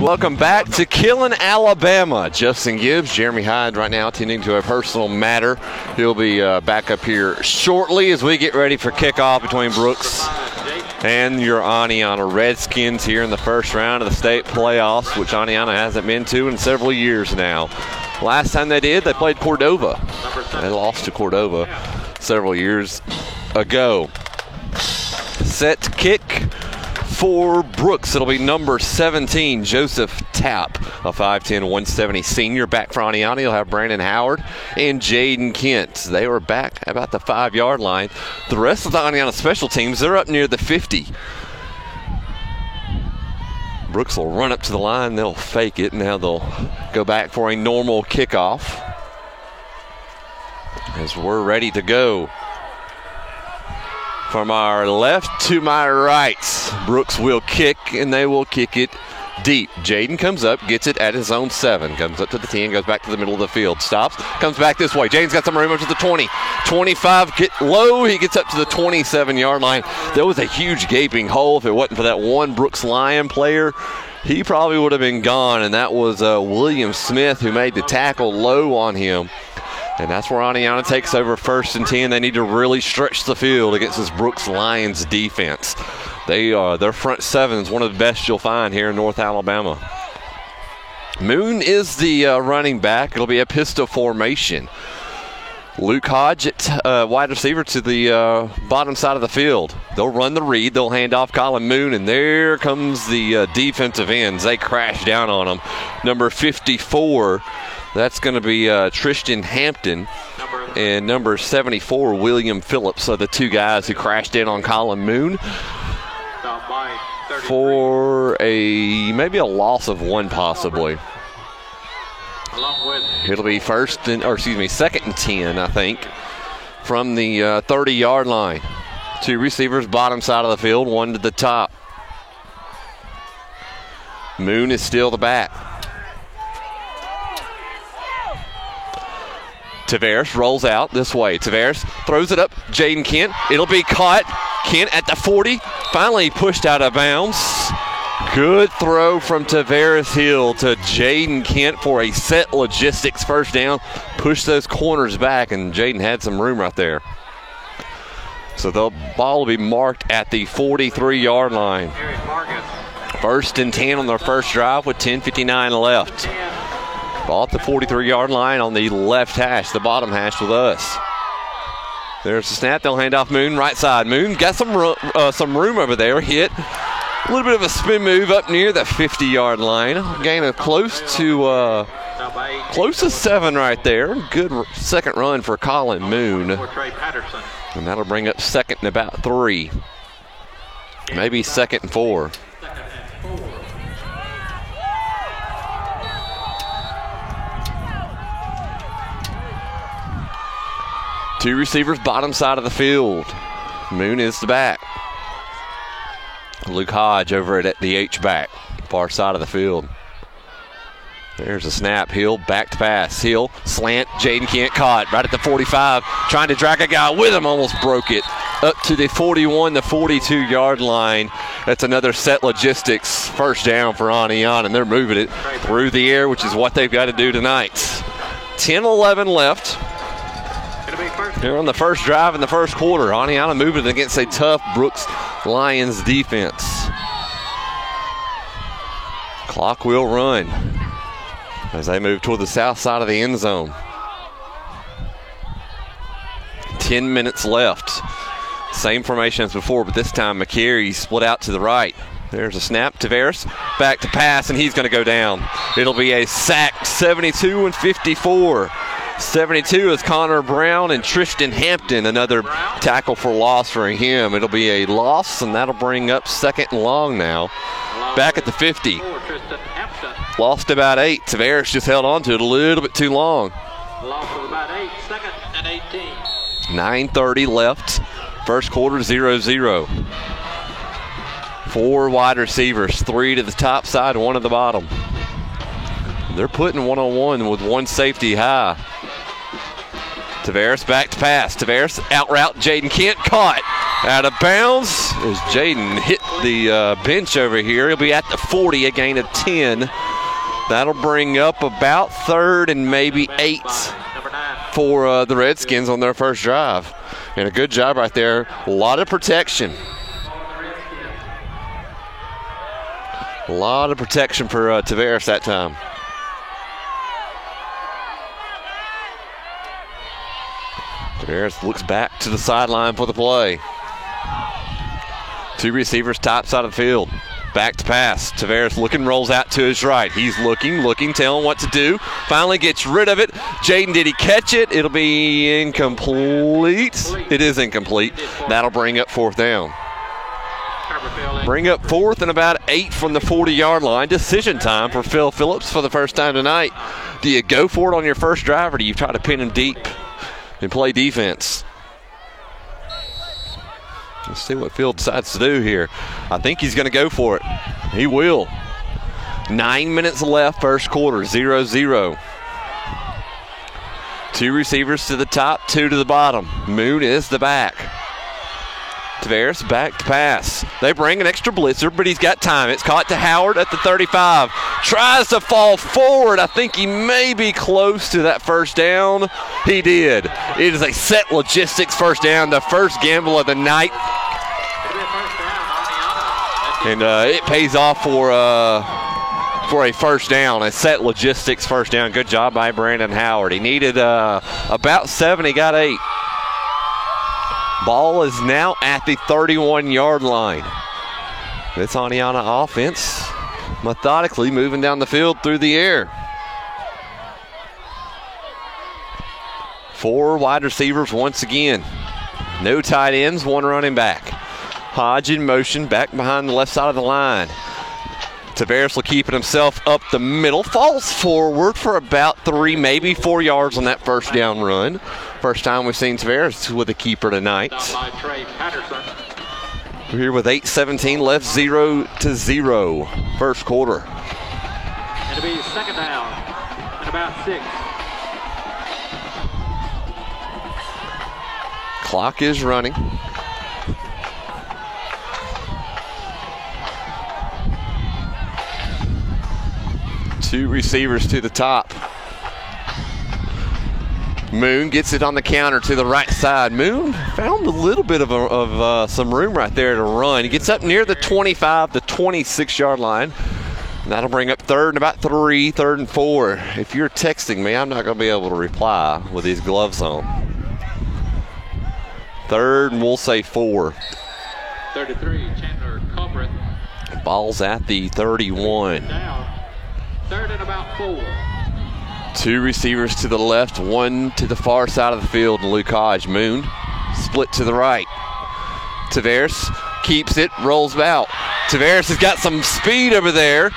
Welcome back to Killen, Alabama. Justin Gibbs, Jeremy Hyde right now attending to a personal matter. He'll be back up here shortly as we get ready for kickoff between Brooks and your Aniana Redskins here in the first round of the state playoffs, which Aniana hasn't been to in several years now. Last time they did, they played Cordova. They lost to Cordova several years ago. Set to kick for Brooks. It'll be number 17, Joseph Tapp, a 5'10", 170 senior. Back for Aniana, you'll have Brandon Howard and Jaden Kent. They were back about the 5-yard line. The rest of the Aniana special teams, they're up near the 50. Brooks will run up to the line. They'll fake it. Now they'll go back for a normal kickoff as we're ready to go. From our left to my right, Brooks will kick, and they will kick it deep. Jaden comes up, gets it at his own 7, comes up to the 10, goes back to the middle of the field, stops, comes back this way. Jaden's got some room up to the 20, 25, get low, he gets up to the 27-yard line. There was a huge gaping hole. If it wasn't for that one Brooks Lion player, he probably would have been gone, and that was William Smith who made the tackle low on him. And that's where Aniana takes over 1st and 10. They need to really stretch the field against this Brooks Lions defense. Their front 7 is one of the best you'll find here in North Alabama. Moon is the running back. It'll be a pistol formation. Luke Hodge at wide receiver to the bottom side of the field. They'll run the read. They'll hand off Colin Moon, and there comes the defensive ends. They crash down on them. Number 54. That's going to be Tristan Hampton, and number 74, William Phillips, are the two guys who crashed in on Colin Moon for maybe a loss of 1 possibly. It'll be 2nd and 10, I think, from the 30-yard line. 2 receivers, bottom side of the field, 1 to the top. Moon is still the back. Tavares rolls out this way. Tavares throws it up. Jaden Kent. It'll be caught. Kent at the 40. Finally pushed out of bounds. Good throw from Tavares Hill to Jaden Kent for a set logistics first down. Push those corners back, and Jaden had some room right there. So the ball will be marked at the 43-yard line. 1st and 10 on their first drive with 10:59 left. Ball at the 43-yard line on the left hash, the bottom hash with us. There's the snap. They'll hand off Moon, right side. Moon got some room over there. Hit a little bit of a spin move up near the 50-yard line. Gain of close to 7 right there. Good second run for Colin Moon. And that'll bring up 2nd and about 3. Maybe 2nd and 4. Two receivers, bottom side of the field. Moon is the back. Luke Hodge over at the H-back, far side of the field. There's a snap. Hill, back to pass. Hill, slant. Jaden Kent caught right at the 45. Trying to drag a guy with him, almost broke it. Up to the 41, the 42-yard line. That's another set logistics first down for Aniana, and they're moving it through the air, which is what they've got to do tonight. 10-11 left. Here on the first drive in the first quarter. Aniana moving against a tough Brooks Lions defense. Clock will run as they move toward the south side of the end zone. 10 minutes left. Same formation as before, but this time McCary split out to the right. There's a snap. Tavares back to pass, and he's going to go down. It'll be a sack, 72 and 54. 72 is Connor Brown and Tristan Hampton, another tackle for loss for him. It'll be a loss, and that'll bring up 2nd and long now. Back at the 50. Lost about 8. Tavares just held on to it a little bit too long. Loss of about 8, 2nd and 18. 9:30 left. First quarter, 0-0. 4 wide receivers, 3 to the top side, 1 at the bottom. They're putting one-on-one with 1 safety high. Tavares back to pass. Tavares out route. Jaden Kent caught. Out of bounds as Jaden hit the bench over here. He'll be at the 40, a gain of 10. That'll bring up about 3rd and maybe 8 for the Redskins on their first drive. And a good job right there. A lot of protection. A lot of protection for Tavares that time. Tavares looks back to the sideline for the play. 2 receivers top side of the field. Back to pass. Tavares looking, rolls out to his right. He's looking, telling what to do. Finally gets rid of it. Jaden, did he catch it? It'll be incomplete. It is incomplete. That'll bring up 4th down. Bring up 4th and about 8 from the 40-yard line. Decision time for Phil Phillips for the first time tonight. Do you go for it on your first drive, or do you try to pin him deep and play defense? Let's see what Phil decides to do here. I think he's going to go for it. He will. 9 minutes left, first quarter, 0-0. 2 receivers to the top, 2 to the bottom. Moon is the back. Tavares back to pass. They bring an extra blitzer, but he's got time. It's caught to Howard at the 35. Tries to fall forward. I think he may be close to that first down. He did. It is a set logistics first down, the first gamble of the night. And it pays off for a first down, a set logistics first down. Good job by Brandon Howard. He needed about 7. He got 8. Ball is now at the 31-yard line. This Oneonta offense methodically moving down the field through the air. 4 wide receivers once again. No tight ends, 1 running back. Hodge in motion, back behind the left side of the line. Tavares will keep it himself up the middle, falls forward for about 3, maybe 4 yards on that first down run. First time we've seen Tavares with a keeper tonight. We're here with 8:17 left, 0-0. First quarter. It'll be 2nd down and about 6. Clock is running. Two receivers to the top. Moon gets it on the counter to the right side. Moon found a little bit of some room right there to run. He gets up near the 25, the 26-yard line. And that'll bring up 3rd and about 3, 3rd and 4. If you're texting me, I'm not going to be able to reply with these gloves on. 3rd and we'll say 4. 33, Chandler Culbreth. Ball's at the 31. Down. 3rd and about 4. 2 receivers to the left, 1 to the far side of the field, and Luke Hodge. Moon split to the right. Tavares keeps it, rolls out. Tavares has got some speed over there,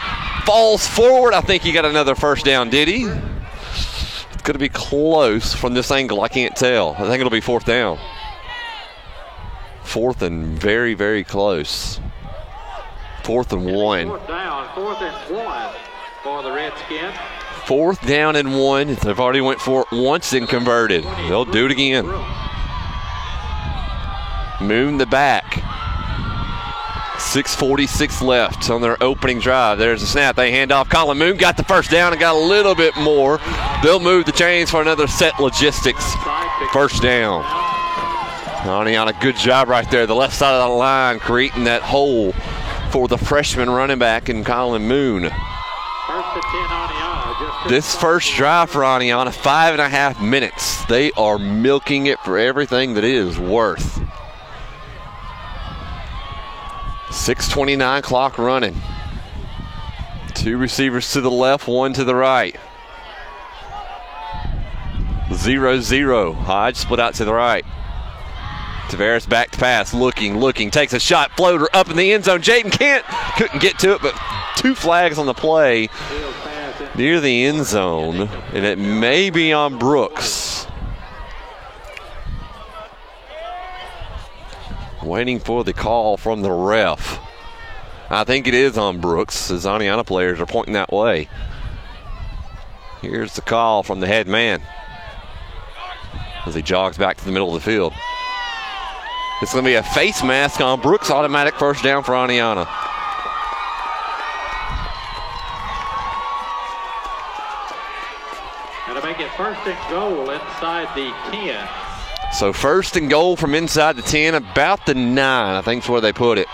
falls forward. I think he got another first down, did he? It's going to be close from this angle. I can't tell. I think it'll be 4th down. 4th and very, very close. 4th and 1. 4th down, 4th and 1 for the Redskins. 4th down and 1. They've already went for it once and converted. They'll do it again. Moon the back. 6:46 left on their opening drive. There's a snap. They hand off. Colin Moon got the first down and got a little bit more. They'll move the chains for another set logistics. First down. Oneonta, good job right there. The left side of the line creating that hole for the freshman running back in Colin Moon. 1st and 10 Oneonta. This first drive for Oneonta, 5.5 minutes. They are milking it for everything that it is worth. 6:29 clock running. 2 receivers to the left, 1 to the right. 0-0. Hodge split out to the right. Tavares back to pass, looking, takes a shot, floater up in the end zone. Jaden couldn't get to it, but 2 flags on the play near the end zone, and it may be on Brooks. Waiting for the call from the ref. I think it is on Brooks, as Oneonta players are pointing that way. Here's the call from the head man as he jogs back to the middle of the field. It's going to be a face mask on Brooks. Automatic first down for Aniana. And to make it first and goal inside the 10. So first and goal from inside the 10, about the 9, I think is where they put it.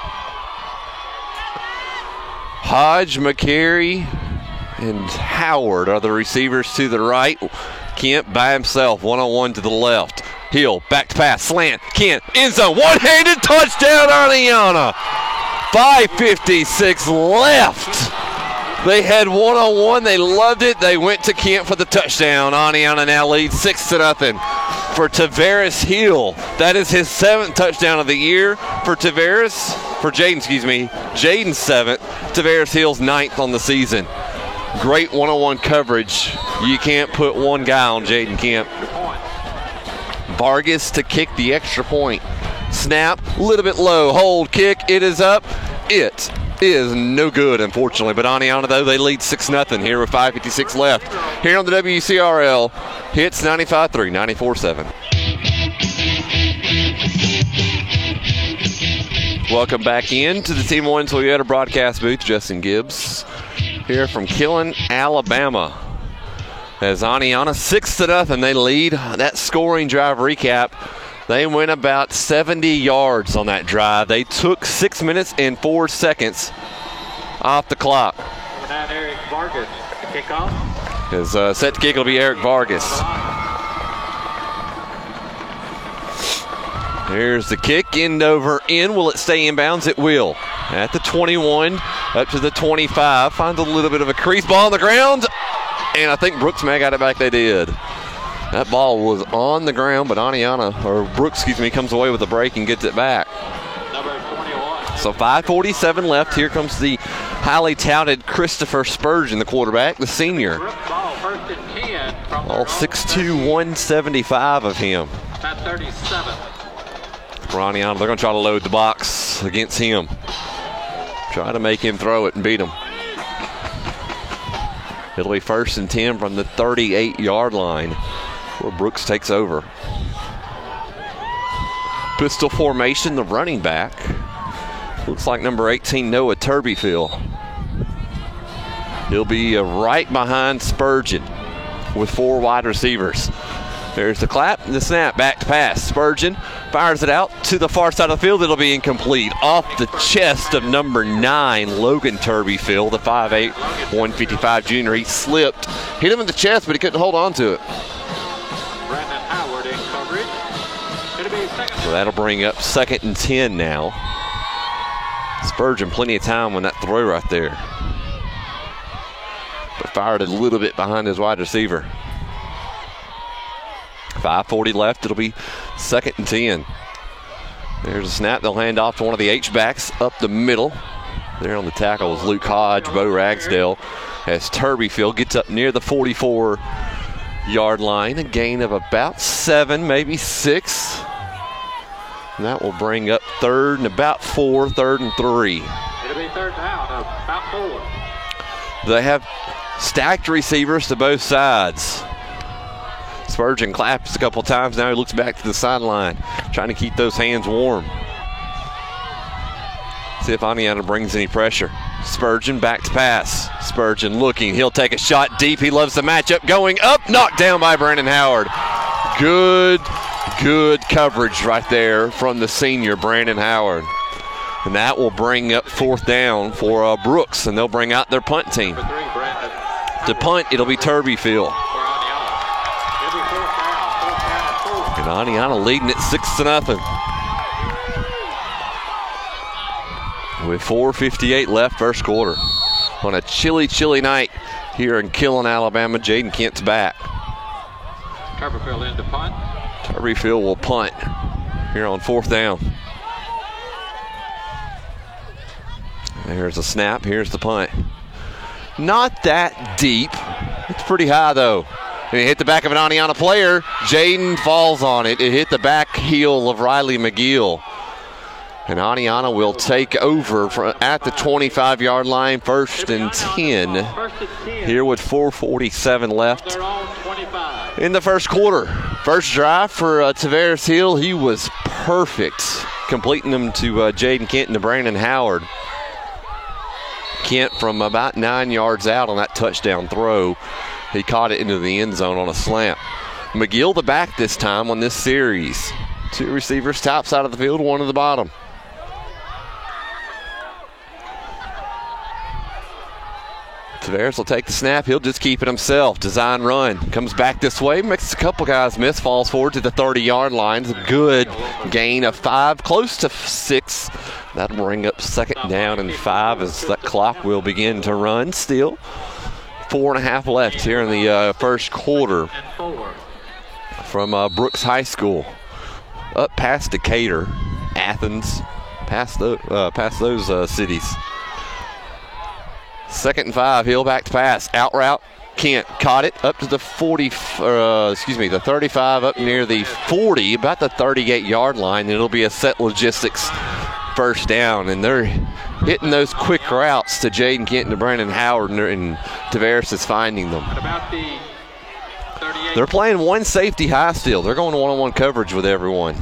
Hodge, McCary, and Howard are the receivers to the right. Kent by himself, one-on-one to the left. Hill, back to pass, slant, Kent, end zone, one-handed touchdown, Aniana. 5:56 left. They had one-on-one, they loved it. They went to Kent for the touchdown. Aniana now leads 6-0 for Tavares Hill. That is his 7th touchdown of the year for Jaden, Jaden's 7th. Tavares Hill's 9th on the season. Great one-on-one coverage. You can't put one guy on Jaden Kemp. Vargas to kick the extra point. Snap, a little bit low. Hold, kick, it is up. It is no good, unfortunately. But Aniana, though, they lead 6-0 here with 5:56 left. Here on the WCRL, Hits 95.3, 94.7. Welcome back into the Team One Toyota broadcast booth. Justin Gibbs here from Killen, Alabama. As Aniana 6-0, they lead. That scoring drive recap, they went about 70 yards on that drive. They took 6 minutes and 4 seconds off the clock. Now Eric Vargas to kick off. His set to kick will be Eric Vargas. Here's the kick, end over end. Will it stay inbounds? It will. At the 21, up to the 25. Finds a little bit of a crease, ball on the ground. And I think Brooks may have got it back. They did. That ball was on the ground, but Brooks, comes away with a break and gets it back. Number 21. So 5:47 left. Here comes the highly touted Christopher Spurgeon, the quarterback, the senior. Ball, first and 10 from All 6'2", 175 of him. About 37. Aniana, they're going to try to load the box against him. Try to make him throw it and beat him. It'll be first and 10 from the 38-yard line where Brooks takes over. Pistol formation, the running back. Looks like number 18, Noah Turbyfield. He'll be right behind Spurgeon with 4 wide receivers. There's the clap and the snap, back to pass. Spurgeon fires it out to the far side of the field. It'll be incomplete. Off the chest of number 9, Logan Turbyfield, the 5'8", 155 junior. He slipped, hit him in the chest, but he couldn't hold on to it. Brandon Howard in coverage. It'll be second. So that'll bring up 2nd and 10 now. Spurgeon, plenty of time on that throw right there. But fired a little bit behind his wide receiver. 5:40 left. It'll be 2nd and 10. There's a snap. They'll hand off to one of the H-backs up the middle. There on the tackle is Luke Hodge, Bo Ragsdale, as Turbyfield gets up near the 44-yard line. A gain of about 7, maybe 6. And that will bring up 3rd and about 4, 3rd and 3. It'll be 3rd down, about 4. They have stacked receivers to both sides. Spurgeon claps a couple times. Now he looks back to the sideline, trying to keep those hands warm. See if Aniana brings any pressure. Spurgeon back to pass. Spurgeon looking. He'll take a shot deep. He loves the matchup. Going up. Knocked down by Brandon Howard. Good coverage right there from the senior, Brandon Howard. And that will bring up 4th down for Brooks, and they'll bring out their punt team. To punt, it'll be Turbyfield. And Aniana leading it 6-0. With 4:58 left, first quarter. On a chilly night here in Killen, Alabama, Jaden Kent's back. Turbyfield in to punt. Turbyfield will punt here on 4th down. There's a snap. Here's the punt. Not that deep. It's pretty high, though. And it hit the back of an Aniana player. Jaden falls on it. It hit the back heel of Riley McGill. And Aniana will take over at the 25-yard line, 1st and 10. Here with 4:47 left in the first quarter. First drive for Tavares Hill. He was perfect. completing them to Jaden Kent and to Brandon Howard. Kent from about 9 yards out on that touchdown throw. He caught it into the end zone on a slant. McGill the back this time on this series. 2 receivers, top side of the field, 1 at the bottom. Tavares will take the snap. He'll just keep it himself. Design run. Comes back this way. Makes a couple guys miss. Falls forward to the 30-yard line. It's a good gain of 5, close to 6. That'll bring up 2nd down and 5 as that clock will begin to run still. 4.5 left here in the first quarter from Brooks High School. Up past Decatur, Athens, past those cities. 2nd and 5, Hill back to pass. Out route, Kent caught it up to the the 35, up near the 40, about the 38-yard line. And it'll be a set logistics first down. And they're hitting those quick routes to Jaden Kent and to Brandon Howard, and Tavares is finding them. They're playing one safety high still. They're going one-on-one coverage with everyone.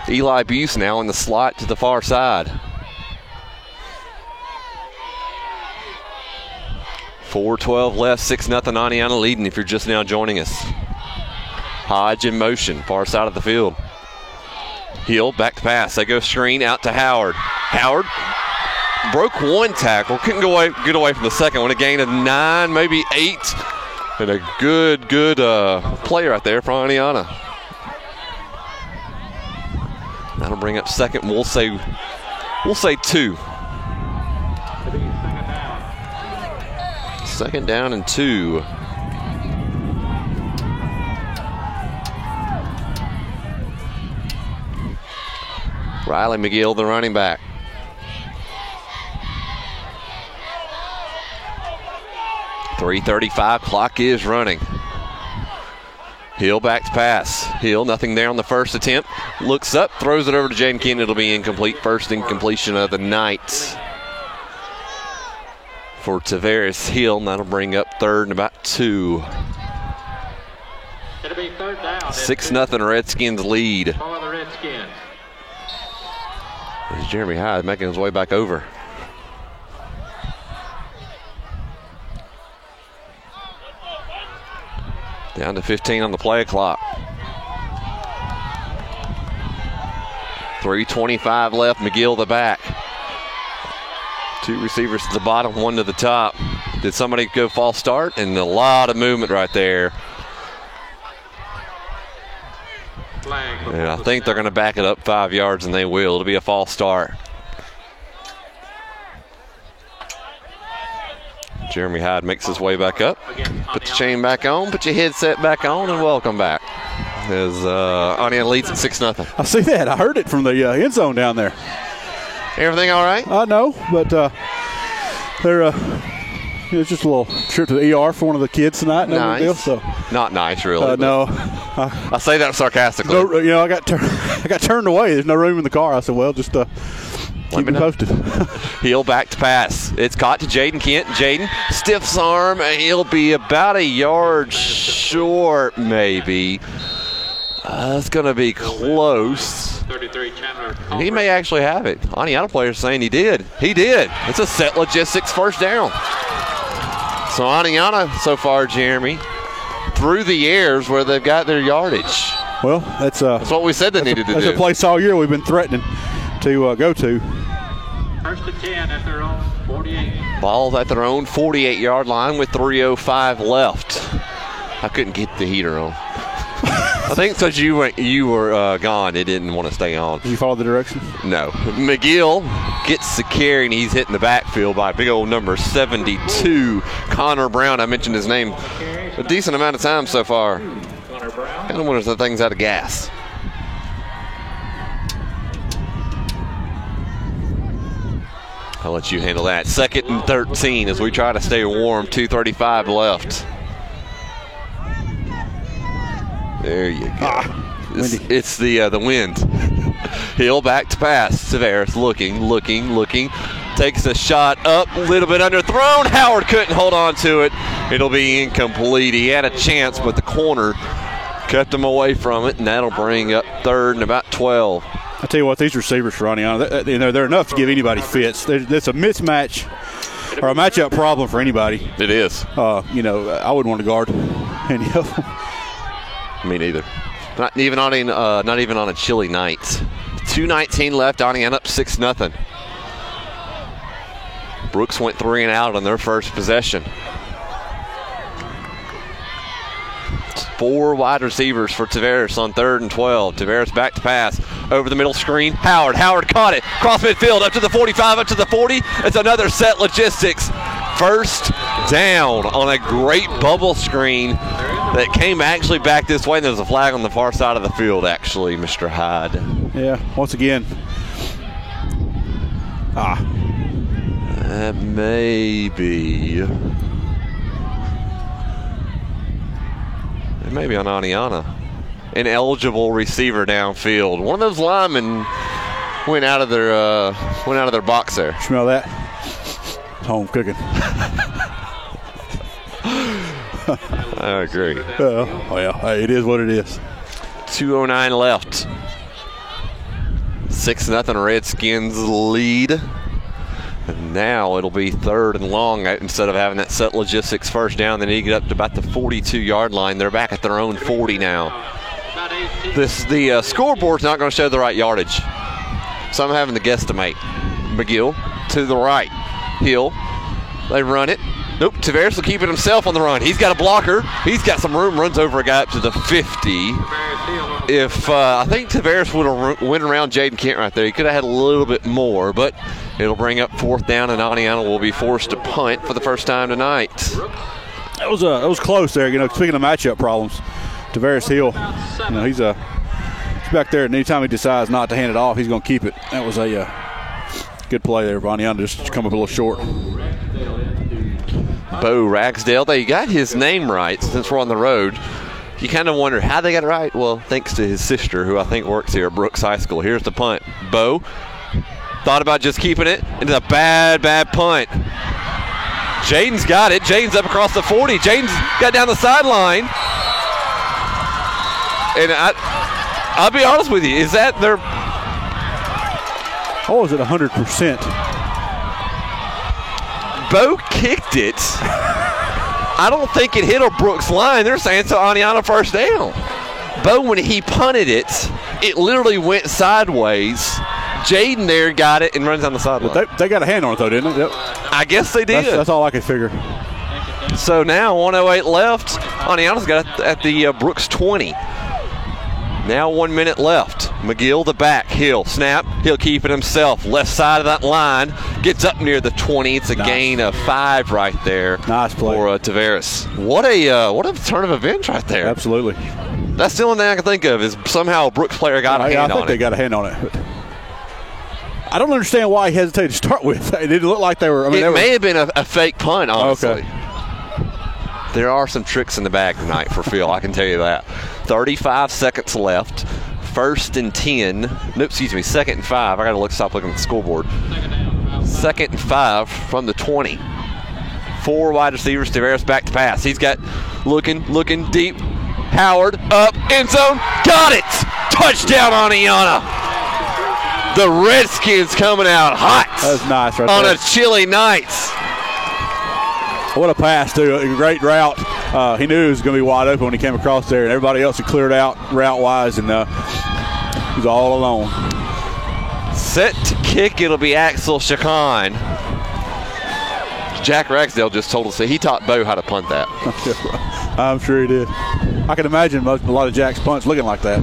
Eli Buse now in the slot to the far side. 4:12 left, 6-0 Aniana leading if you're just now joining us. Hodge in motion, far side of the field. Hill back to pass. They go screen out to Howard. Howard broke 1 tackle, couldn't get away from the second one. A gain of 9, maybe 8. And a good play right there for Aniana. That'll bring up 2nd. We'll say 2. 2nd down and 2. Riley McGill, the running back. .335, clock is running. Hill back to pass. Hill, nothing there on the first attempt. Looks up, throws it over to Jaden Kent. It'll be incomplete. First incompletion of the night for Tavares Hill. And that'll bring up 3rd and about 2. It'll be 3rd down. 6-0 Redskins lead. For the Redskins. There's Jeremy Hyde making his way back over. Down to 15 on the play clock. 3:25 left. McGill the back. 2 receivers to the bottom, 1 to the top. Did somebody go false start? And a lot of movement right there. And I think they're going to back it up 5 yards, and they will. It'll be a false start. Jeremy Hyde makes his way back up. Put the chain back on, put your headset back on, and welcome back. As Aniana leads at 6-0. I see that. I heard it from the end zone down there. Everything all right? No, but they're it's just a little trip to the ER for one of the kids tonight. No nice. Deal, so. Not nice, really. No. I say that sarcastically. No, I got turned away. There's no room in the car. I said, well, just keep me posted. Hill back to pass. It's caught to Jaden Kent. Jaden stiffs arm. He'll be about a yard short, maybe. It's going to be close. 33 Chandler. He may actually have it. Aniana players saying he did. He did. It's a set logistics first down. So Aniana so far, Jeremy, through the airs where they've got their yardage. Well, that's what we said they needed to do. That's a place all year we've been threatening to go to. 1st and 10 at their own 48. Ball at their own 48-yard line with 3:05 left. I couldn't get the heater on. I think because you were gone, it didn't want to stay on. Did you follow the directions? No. McGill gets the carry, and he's hitting the backfield by big old number 72, Connor Brown. I mentioned his name a decent amount of times so far. Kind of wonders if that thing's out of gas. I'll let you handle that. 2nd and 13 as we try to stay warm. 2:35 left. There you go. It's the wind. Hill back to pass. Tavares looking. Takes a shot up, a little bit underthrown. Howard couldn't hold on to it. It'll be incomplete. He had a chance, but the corner kept him away from it, and that'll bring up 3rd and about 12. I tell you what, these receivers for Aniana, they're enough to give anybody fits. It's a mismatch or a matchup problem for anybody. It is. I wouldn't want to guard any of them. Me neither. Not even on a chilly night. 2:19 left. Aniana up 6-0. Brooks went 3 and out on their first possession. 4 wide receivers for Tavares on 3rd and 12. Tavares back to pass. Over the middle screen. Howard caught it. Cross midfield up to the 45, up to the 40. It's another set logistics. First down on a great bubble screen that came actually back this way. And there's a flag on the far side of the field, actually, Mr. Hyde. Yeah, once again. That may be. It may be on Aniana. An eligible receiver downfield. One of those linemen went out of their box there. Smell that? Home cooking. I agree. It is what it is. 2:09 left. 6-0 Redskins lead. And now it'll be 3rd and long instead of having that set logistics first down. They need to get up to about the 42-yard line. They're back at their own 40 now. The scoreboard's not going to show the right yardage, so I'm having to guesstimate. McGill to the right. Hill. They run it. Nope, Tavares will keep it himself on the run. He's got a blocker. He's got some room, runs over a guy up to the 50. If I think Tavares would have went around Jaden Kent right there, he could have had a little bit more, but it'll bring up 4th down, and Aniana will be forced to punt for the first time tonight. That was close there. Speaking of matchup problems, Tavares Hill, he's back there, and anytime he decides not to hand it off, he's going to keep it. That was a good play there. Aniana just come up a little short. Bo Ragsdale, they got his name right since we're on the road. You kind of wonder how they got it right. Well, thanks to his sister, who I think works here at Brooks High School. Here's the punt. Bo thought about just keeping it. Into a bad punt. Jaden's got it. Jaden's up across the 40. Jaden's got down the sideline. And I'll be honest with you, is that their... Oh, is it 100%? Bo kicked it. I don't think it hit a Brooks line. They're saying so Aniana first down. Bo, when he punted it, it literally went sideways. Jaden there got it and runs down the sideline. They got a hand on it, though, didn't they? Yep. I guess they did. That's all I could figure. So now 1:08 left. Aniana's got it at the Brooks 20. Now 1 minute left. McGill the back. Hill snap. He'll keep it himself. Left side of that line. Gets up near the 20. It's a gain of 5 right there. Nice play for Tavares. What a turn of events right there. Absolutely. That's the only thing I can think of is somehow a Brooks player got a hand on it. I think they got a hand on it. I don't understand why he hesitated to start with. It didn't look like they were. It may have been a fake punt, honestly. Okay. There are some tricks in the bag tonight for Phil, I can tell you that. 35 seconds left. 1st and 10. No, excuse me, 2nd and 5. I got to stop looking at the scoreboard. 2nd and 5 from the 20. 4 wide receivers. Tavares back to pass. He's got looking deep. Howard up, end zone. Got it! Touchdown, Aniana. The Redskins coming out hot. That was nice right on there. A chilly night. What a pass, too. A great route. He knew it was going to be wide open when he came across there, and everybody else had cleared out route-wise, and he was all alone. Set to kick, it'll be Axel Chacon. Jack Ragsdale just told us that he taught Bo how to punt that. I'm sure he did. I can imagine a lot of Jack's punts looking like that.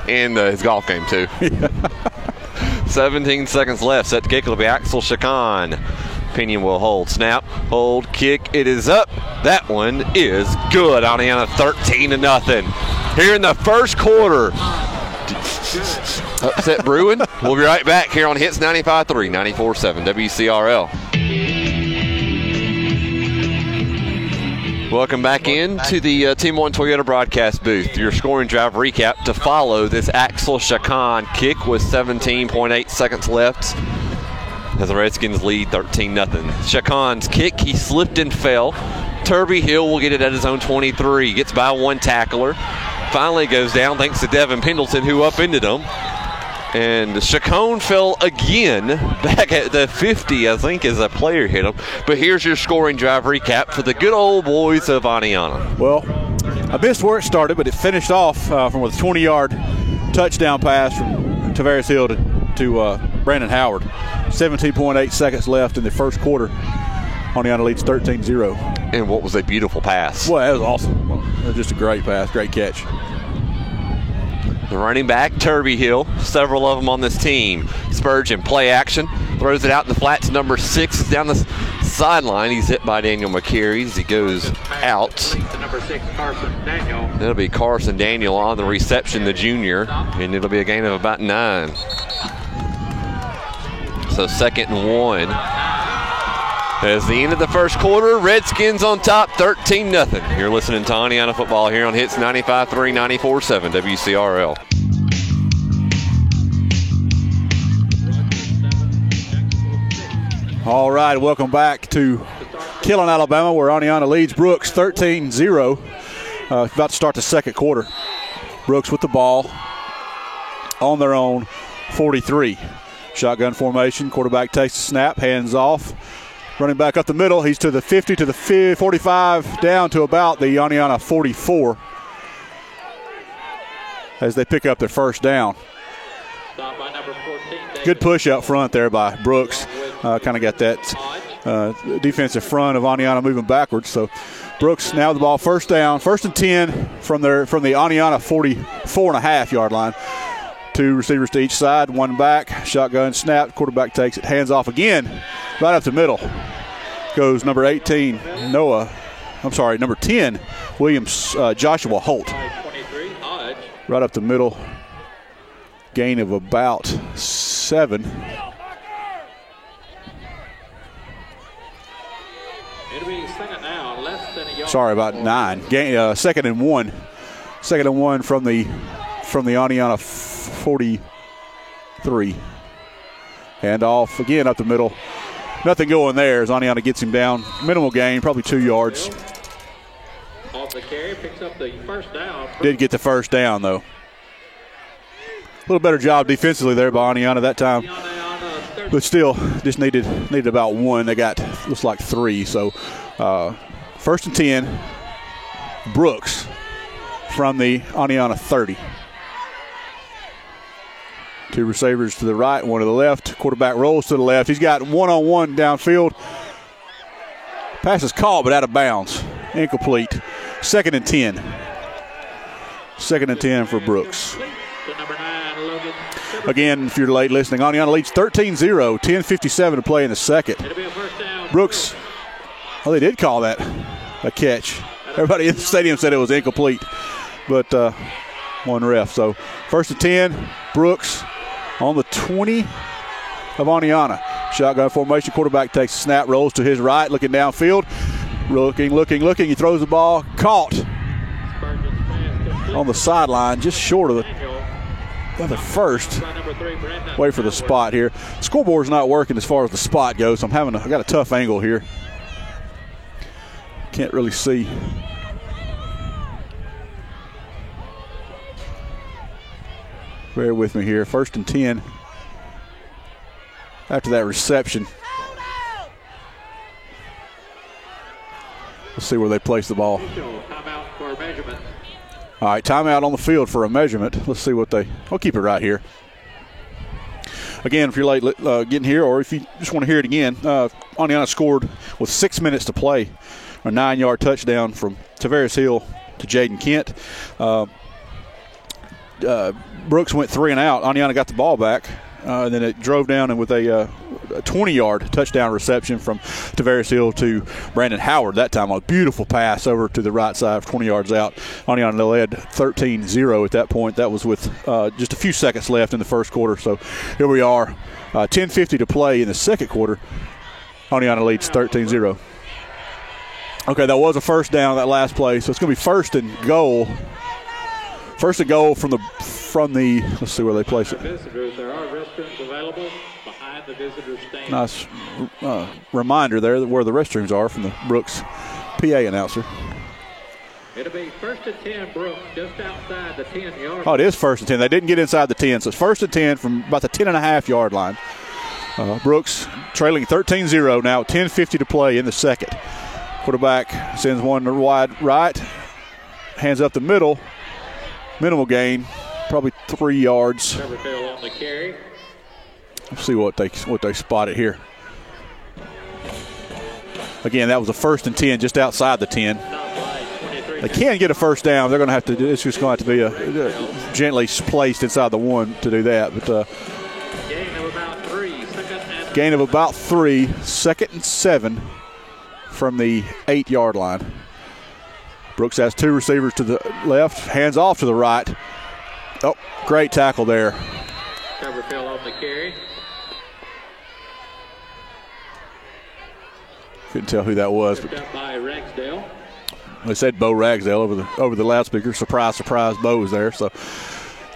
And his golf game, too. 17 seconds left. Set to kick, it'll be Axel Chacon. Pinion will hold. Snap, hold, kick. It is up. That one is good. Aniana 13-0. Here in the first quarter. Upset brewing. We'll be right back here on Hits 95.3, 94.7 WCRL. Welcome back in to the Team One Toyota broadcast booth. Your scoring drive recap to follow this Axel Chacon kick with 17.8 seconds left. As the Redskins lead 13-0. Chacon's kick, he slipped and fell. Turby Hill will get it at his own 23. Gets by one tackler. Finally goes down thanks to Devin Pendleton, who upended him. And Chacon fell again back at the 50, I think, as a player hit him. But here's your scoring drive recap for the good old boys of Aniana. Well, I missed where it started, but it finished off from a 20-yard touchdown pass from Tavares Hill to Brandon Howard. 17.8 seconds left in the first quarter. Aniana leads 13-0. And what was a beautiful pass. Well, that was awesome. Well, it was just a great pass, great catch. The running back, Turby Hill, several of them on this team. Spurgeon, play action, throws it out in the flats. Number 6 is down the sideline. He's hit by Daniel McCary as he goes out. Number 6, Carson Daniel. It'll be Carson Daniel on the reception, the junior, and it'll be a gain of about 9. So 2nd and 1. As the end of the first quarter, Redskins on top, 13-0. You're listening to Aniana Football here on Hits 95.3, 94.7 WCRL. All right, welcome back to Killen, Alabama, where Aniana leads Brooks 13-0. About to start the second quarter. Brooks with the ball on their own 43. Shotgun formation, quarterback takes the snap, hands off. Running back up the middle, he's to the 50, to the 45, down to about the Aniana 44 as they pick up their first down. Good push up front there by Brooks. Kind of got that defensive front of Aniana moving backwards. So Brooks now with the ball, first down, 1st and 10 from the Aniana 44.5-yard line. 2 receivers to each side, 1 back, shotgun snap, quarterback takes it, hands off again, right up the middle. Goes number 18, number 10, Williams, Joshua Holt. Right up the middle, gain of about 7. Sorry, about 9. Gain, 2nd and 1. 2nd and 1 from the Aniana 43. Hand off again up the middle. Nothing going there as Aniana gets him down. Minimal gain, probably 2 yards. Off the carry, picks up the first down. Did get the first down, though. A little better job defensively there by Aniana that time. But still, just needed about 1. They got, looks like 3. So, 1st and 10, Brooks from the Aniana 30. 2 receivers to the right, 1 to the left. Quarterback rolls to the left. He's got one-on-one downfield. Pass is caught, but out of bounds. Incomplete. 2nd and 10. 2nd and 10 for Brooks. Again, if you're late listening, Aniana leads 13-0, 10:57 to play in the second. Brooks, well, they did call that a catch. Everybody in the stadium said it was incomplete, but one ref. So 1st and 10, Brooks on the 20 of Aniana. Shotgun formation, quarterback takes a snap, rolls to his right, looking downfield. Looking. He throws the ball, caught on the sideline, just short of the first. Wait for the spot here. The scoreboard's not working as far as the spot goes, so I got a tough angle here. Can't really see. Bear with me here. 1st and 10. After that reception. Let's see where they place the ball. All right, timeout on the field for a measurement. Let's see what I'll keep it right here. Again, if you're late getting here, or if you just want to hear it again, Aniana scored with 6 minutes to play. A 9-yard touchdown from Tavares Hill to Jaden Kent. Brooks went 3 and out. Aniana got the ball back. And then it drove down and with a 20-yard touchdown reception from Tavares Hill to Brandon Howard. That time a beautiful pass over to the right side, 20 yards out. Aniana led 13-0 at that point. That was with just a few seconds left in the first quarter. So here we are, 10:50 to play in the second quarter. Aniana leads 13-0. Okay, that was a first down that last play, so it's going to be 1st and goal. 1st and goal from the let's see where they place it. Visitors, there are restrooms available behind the visitor stand. Nice reminder there where the restrooms are from the Brooks PA announcer. It'll be 1st and 10, Brooks, just outside the 10-yard. Oh, it is 1st and 10. They didn't get inside the 10, so it's 1st and 10 from about the 10.5-yard line. Brooks trailing 13-0 now, 10:50 to play in the second. Quarterback sends one wide right, hands up the middle, minimal gain, probably 3 yards. Tuberville on the carry. Let's see what they spotted here. Again, that was a 1st and 10 just outside the 10. They can get a first down. They're going to have to do. It's just going to have to be gently placed inside the 1 to do that. But Gain of about 3. Gain of about 3. 2nd and 7 from the 8-yard line. Brooks has 2 receivers to the left, hands off to the right. Oh, great tackle there. Tuberville on the carry. Couldn't tell who that was. Picked up by Ragsdale. They said Bo Ragsdale over the loudspeaker. Surprise, surprise, Bo was there. So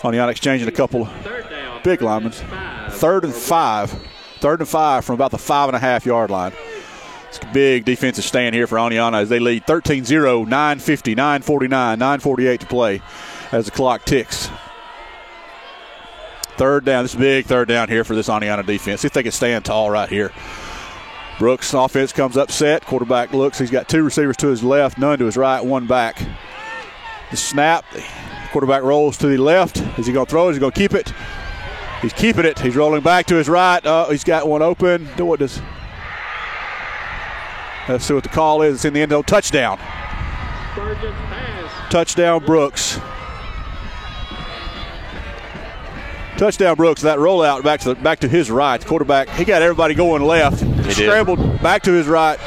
Oneonta exchanging a couple of big linemen. 3rd and 5. 3rd and 5 from about the 5.5-yard line. It's a big defensive stand here for Oneonta as they lead 13-0, 9:50, 9:49, 9:48 to play as the clock ticks. 3rd down. This is a big 3rd down here for this Oneonta defense. See if they can stand tall right here. Brooks' offense comes up set. Quarterback looks. He's got 2 receivers to his left, none to his right, 1 back. The snap. The quarterback rolls to the left. Is he going to throw it? Is he going to keep it? He's keeping it. He's rolling back to his right. He's got one open. What does? Let's see what the call is. It's in the end zone. Touchdown. Touchdown, Brooks. Touchdown, Brooks. That rollout back to his right. The quarterback, he got everybody going left. He scrambled back to his right.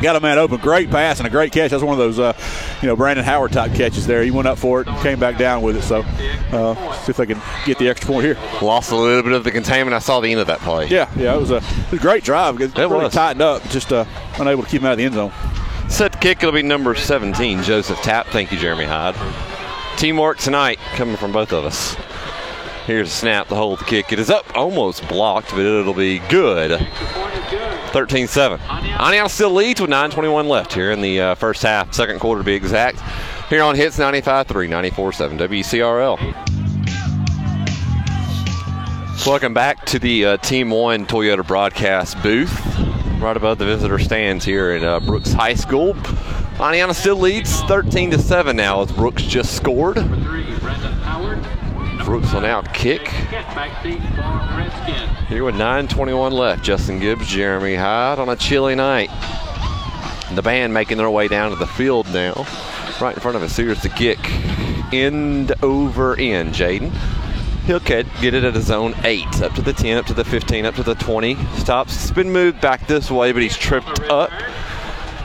Got a man open. Great pass and a great catch. That's one of those, Brandon Howard type catches there. He went up for it and came back down with it. So, see if they can get the extra point here. Lost a little bit of the containment. I saw the end of that play. Yeah, it was a great drive. It really was tightened up, just unable to keep him out of the end zone. Set kick will be number 17, Joseph Tapp. Thank you, Jeremy Hyde. Teamwork tonight coming from both of us. Here's a snap to hold the kick. It is up, almost blocked, but it'll be good. 13-7. Oneonta still leads with 9:21 left here in the first half, second quarter to be exact. Here on Hits 95.3, 94.7 WCRL. Welcome back to the Team 1 Toyota broadcast booth, right above the visitor stands here at Brooks High School. Oneonta still leads 13-7 now as Brooks just scored. Brooks will now kick. Here with 9:21 left. Justin Gibbs, Jeremy Hyde on a chilly night. The band making their way down to the field now. Right in front of us. Here's the kick. End over end. Jaden. He'll get it at his own 8. Up to the 10, up to the 15, up to the 20. Stops. It's been moved back this way, but he's tripped up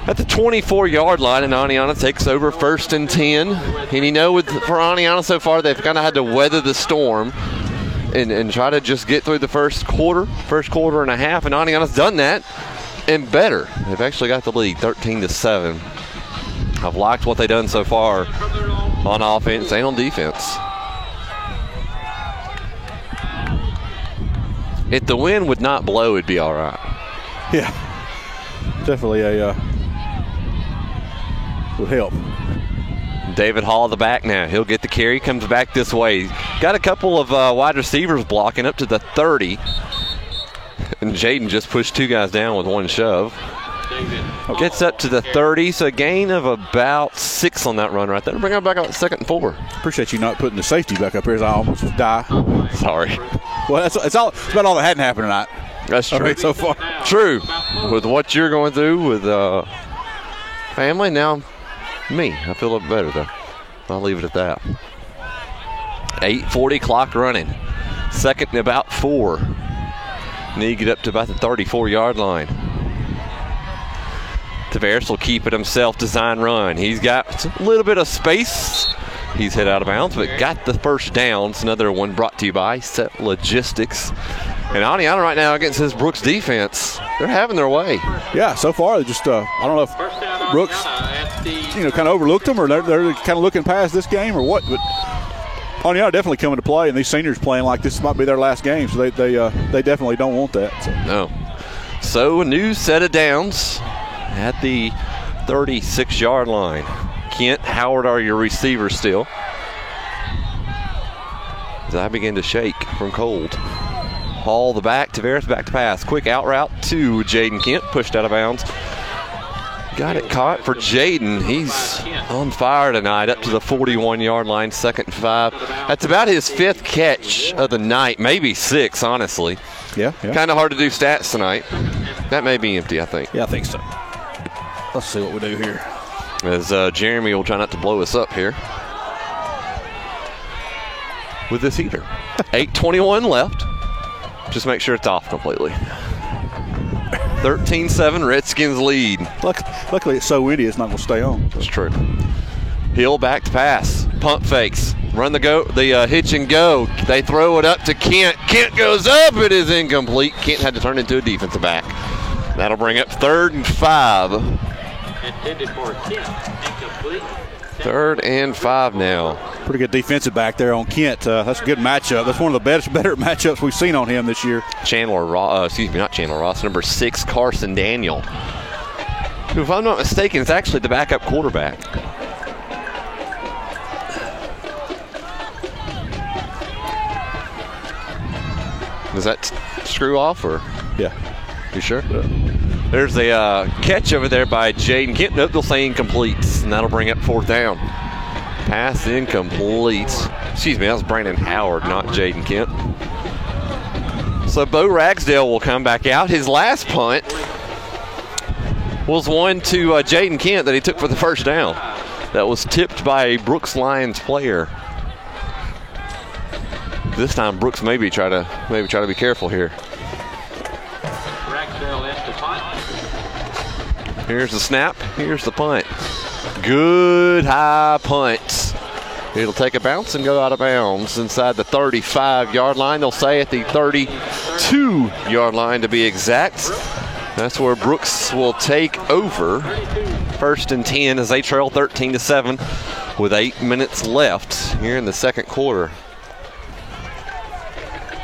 at the 24-yard line, and Oneonta takes over 1st and 10. And for Oneonta so far, they've kind of had to weather the storm and try to just get through the first quarter and a half, and Oneonta's done that and better. They've actually got the lead 13-7. I've liked what they've done so far on offense and on defense. If the wind would not blow, it'd be all right. Yeah, definitely would help. David Hall, the back now. He'll get the carry, comes back this way. Got a couple of wide receivers blocking up to the 30. And Jaden just pushed 2 guys down with 1 shove. Gets up to the 30, so a gain of about 6 on that run right there. Bring it back up 2nd and 4. Appreciate you not putting the safety back up here as I almost die. Sorry. Well, it's about all that hadn't happened tonight. That's true. So far. True. With what you're going through with family, now me. I feel a little better, though. I'll leave it at that. 8:40 clock running. 2nd and about 4. Need to get up to about the 34-yard line. Tavares will keep it himself. Design run. He's got a little bit of space. He's hit out of bounds, but got the first down. It's another one brought to you by Set Logistics. And Oneonta right now against this Brooks defense, they're having their way. Yeah, so far they just I don't know if Brooks kind of overlooked them or they're kind of looking past this game or what, but Oneonta definitely coming to play, and these seniors playing like this might be their last game, so they definitely don't want that. So. No. So a new set of downs at the 36-yard line. Kent, Howard are your receivers still. As I begin to shake from cold. Hall the back, Tavares back to pass. Quick out route to Jaden Kent, pushed out of bounds. Got it caught for Jaden. He's on fire tonight, up to the 41-yard line, 2nd and 5. That's about his 5th catch of the night, maybe 6, honestly. Yeah. Kind of hard to do stats tonight. That may be empty, I think. Yeah, I think so. Let's see what we do here. As Jeremy will try not to blow us up here with this heater. 8:21 left. Just make sure it's off completely. 13-7, Redskins lead. Luckily, it's so windy, it's not going to stay on. That's true. Hill back to pass. Pump fakes. Run the hitch and go. They throw it up to Kent. Kent goes up. It is incomplete. Kent had to turn into a defensive back. That'll bring up 3rd and 5. Intended for Kent. Incomplete. 3rd and 5 now. Pretty good defensive back there on Kent. That's a good matchup. That's one of the better matchups we've seen on him this year. Not Chandler Ross, number 6, Carson Daniel. Who, if I'm not mistaken, is actually the backup quarterback. Does that screw off, or? Yeah. You sure? There's a catch over there by Jaden Kent. Nope, they'll say incomplete, and that'll bring up 4th down. Pass incomplete. Excuse me, that was Brandon Howard, not Jaden Kent. So Bo Ragsdale will come back out. His last punt was one to Jaden Kent that he took for the 1st down. That was tipped by a Brooks Lions player. This time Brooks maybe try to be careful here. Ragsdale in to punt. Here's the snap. Here's the punt. Good high punt. It'll take a bounce and go out of bounds inside the 35-yard line. They'll say at the 32-yard line to be exact. That's where Brooks will take over. 1st and 10 as they trail 13-7 with 8 minutes left here in the 2nd quarter.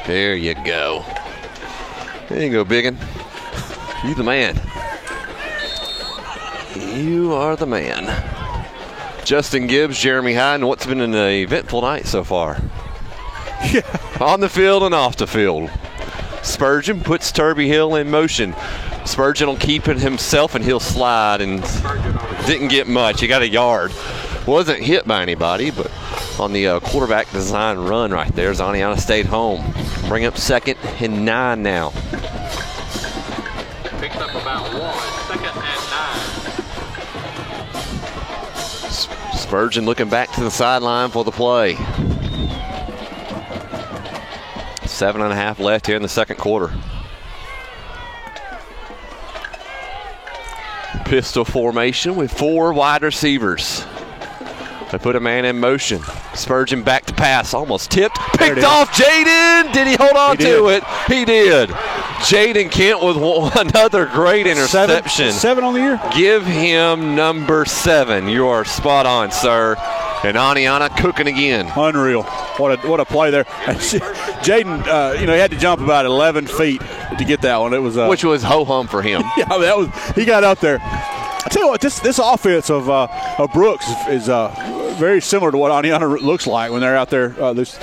There you go. There you go, Biggin. You the man. You are the man. Justin Gibbs, Jeremy Hyde, what's been an eventful night so far? Yeah. On the field and off the field. Spurgeon puts Turby Hill in motion. Spurgeon will keep it himself and he'll slide, and didn't get much. He got a yard. Wasn't hit by anybody, but on the quarterback design run right there, Zaniana stayed home. Bring up 2nd and 9 now. Picks up about 1. 2nd and 9. Spurgeon looking back to the sideline for the play. 7.5 left here in the 2nd quarter. Pistol formation with 4 wide receivers. They put a man in motion. Spurgeon back to pass. Almost tipped. Picked off Jaden. Did he hold on to it? He did. Jaden Kent with another great interception. 7 on the year? Give him number 7. You are spot on, sir. And Aniana cooking again. Unreal. What a play there. Jaden, he had to jump about 11 feet to get that one. It was which was ho-hum for him. Yeah, he got out there. I tell you what, this offense of Brooks is very similar to what Aniana looks like when they're out there. This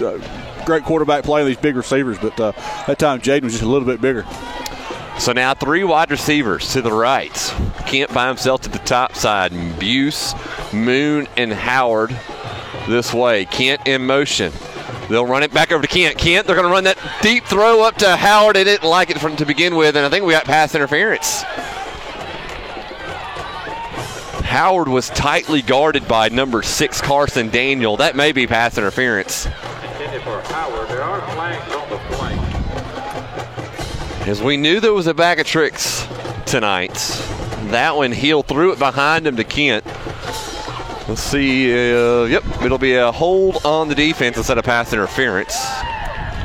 great quarterback play, these big receivers, but that time Jaden was just a little bit bigger. So now 3 wide receivers to the right. Kent by himself to the top side. Buse, Moon, and Howard this way. Kent in motion. They'll run it back over to Kent. They're going to run that deep throw up to Howard. They didn't like it to begin with, and I think we got pass interference. Howard was tightly guarded by number 6, Carson Daniel. That may be pass interference. Intended for Howard. There are flags on the play. As we knew there was a bag of tricks tonight. That one, Hill threw it behind him to Kent. Let's see. It'll be a hold on the defense instead of pass interference,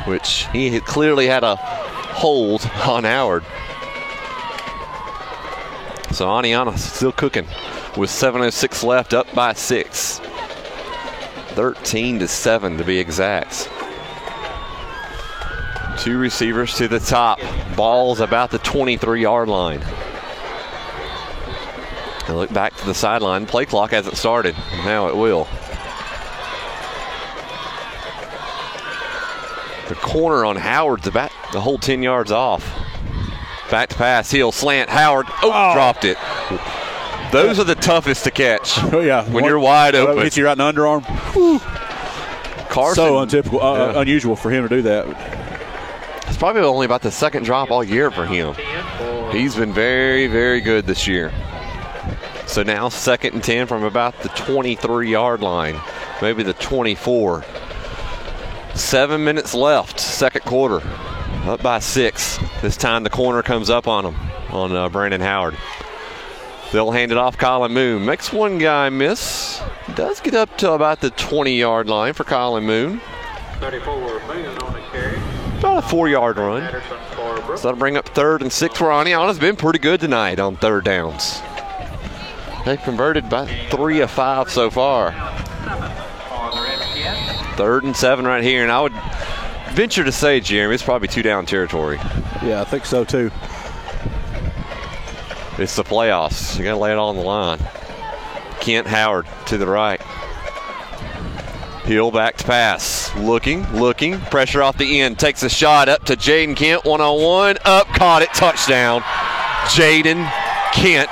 which he had clearly had a hold on Howard. So Aniana still cooking with 7:06 left, up by 6. 13-7 to be exact. 2 receivers to the top. Ball's about the 23-yard line. They look back to the sideline. Play clock hasn't started. Now it will. The corner on Howard's about the whole 10 yards off. Back to pass. Hill slant. Howard. Dropped it. Those are the toughest to catch. Oh, yeah. When you're wide open. Hits you right in the underarm. Whew. Carson. So untypical, unusual for him to do that. It's probably only about the second drop all year for him. He's been very, very good this year. So now 2nd and 10 from about the 23-yard line, maybe the 24. 7 minutes left, second quarter. Up by 6. This time the corner comes up on him, on Brandon Howard. They'll hand it off. Colin Moon makes one guy miss. Does get up to about the 20-yard line for Colin Moon. 34 Moon on the carry. About a 4-yard run. So that'll bring up 3rd and 6 for Aniana's been pretty good tonight on 3rd downs. They've converted by 3 of 5 so far. 3rd and 7 right here, and I would venture to say, Jeremy, it's probably 2-down territory. Yeah, I think so too. It's the playoffs. You got to lay it all on the line. Kent Howard to the right. Hill back to pass. Looking. Pressure off the end. Takes a shot up to Jaden Kent. 1-on-1. Up. Caught it. Touchdown. Jaden Kent.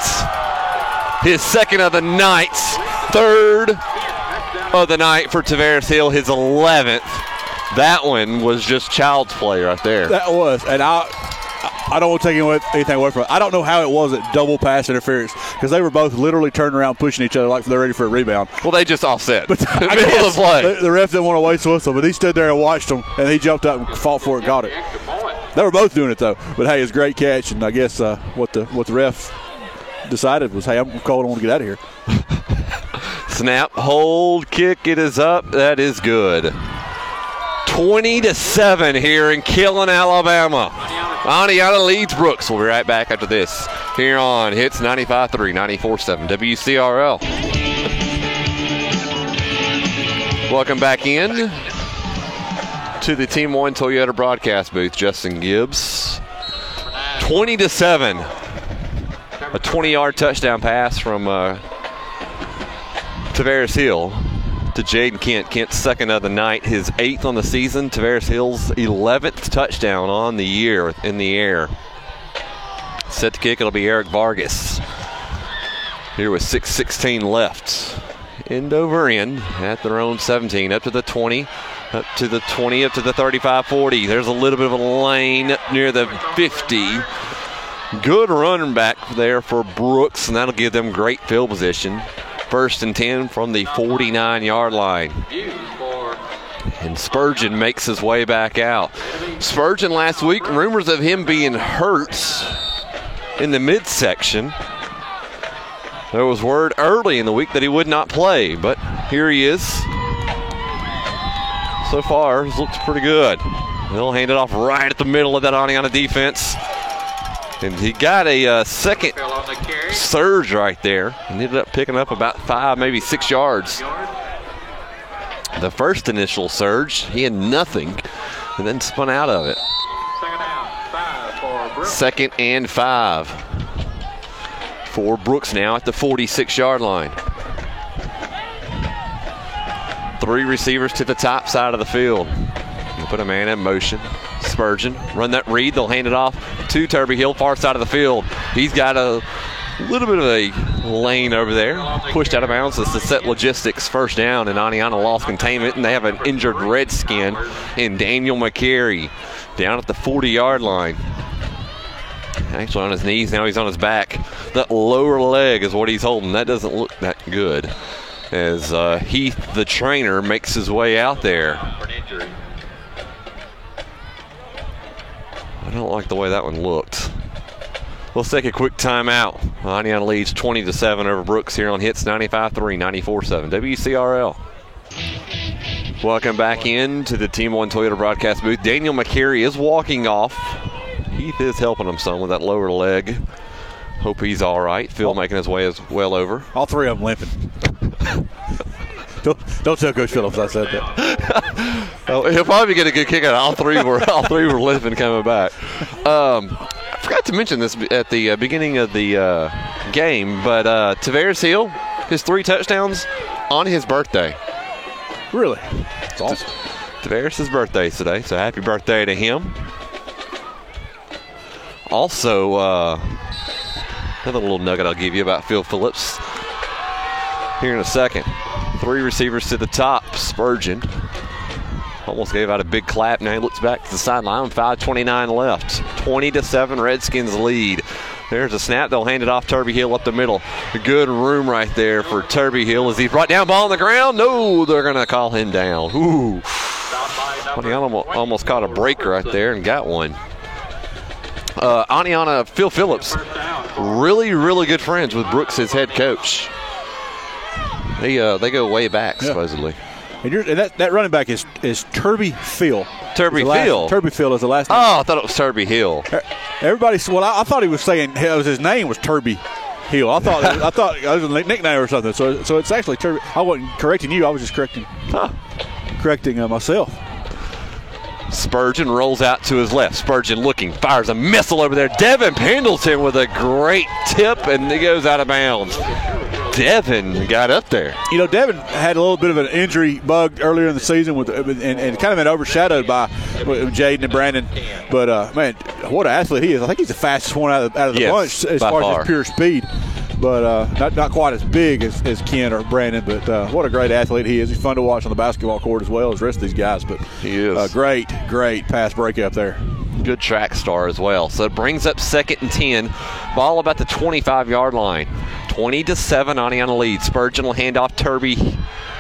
His 2nd of the night. 3rd of the night for Tavares Hill. His 11th. That one was just child's play right there. That was. And I don't want to take anything away from it. I don't know how it was at double pass interference because they were both literally turning around pushing each other like they're ready for a rebound. Well, they just offset. But I middle of the play. The ref didn't want to waste the whistle, but he stood there and watched them, and he jumped up and fought for it, got it. They were both doing it though. But hey, it's a great catch, and I guess what the ref decided was, hey, I'm cold. I want to get out of here. Snap, hold, kick. It is up. That is good. 20-7 here in Killen, Alabama. Aniana leads Brooks. We'll be right back after this here on Hits 95.3, 94.7 WCRL. Welcome back in to the Team One Toyota broadcast booth. Justin Gibbs. 20-7. A 20-yard touchdown pass from Tavares Hill to Jaden Kent. Kent's 2nd of the night, his 8th on the season. Tavares Hill's 11th touchdown on the year in the air. Set to kick, it'll be Eric Vargas. Here with 6:16 left. End over end at their own 17, up to the 20, up to the 20, up to the 35-40. There's a little bit of a lane near the 50. Good running back there for Brooks, and that'll give them great field position. 1st and 10 from the 49-yard line. And Spurgeon makes his way back out. Spurgeon last week, rumors of him being hurt in the midsection. There was word early in the week that he would not play, but here he is. So far, he's looked pretty good. They'll hand it off right at the middle of that Aniana defense. And he got a second surge right there and ended up picking up about 5, maybe 6 yards. The first initial surge, he had nothing and then spun out of it. 2nd and 5 for Brooks now at the 46-yard line. 3 receivers to the top side of the field. You put a man in motion. Spurgeon, run that read. They'll hand it off to Turby Hill, far side of the field. He's got a little bit of a lane over there. Pushed out of bounds. It's the set logistics first down, and Aniana lost containment, and they have an injured Redskin in Daniel McCary down at the 40-yard line. Actually on his knees, now he's on his back. That lower leg is what he's holding. That doesn't look that good as Heath, the trainer, makes his way out there. I don't like the way that one looked. Let's take a quick timeout. Aniana leads 20-7 over Brooks here on Hits 95.3, 94.7 WCRL. Welcome back in to the Team One Toyota broadcast booth. Daniel McCary is walking off. Heath is helping him some with that lower leg. Hope he's all right. Phil making his way as well over. All 3 of them limping. Don't tell Coach Phillips I said that. He'll probably get a good kick out. All three were limping coming back. forgot to mention this at the beginning of the game, but Tavares Hill, his 3 touchdowns on his birthday. Really? That's awesome. Tavares' birthday today, so happy birthday to him. Also, another little nugget I'll give you about Phil Phillips here in a second. 3 receivers to the top. Spurgeon almost gave out a big clap. Now he looks back to the sideline. 5:29 left. 20-7 Redskins lead. There's a snap. They'll hand it off. Turby Hill up the middle. A good room right there for Turby Hill as he brought down ball on the ground. No, they're going to call him down. Ooh. He almost caught a break right there and got one. Aniana, Phil Phillips, really, really good friends with Brooks, his head coach. They go way back, supposedly. And that running back is Turby Phil. Turby Phil? Turby Phil is the last name. Oh, I thought it was Turby Hill. Everybody, well, I thought he was saying his name was Turby Hill. I thought it was a nickname or something. So it's actually Turby. I wasn't correcting you. I was just correcting myself. Spurgeon rolls out to his left. Spurgeon looking, fires a missile over there. Devin Pendleton with a great tip, and he goes out of bounds. Devin got up there. You know, Devin had a little bit of an injury bug earlier in the season and kind of been overshadowed by Jaden and Brandon. But, man, what an athlete he is. I think he's the fastest one out of the bunch as far as his pure speed. But not quite as big as Ken or Brandon, but what a great athlete he is. He's fun to watch on the basketball court as well as the rest of these guys. But he is. Great pass breakup there. Good track star as well. So it brings up 2nd and 10. Ball about the 25-yard line. 20-7, Aniana lead. Spurgeon will hand off Turby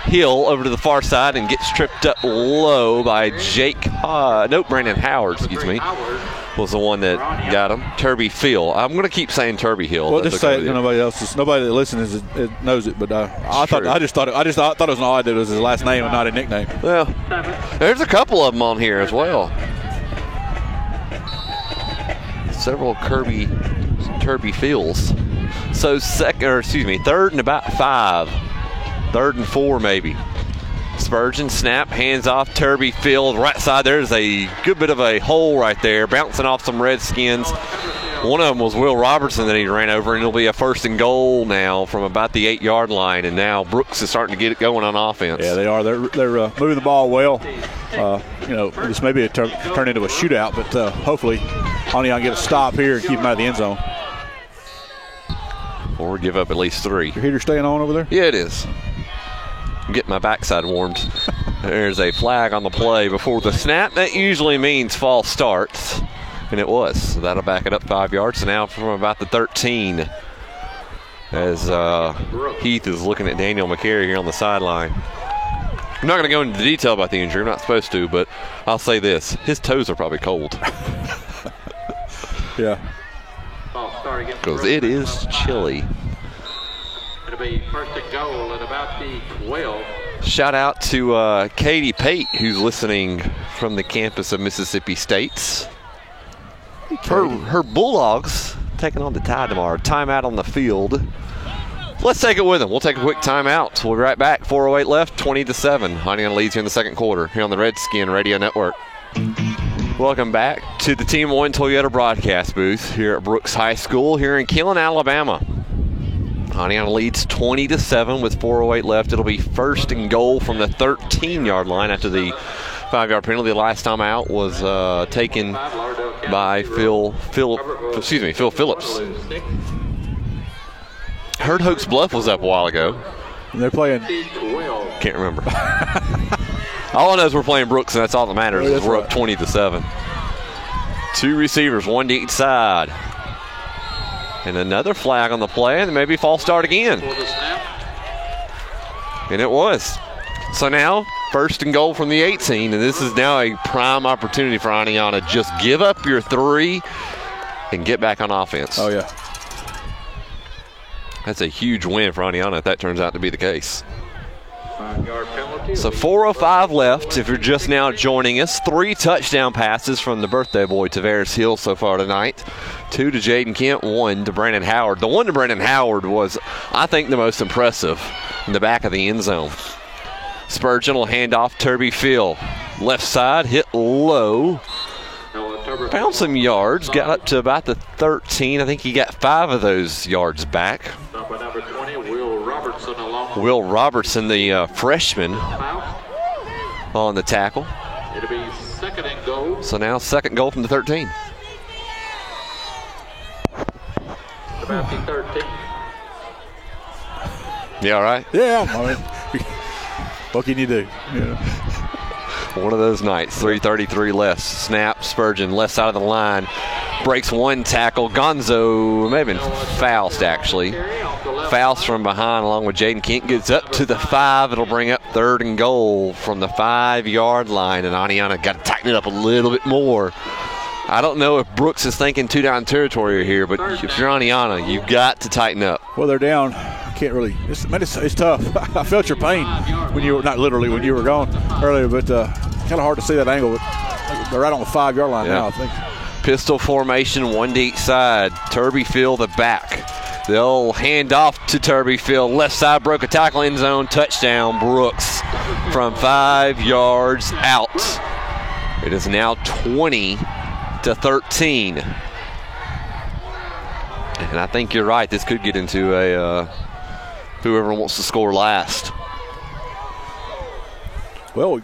Hill over to the far side and gets tripped up low by Brandon Howard, was the one that got him. Turby Phil. I'm going to keep saying Turby Hill. Well, just say it. Nobody that listens knows it. But I thought it was an odd that it was his last name and not a nickname. Well, there's a couple of them on here as well. Several Turby Phils. So 3rd and about 5. 3rd and 4 maybe. Spurgeon snap, hands off Turby Phil. Right side, there's a good bit of a hole right there, bouncing off some Redskins. One of them was Will Robertson that he ran over, and it'll be a 1st and goal now from about the 8-yard line. And now Brooks is starting to get it going on offense. Yeah, they are. They're moving the ball well. This may be turn into a shootout, but hopefully Aniana get a stop here and keep him out of the end zone. Or give up at least 3. Your heater staying on over there? Yeah, it is. I'm getting my backside warmed. There's a flag on the play before the snap. That usually means false starts, and it was. So that'll back it up 5 yards. So now from about the 13, as Heath is looking at Daniel McCary here on the sideline. I'm not going to go into detail about the injury. I'm not supposed to, but I'll say this. His toes are probably cold. Yeah. Because it is chilly. It'll be 1st and goal at about the 12. Shout out to Katie Pate, who's listening from the campus of Mississippi State. Her Bulldogs taking on the Tide tomorrow. Timeout on the field. Let's take it with them. We'll take a quick timeout. We'll be right back. 4:08 left, 20-7. Aniana leads here in the 2nd quarter here on the Redskin Radio Network. Welcome back to the Team One Toyota broadcast booth here at Brooks High School here in Killen, Alabama. Aniana leads 20-7 with 4:08 left. It'll be 1st and goal from the 13-yard line after the 5-yard penalty. The last time out was taken by Phil Phillips. Heard Hoax Bluff was up a while ago. And they're playing. Can't remember. All I know is we're playing Brooks, and that's all that matters. Is we're up 20-7. 2 receivers, 1 to each side. And another flag on the play, and maybe false start again. And it was. So now, 1st and goal from the 18, and this is now a prime opportunity for Aniana. Just give up your 3 and get back on offense. Oh, yeah. That's a huge win for Aniana if that turns out to be the case. So 4:05 left. If you're just now joining us, 3 touchdown passes from the birthday boy Tavares Hill so far tonight. 2 to Jaden Kent, 1 to Brandon Howard. The one to Brandon Howard was, I think, the most impressive in the back of the end zone. Spurgeon will hand off Turby Phil. Left side, hit low. found some yards, got up to about the 13. I think he got 5 of those yards back. Number 20, Will Robertson along. Will Robertson, the freshman, on the tackle. It'll be 2nd and goal. So now 2nd goal from the 13. About the 13. You all right? Yeah, I mean, what can you do? Yeah. One of those nights. 3:33 left. Snap. Spurgeon left side of the line. Breaks one tackle. Gonzo may have been Faust, actually. Faust from behind along with Jaden Kent gets up to the 5. It'll bring up 3rd and goal from the 5-yard line. And Aniana got to tighten it up a little bit more. I don't know if Brooks is thinking 2-down territory here, but if you're Aniana, you've got to tighten up. Well, they're down. I can't really. It's tough. I felt your pain when you were, not literally when you were gone earlier, but kind of hard to see that angle. They're right on the 5-yard line now, I think. Pistol formation, 1 to each side. Turbyfield the back. They'll hand off to Turbyfield. Left side, broke a tackle, end zone, touchdown, Brooks from 5 yards out. It is now 20-13. And I think you're right. This could get into a whoever wants to score last. Well,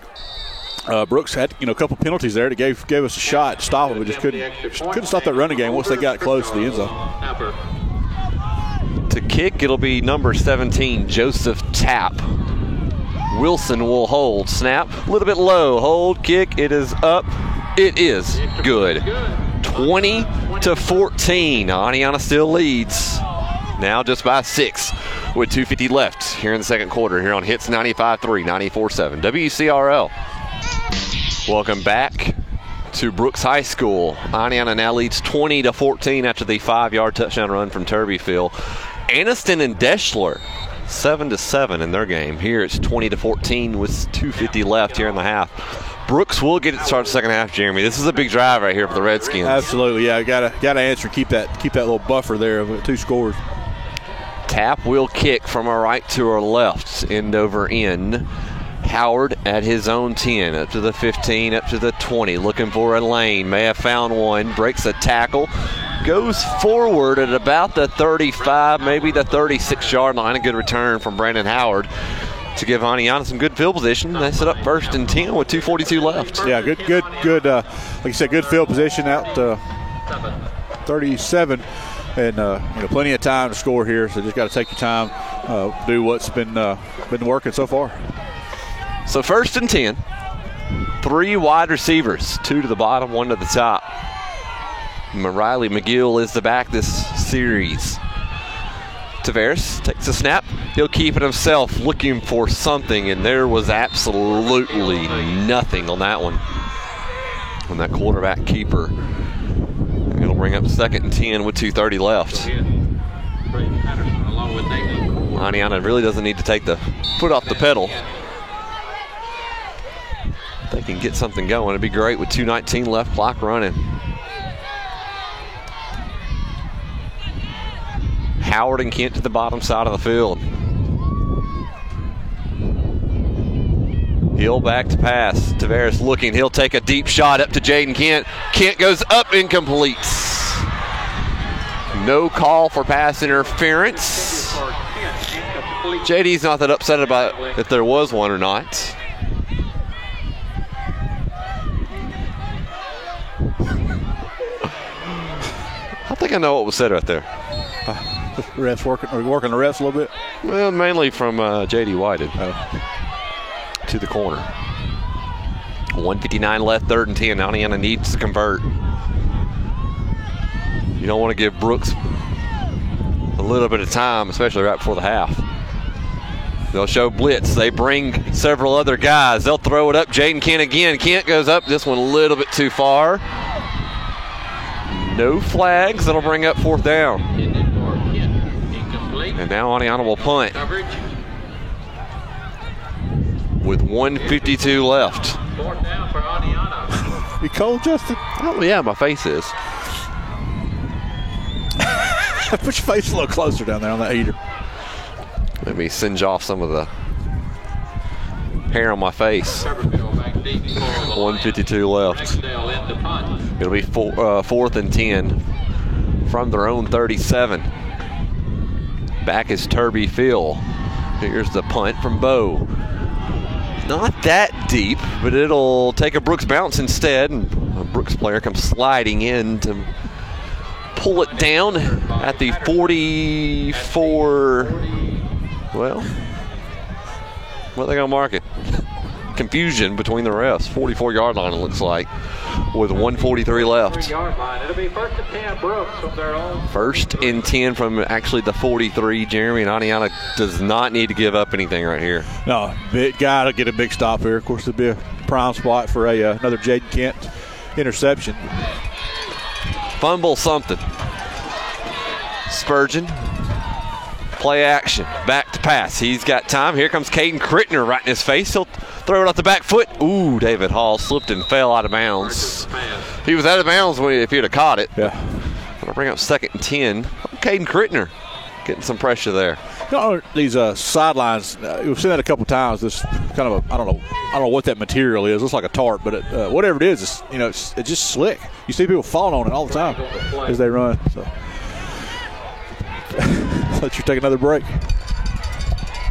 Brooks had a couple penalties there that gave us a shot to stop them. We just couldn't stop that running game once they got close to the end zone. To kick, it'll be number 17, Joseph Tapp. Wilson will hold. Snap, a little bit low. Hold, kick, it is up. It is good. 20-14. Aniana still leads. Now just by 6 with 2:50 left here in the second quarter here on Hits 95.3, 94.7. WCRL. Welcome back to Brooks High School. Aniana now leads 20-14 after the 5-yard touchdown run from Turbyfield. Anniston and Deschler 7-7 in their game. Here it's 20-14 with 2:50 left here in the half. Brooks will get it started second half, Jeremy. This is a big drive right here for the Redskins. Absolutely, yeah. Gotta answer. Keep that little buffer there of 2 scores. Tapp will kick from our right to our left, end over end. Howard at his own 10, up to the 15, up to the 20, looking for a lane. May have found one, breaks a tackle, goes forward at about the 35, maybe the 36-yard line. A good return from Brandon Howard to give Aniana some good field position. They set up 1st and 10 with 2:42 left. Yeah, good. Like you said, good field position out 37, and plenty of time to score here. So just got to take your time, do what's been working so far. So 1st and 10, 3 wide receivers, 2 to the bottom, 1 to the top. Riley McGill is the back this series. Tavares takes a snap. He'll keep it himself, looking for something, and there was absolutely nothing on that one. On that quarterback keeper. It'll bring up 2nd and 10 with 2:30 left. Aniana really doesn't need to take the foot off the pedal. They can get something going. It'd be great with 2:19 left, clock running. Howard and Kent to the bottom side of the field. Hill back to pass. Tavares looking. He'll take a deep shot up to Jaden Kent. Kent goes up, incomplete. No call for pass interference. JD's not that upset about if there was one or not. I think I know what was said right there. Refs working the refs a little bit? Well, mainly from J.D. Whited to the corner. 1:59 left, 3rd and 10. Aniana needs to convert. You don't want to give Brooks a little bit of time, especially right before the half. They'll show blitz. They bring several other guys. They'll throw it up. Jaden Kent again. Kent goes up. This one a little bit too far. No flags. That'll bring up 4th down. And now Aniana will punt with 1:52 left. 4th down for Aniana. You cold, Justin? Oh, yeah, my face is. Put your face a little closer down there on that heater. Let me singe off some of the hair on my face. 1:52 left. It'll be 4th and 10 from their own 37. Back is Turby Phil. Here's the punt from Bo. Not that deep, but it'll take a Brooks bounce instead. And a Brooks player comes sliding in to pull it down at the 44. Well, what are they going to mark it? Confusion between the refs. 44-yard line, it looks like, with 1:43 left. It'll be 1st and 10, Brooks from their own. 1st and 10 from actually the 43. Jeremy, and Aniana does not need to give up anything right here. No, big guy to get a big stop here. Of course, it'd be a prime spot for another Jaden Kent interception. Fumble something. Spurgeon. Play action. Back to pass. He's got time. Here comes Caden Crittner right in his face. He'll throw it off the back foot. Ooh, David Hall slipped and fell out of bounds. He was out of bounds if he'd have caught it. Yeah. Gonna bring up 2nd and 10. Caden Crittner getting some pressure there. You know, these sidelines, we've seen that a couple times. This kind of I don't know what that material is. It looks like a tarp, but whatever it is, it's just slick. You see people falling on it all the time as they run. So let you take another break.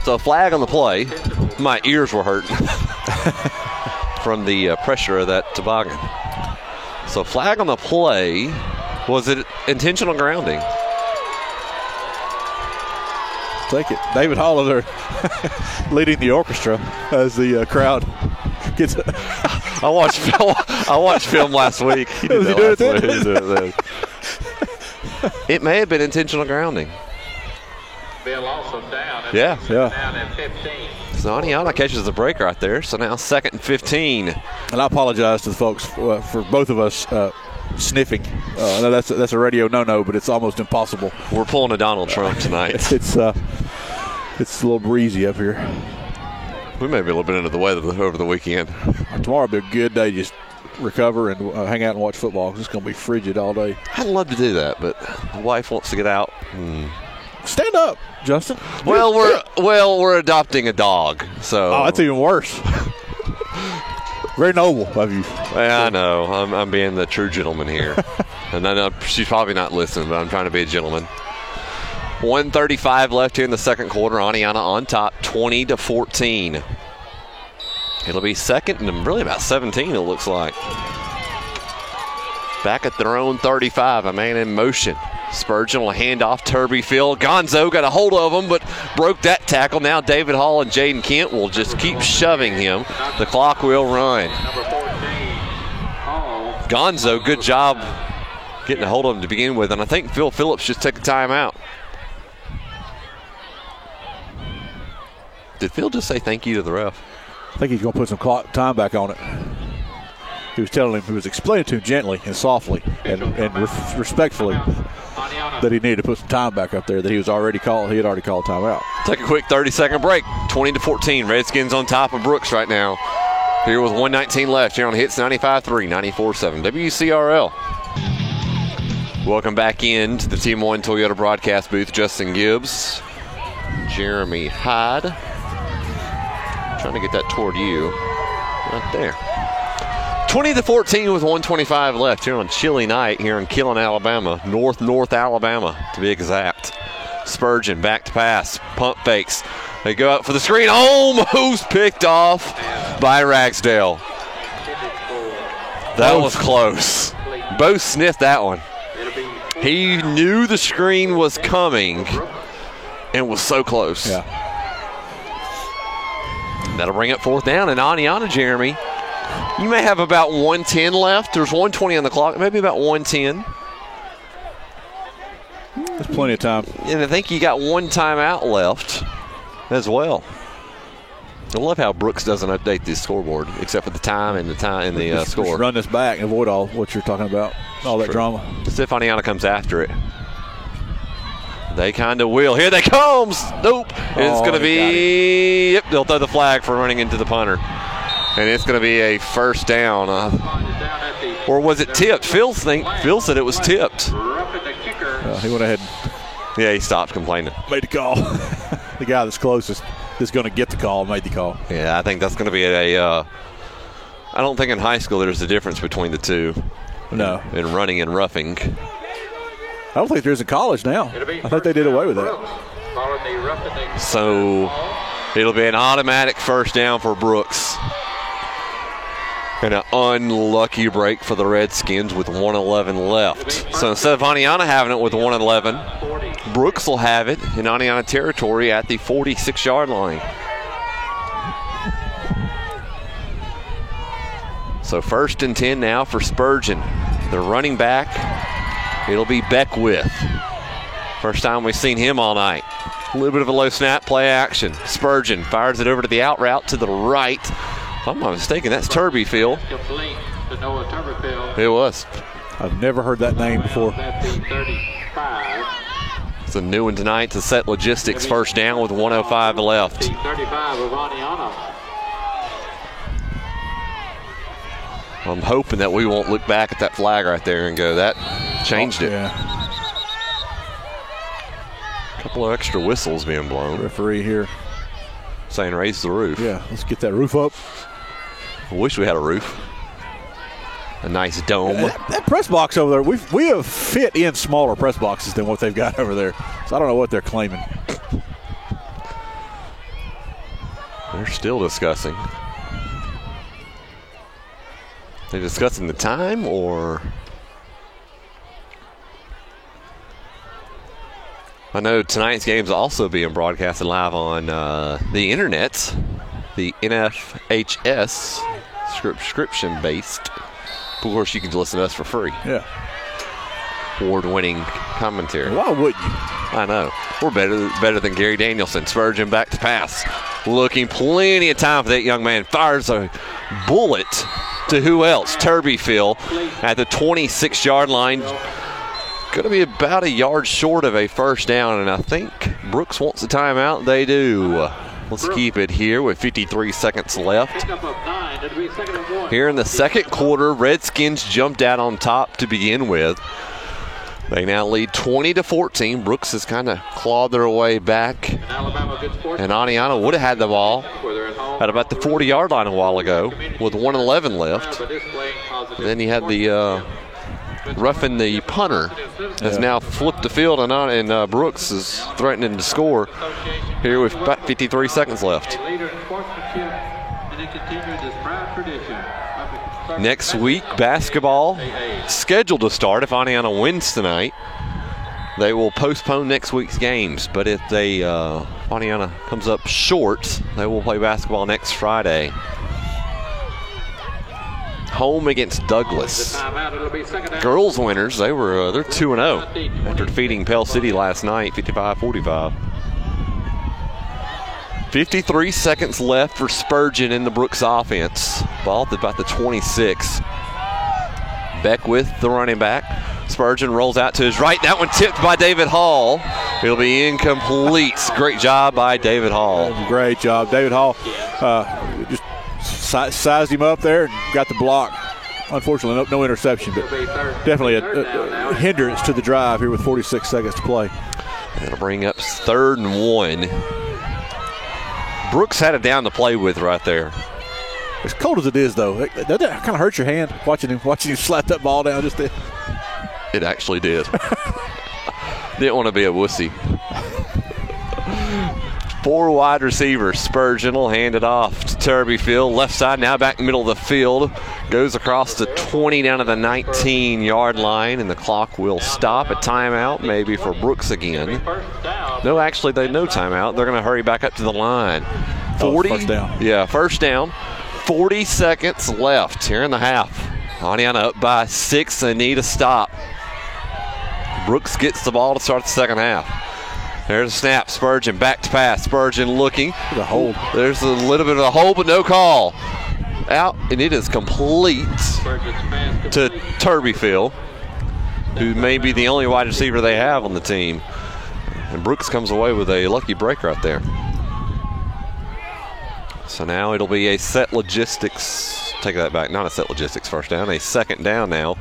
So a flag on the play. My ears were hurting from the pressure of that toboggan. So flag on the play. Was it intentional grounding? Take it. David Hall there leading the orchestra as the crowd gets it. I watched film last week. He did that last week. It may have been intentional grounding. Be a loss of down. Yeah. Down at 15. So Aniana catches the break right there. So now 2nd and 15. And I apologize to the folks for both of us sniffing. I know that's a radio no-no, but it's almost impossible. We're pulling a Donald Trump tonight. It's a little breezy up here. We may be a little bit into the weather over the weekend. Tomorrow will be a good day. Just recover and hang out and watch football. It's going to be frigid all day. I'd love to do that, but the wife wants to get out. Stand up, Justin. Well, we're adopting a dog, so. Oh, that's even worse. Very noble of you. Yeah, I know. I'm being the true gentleman here. And I know she's probably not listening, but I'm trying to be a gentleman. 1:35 left here in the second quarter. Aniana on top, 20-14. It'll be 2nd and really about 17, it looks like. Back at their own 35, a man in motion. Spurgeon will hand off Turby Phil. Gonzo got a hold of him, but broke that tackle. Now David Hall and Jaden Kent will just keep shoving him. The clock will run. Number 14, Hall. Gonzo, good job getting a hold of him to begin with, and I think Phil Phillips just took a timeout. Did Phil just say thank you to the ref? I think he's going to put some clock time back on it. He was telling him, he was explaining to him gently and softly and respectfully that he needed to put some time back up there, that he had already called timeout. Take a quick 30-second break. 20-14. Redskins on top of Brooks right now. Here with 1:19 left here on Hits 95.3, 94.7 WCRL. Welcome back into the Team One Toyota broadcast booth. Justin Gibbs, Jeremy Hyde. Trying to get that toward you. Right there. 20-14 with 1:25 left here on chilly night here in Killen, Alabama. North Alabama, to be exact. Spurgeon back to pass. Pump fakes. They go out for the screen. Almost picked off by Ragsdale. That was close. Bo sniffed that one. He knew the screen was coming and was so close. Yeah. That'll bring up 4th down. And Aniana, Jeremy, you may have about 1:10 left. There's 1:20 on the clock, maybe about 1:10. There's plenty of time. And I think you got one timeout left as well. I love how Brooks doesn't update this scoreboard except for the time and the score. Just run this back and avoid all what you're talking about, all that drama. Stefaniana comes after it. They kind of will. Here they comes. Nope. It's going to be. Yep, they'll throw the flag for running into the punter. And it's going to be a first down. Or was it tipped? Phil said it was tipped. He went ahead. Yeah, he stopped complaining. Made the call. The guy that's closest is going to get the call, made the call. Yeah, I think that's going to be I don't think in high school there's a difference between the two. No. in running and roughing. I don't think there's a college now. I thought they did away with that. So it'll be an automatic first down for Brooks. And an unlucky break for the Redskins with 1:11 left. So instead of Aniana having it with 1:11, Brooks will have it in Aniana territory at the 46-yard line. So 1st and 10 now for Spurgeon. The running back, it'll be Beckwith. First time we've seen him all night. A little bit of a low snap, play action. Spurgeon fires it over to the out route to the right. If I'm not mistaken, that's Turbyfield. It was. I've never heard that name before. It's a new one tonight to Set Logistics first down with 1:05 left. 35 of Aniana. I'm hoping that we won't look back at that flag right there and go, that changed it. Yeah. A couple of extra whistles being blown. Referee here saying raise the roof. Yeah, let's get that roof up. I wish we had a roof. A nice dome. That press box over there, we have fit in smaller press boxes than what they've got over there. So I don't know what they're claiming. They're still discussing. They're discussing the time, or I know tonight's game's also being broadcasted live on the internet, the NFHS subscription-based. Of course, you can listen to us for free. Yeah. Award-winning commentary. Why wouldn't you? I know. We're better than Gary Danielson. Spurgeon back to pass. Looking plenty of time for that young man. Fires a bullet to who else? Turbyfield at the 26-yard line. Going to be about a yard short of a first down, and I think Brooks wants a timeout. They do. Let's keep it here with 53 seconds left. Here in the second quarter, Redskins jumped out on top to begin with. They now lead 20-14. Brooks has kind of clawed their way back. And Aniana would have had the ball at about the 40-yard line a while ago with 1:11 left. Then he had the roughing the punter has now flipped the field, and Brooks is threatening to score here with about 53 seconds left. Next week, basketball scheduled to start. If Aniana wins tonight, they will postpone next week's games. But if Aniana comes up short, they will play basketball next Friday. Home against Douglas. Girls winners, they're 2-0 after defeating Pell City last night, 55-45. 53 seconds left for Spurgeon in the Brooks offense. Ball at about the 26. Beckwith, the running back. Spurgeon rolls out to his right. That one tipped by David Hall. It'll be incomplete. Great job by David Hall. Great job. David Hall just sized him up there and got the block. Unfortunately, no interception, but definitely a hindrance to the drive here with 46 seconds to play. That'll bring up 3rd and 1. Brooks had it down to play with right there. As cold as it is, though, doesn't that kind of hurt your hand watching him slap that ball down just there? It actually did. Didn't want to be a wussy. 4 wide receivers. Spurgeon will hand it off to Turbyfield. Left side, now back middle of the field. Goes across the 20 down to the 19-yard line, and the clock will stop. A timeout maybe for Brooks again. No, actually, they no timeout. They're going to hurry back up to the line. 40. First down. Yeah, first down. 40 seconds left here in the half. Aniana up by 6. They need a stop. Brooks gets the ball to start the second half. There's a snap. Spurgeon back to pass. Spurgeon looking. The hold. There's a little bit of a hold, but no call. Out, and it is complete to Turbyfield, who may be the only wide receiver they have on the team. And Brooks comes away with a lucky break right there. So now it'll be a Set Logistics, take that back, not a Set Logistics first down, a second down now,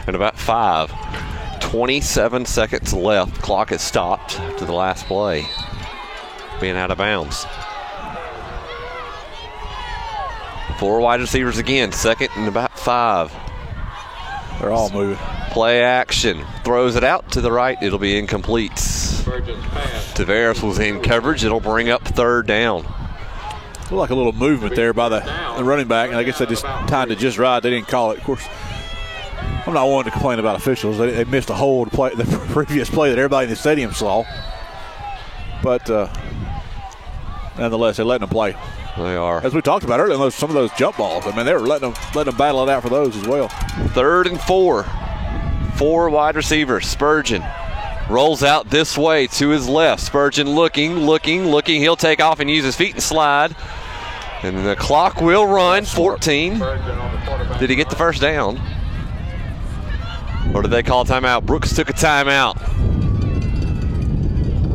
and about 5. 27 seconds left. Clock has stopped after the last play, being out of bounds. 4 wide receivers again, second and about 5. They're all moving. Play action. Throws it out to the right. It'll be incomplete. Tavares was in coverage. It'll bring up third down. Looked like a little movement there by the running back, and I guess they just timed it just right. They didn't call it. Of course, I'm not wanting to complain about officials. They missed a hold play, the previous play that everybody in the stadium saw. But nonetheless, they're letting them play. They are. As we talked about earlier, some of those jump balls, I mean, they were letting them battle it out for those as well. 3rd and 4. 4 wide receivers. Spurgeon rolls out this way to his left. Spurgeon looking. He'll take off and use his feet and slide. And the clock will run. 14. Did he get the first down? Or did they call timeout? Brooks took a timeout.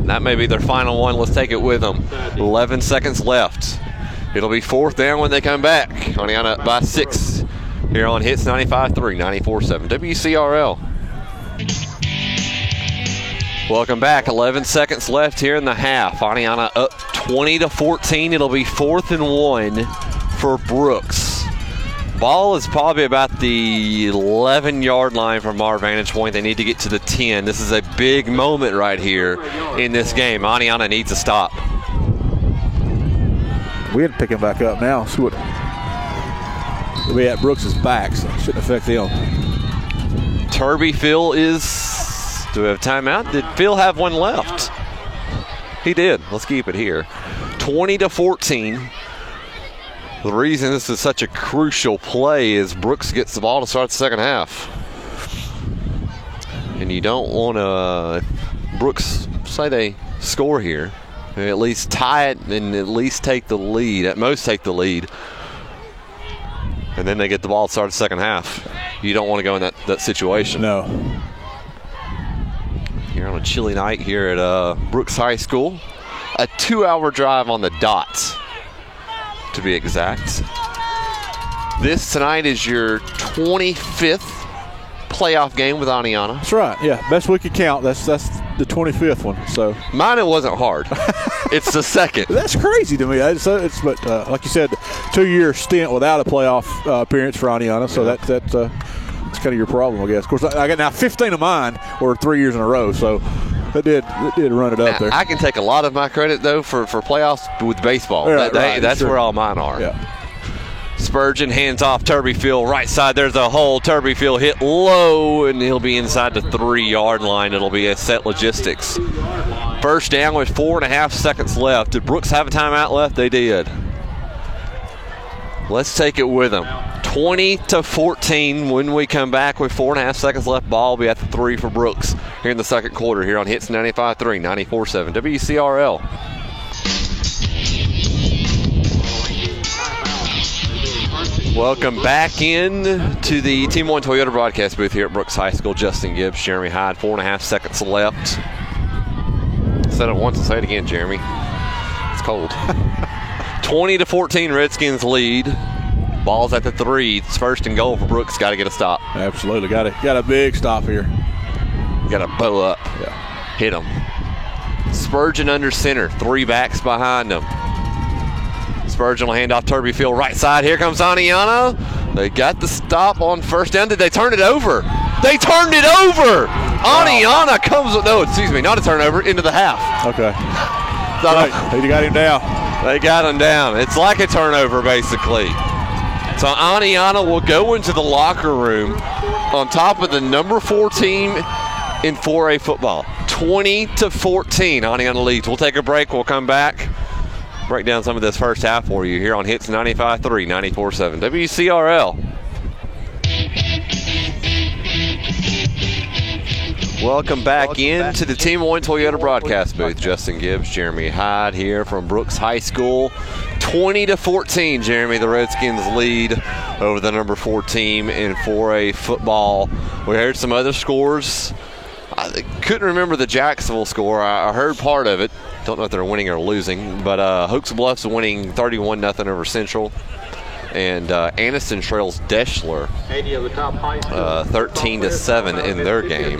That may be their final one. Let's take it with them. 11 seconds left. It'll be 4th down when they come back. Oneonta by 6 here on Hits 95.3, 94.7 WCRL. Welcome back. 11 seconds left here in the half. Oneonta up 20-14. It'll be 4th and 1 for Brooks. Ball is probably about the 11-yard line from our vantage point. They need to get to the 10. This is a big moment right here in this game. Oneonta needs a stop. We had to pick him back up now. See what will be at Brooks' back, so it shouldn't affect them. Phil is. Do we have a timeout? Did Phil have one left? He did. Let's keep it here. 20-14. The reason this is such a crucial play is Brooks gets the ball to start the second half. And you don't want to. Brooks, say they score here, at least tie it and at least take the lead, at most take the lead. And then they get the ball to start the second half. You don't want to go in that situation. No. You're on a chilly night here at Brooks High School. A 2-hour drive on the dot, to be exact. This tonight is your 25th playoff game with Oneonta. That's right. Yeah, best we could count. That's the 25th one. So mine, it wasn't hard. It's the second. That's crazy to me. But like you said, 2-year stint without a playoff appearance for Oneonta. So that's kind of your problem, I guess. Of course, I got now 15 of mine were 3 years in a row. So it did run it up there. I can take a lot of my credit though for playoffs with baseball. Right, that's sure. Where all mine are. Yeah. Spurgeon hands off Turbyfield right side. There's a hole. Turbyfield hit low, and he'll be inside the 3-yard line. It'll be a set logistics. First down with 4.5 seconds left. Did Brooks have a timeout left? They did. Let's take it with them. 20-14 when we come back with 4.5 seconds left. Ball will be at the 3 for Brooks here in the second quarter here on Hits 95.3, 94.7 WCRL. Welcome back in to the Team One Toyota broadcast booth here at Brooks High School. Justin Gibbs, Jeremy Hyde, 4.5 seconds left. Said it once and say it again, Jeremy. It's cold. 20-14 Redskins lead. Ball's at the 3. It's 1st and goal for Brooks. Got to get a stop. Absolutely. Got a big stop here. Got to bow up. Yeah. Hit him. Spurgeon under center. 3 backs behind him. Spurgeon will hand off Turbyfield right side. Here comes Oneonta. They got the stop on first down. Did they turn it over? They turned it over. Oneonta comes with, not a turnover, into the half. Okay. They got him down. They got him down. It's like a turnover, basically. So Oneonta will go into the locker room on top of the number 4 team in 4A football. 20-14. Oneonta leads. We'll take a break. We'll come back. Break down some of this first half for you here on Hits 95.3, 94.7 WCRL. Welcome back into the Team One Toyota broadcast booth. Justin Gibbs, Jeremy Hyde here from Brooks High School. 20-14, Jeremy. The Redskins lead over the number 4 team in 4A football. We heard some other scores. I couldn't remember the Jacksonville score. I heard part of it. Don't know if they're winning or losing. But Hooks Bluff's winning 31-0 over Central. And Anniston trails Deschler 13-7 in their game.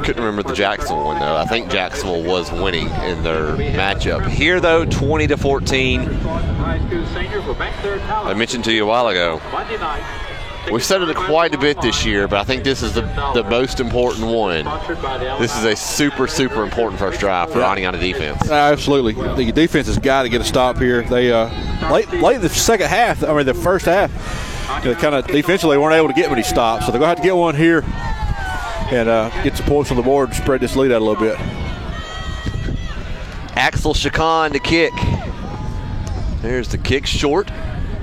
Couldn't remember the Jacksonville one, though. I think Jacksonville was winning in their matchup. Here, though, 20-14. I mentioned to you a while ago, We've said it quite a bit this year, but I think this is the most important one. This is a super, super important first drive for Oneonta defense. Absolutely. The defense has got to get a stop here. They late in the second half, the first half, kind of defensively weren't able to get many stops. So they're going to have to get one here and get some points on the board and spread this lead out a little bit. Axel Chacon to kick. There's the kick short.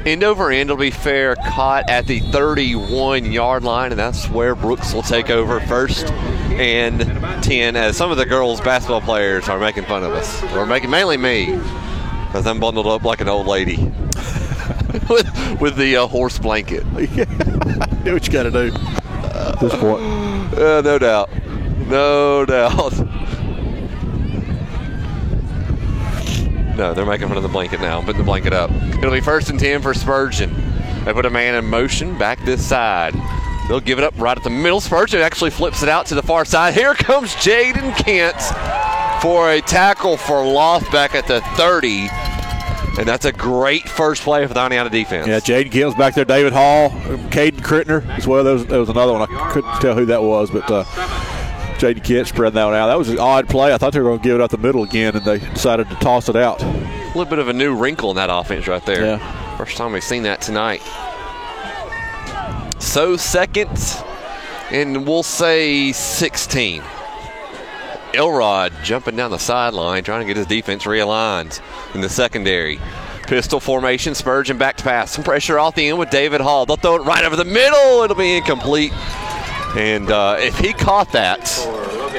End over end, it'll be fair, caught at the 31-yard line, and that's where Brooks will take over first and 10, as some of the girls' basketball players are making fun of us. Or mainly me, because I'm bundled up like an old lady with the horse blanket. Do what you got to do at this point. No doubt. No doubt. No, they're making fun of the blanket now. I'm putting the blanket up. It'll be first and 10 for Spurgeon. They put a man in motion back this side. They'll give it up right at the middle. Spurgeon actually flips it out to the far side. Here comes Jaden Kent for a tackle for loss back at the 30. And that's a great first play for the Oneonta defense. Yeah, Jaden Kent's back there. David Hall, Caden Crittner as well. There was another one. I couldn't tell who that was, but Jaden Kent spreading that one out. That was an odd play. I thought they were going to give it out the middle again, and they decided to toss it out. A little bit of a new wrinkle in that offense right there. Yeah. First time we've seen that tonight. So second, and we'll say 16. Elrod jumping down the sideline, trying to get his defense realigned in the secondary. Pistol formation, Spurgeon back to pass. Some pressure off the end with David Hall. They'll throw it right over the middle. It'll be incomplete. And if he caught that,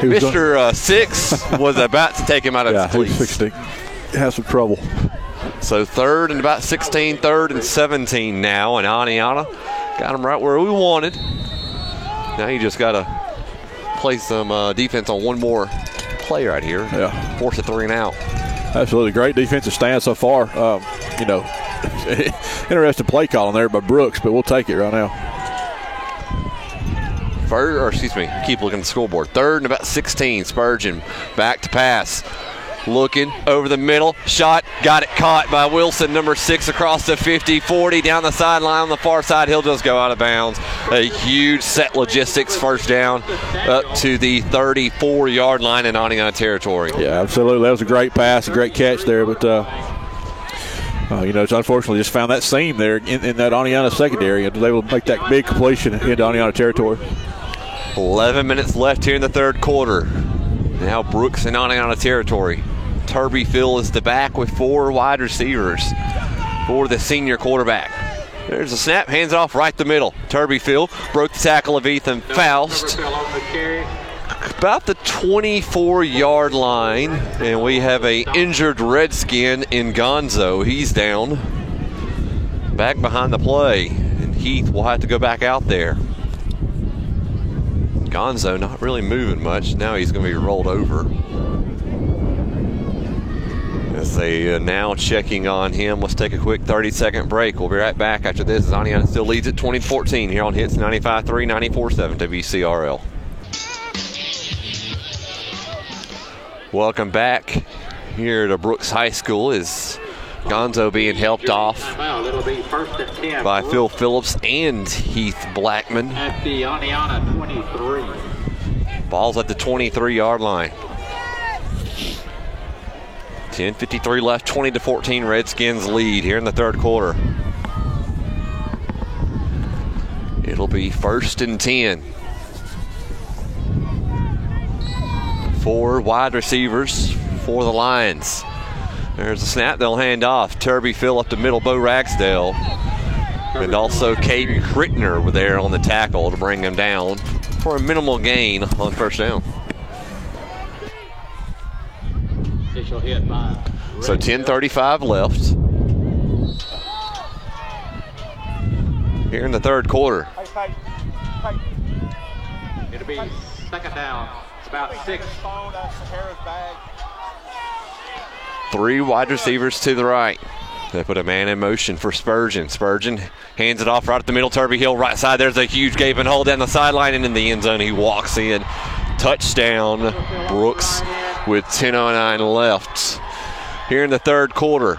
Mr. Six was about to take him out of his cleats. 16. Has some trouble. So third and about 16, third and 17 now, and Oneonta got him right where we wanted. Now you just got to play some defense on one more play right here. Yeah. Force a 3 and out. Absolutely. Great defensive stand so far. Interesting play calling there by Brooks, but we'll take it right now. Keep looking at the scoreboard. Third and about 16. Spurgeon back to pass. Looking over the middle. Shot. Got it caught by Wilson, number 6, across the 50, 40, down the sideline on the far side. He'll just go out of bounds. A huge set logistics first down up to the 34-yard line in Oneonta territory. Yeah, absolutely. That was a great pass, a great catch there, but it's unfortunately just found that seam there in that Oneonta secondary and was able to make that big completion into Oneonta territory. 11 minutes left here in the third quarter. Now Brooks in Oneonta territory. Turbyfield is the back with 4 wide receivers for the senior quarterback. There's a snap, hands it off right the middle. Turbyfield broke the tackle of Ethan Faust. About the 24-yard line, and we have a injured Redskin in Gonzo. He's down. Back behind the play, and Heath will have to go back out there. Gonzo not really moving much. Now he's going to be rolled over. As they now checking on him. Let's take a quick 30-second break. We'll be right back after this. Oneonta still leads at 20-14 here on Hits 95.3, 94.7 WCRL. Welcome back here to Brooks High School. Is Gonzo being helped off by Phil Phillips and Heath Blackman. At the Oneonta 23. Ball's at the 23-yard line. 10:53 left, 20-14 Redskins lead here in the third quarter. It'll be first and 10. 4 wide receivers for the Lions. There's a snap, they'll hand off. Turbyfield up the middle, Bo Ragsdale. And also Caden Crittner were there on the tackle to bring him down for a minimal gain on first down. So 10:35 left here in the third quarter. It'll be second down. It's about 6. 3 wide receivers to the right. They put a man in motion for Spurgeon. Spurgeon hands it off right at the middle. Turbyhill right side. There's a huge gaping hole down the sideline, and in the end zone he walks in. Touchdown, Brooks, with 10:09 left here in the third quarter.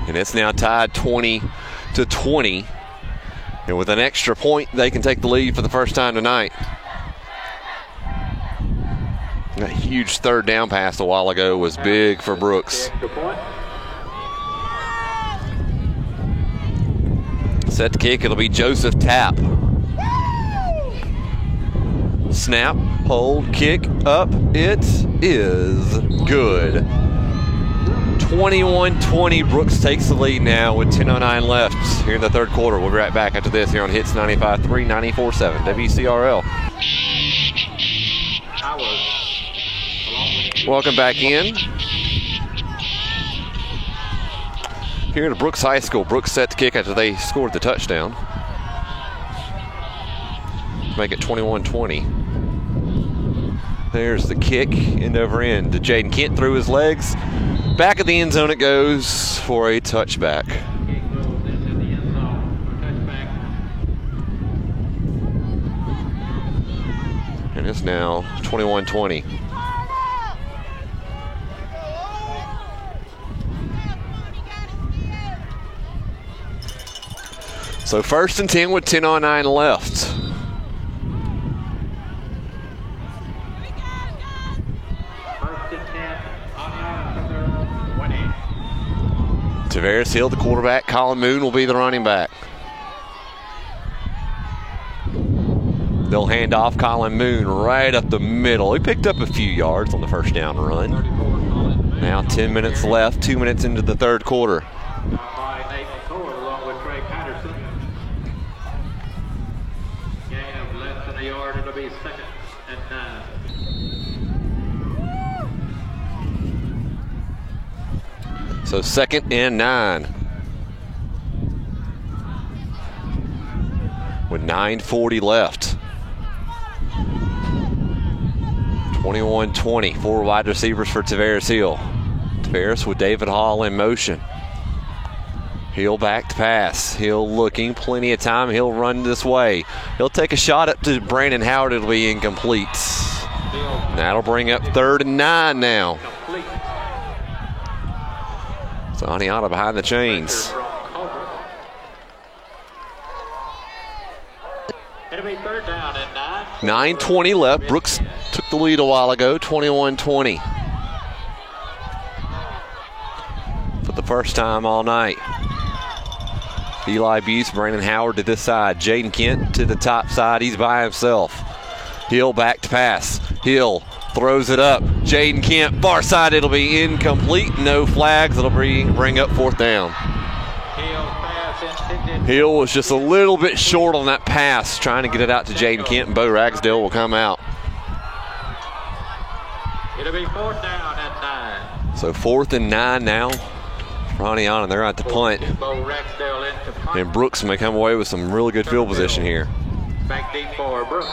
And it's now tied 20-20. And with an extra point, they can take the lead for the first time tonight. That huge third down pass a while ago was big for Brooks. Set to kick, it'll be Joseph Tapp. Snap, hold, kick, up. It is good. 21-20, Brooks takes the lead now with 10:09 left here in the third quarter. We'll be right back after this here on Hits 95.3, 94.7 WCRL. Welcome back in. Here at Brooks High School, Brooks set to kick after they scored the touchdown. Make it 21-20. There's the kick, end over end to Jaden Kent through his legs. Back of the end zone it goes for a touchback. And it's now 21-20. So 1st and 10 with 10:09 left. Tavares Hill, the quarterback. Colin Moon will be the running back. They'll hand off Colin Moon right up the middle. He picked up a few yards on the first down run. Now 10 minutes left, 2 minutes into the third quarter. So 2nd and 9. With 9:40 left. 21-20. 4 wide receivers for Tavares Hill. Tavares with David Hall in motion. Hill back to pass. Hill looking, plenty of time. He'll run this way. He'll take a shot up to Brandon Howard. It'll be incomplete. That'll bring up 3rd and 9 now. So Aniana behind the chains. It'll be 3rd down and 9. 9:20 left. Brooks took the lead a while ago, 21-20. For the first time all night. Eli Buse, Brandon Howard to this side. Jaden Kent to the top side. He's by himself. Hill back to pass. Hill throws it up. Jaden Kent, far side, it'll be incomplete. No flags. It'll bring up 4th down. Hill was just a little bit short on that pass, trying to get it out to Jaden Kent, and Bo Ragsdale will come out. It'll be 4th down and 9. So 4th and 9 now. Ronnie on, and they're at the punt. And Brooks may come away with some really good field position here. Back deep for Brooks.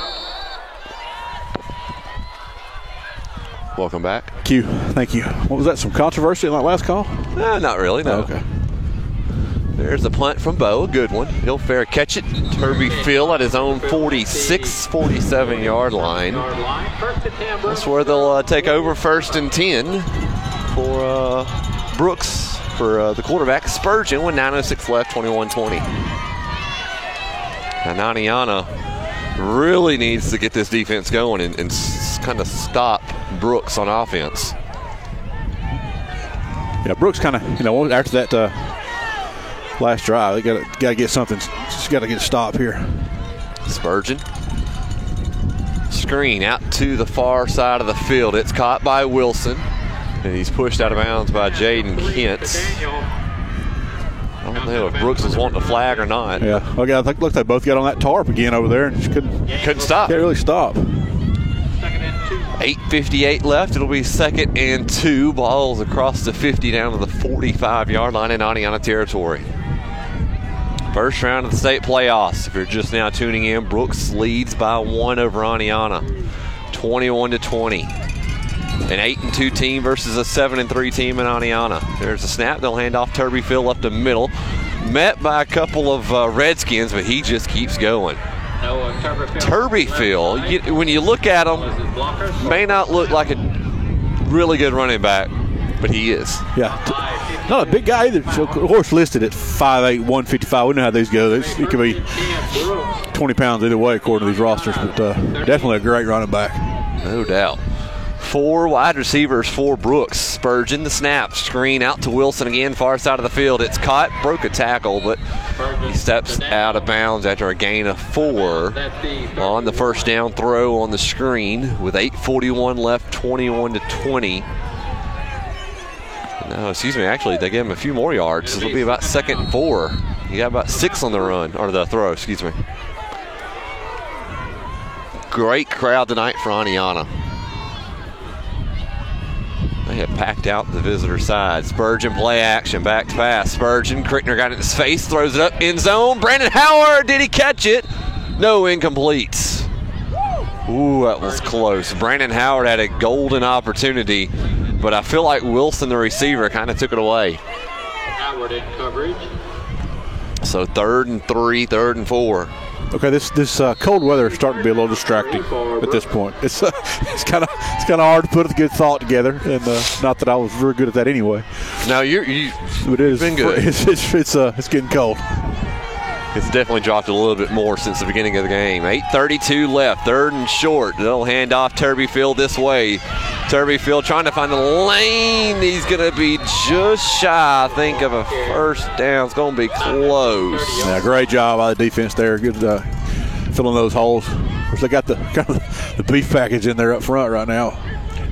Welcome back. Thank you. What was that, some controversy in that last call? Not really, no. Oh, okay. There's the punt from Bo, a good one. He'll fair catch it. Turby Phil at his own 46, 47-yard line. That's where they'll take over 1st and 10 for Brooks, for the quarterback, Spurgeon, with 9:06 left, 21-20. Now Naniana really needs to get this defense going and kind of stop Brooks on offense. Yeah, Brooks kind of, after that last drive, they got to get something. Just got to get a stop here. Spurgeon. Screen out to the far side of the field. It's caught by Wilson, and he's pushed out of bounds by Jaden Kent. I don't know if Brooks was wanting a flag or not. Yeah, okay, I think look, they both got on that tarp again over there and just couldn't stop. Can't really stop. 8:58 left. It'll be 2nd and 2. Balls across the 50 down to the 45-yard line in Aniana territory. First round of the state playoffs. If you're just now tuning in, Brooks leads by 1 over Aniana, 21-20. An 8-2 team versus a 7-3 team in Aniana. There's a snap. They'll hand off Turby Phil up the middle. Met by a couple of Redskins, but he just keeps going. Turby Phil, when you look at him, may not look like a really good running back, but he is. Yeah. Not a big guy either. So, of course, listed at 5'8", 155. We know how these go. It could be 20 pounds either way according to these rosters, but definitely a great running back. No doubt. 4 wide receivers for Brooks. Spurgeon, the snap, screen out to Wilson again, far side of the field. It's caught, broke a tackle, but he steps out of bounds after a gain of 4 on the first down throw on the screen with 8:41 left, 21-20. No, excuse me, actually, they gave him a few more yards. It'll be about 2nd and 4. He got about 6 on the run, or the throw, excuse me. Great crowd tonight for Aniana. They have packed out the visitor side. Spurgeon play action, back to pass. Spurgeon, Crickner got it in his face, throws it up, end zone. Brandon Howard, did he catch it? No, incomplete. Ooh, that was close. Brandon Howard had a golden opportunity, but I feel like Wilson, the receiver, kind of took it away. Howard in coverage. So 3rd and 3, 3rd and 4. Okay, this cold weather is starting to be a little distracting at this point. It's kind of hard to put a good thought together, and not that I was very good at that anyway. No, you've been good. It's getting cold. It's definitely dropped a little bit more since the beginning of the game. 8:32 left, 3rd and short. They'll hand off Turbyfield this way. Turbyfield trying to find the lane. He's going to be just shy, I think, of a first down. It's going to be close. Yeah, great job by the defense there. Good filling those holes. Of course, they got the beef package in there up front right now.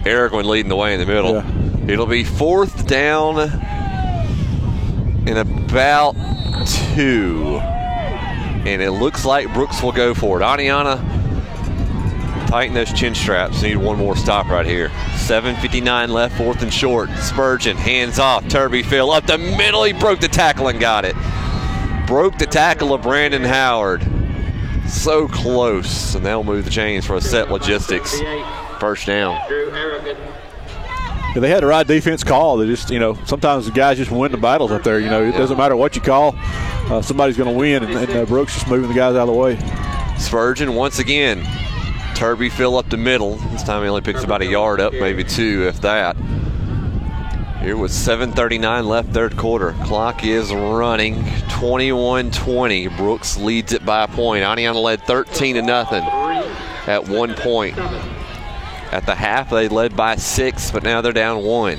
Eric leading the way in the middle. Yeah. It'll be 4th down and about 2. And it looks like Brooks will go for it. Aniana, tighten those chin straps. Need one more stop right here. 7:59 left, 4th and short. Spurgeon, hands off. Turbyfield up the middle. He broke the tackle and got it. Broke the tackle of Brandon Howard. So close. And they'll move the chains for a set logistics. First down. Yeah, they had the right defense call. They just, sometimes the guys just win the battles up there. It doesn't matter what you call. Somebody's going to win, and Brooks just moving the guys out of the way. Spurgeon once again. Turbyfield up the middle. This time he only picks about a yard up, maybe 2, if that. Here with 7:39 left, 3rd quarter. Clock is running. 21-20. Brooks leads it by a point. Aniana led 13-0 at one point. At the half, they led by 6, but now they're down 1.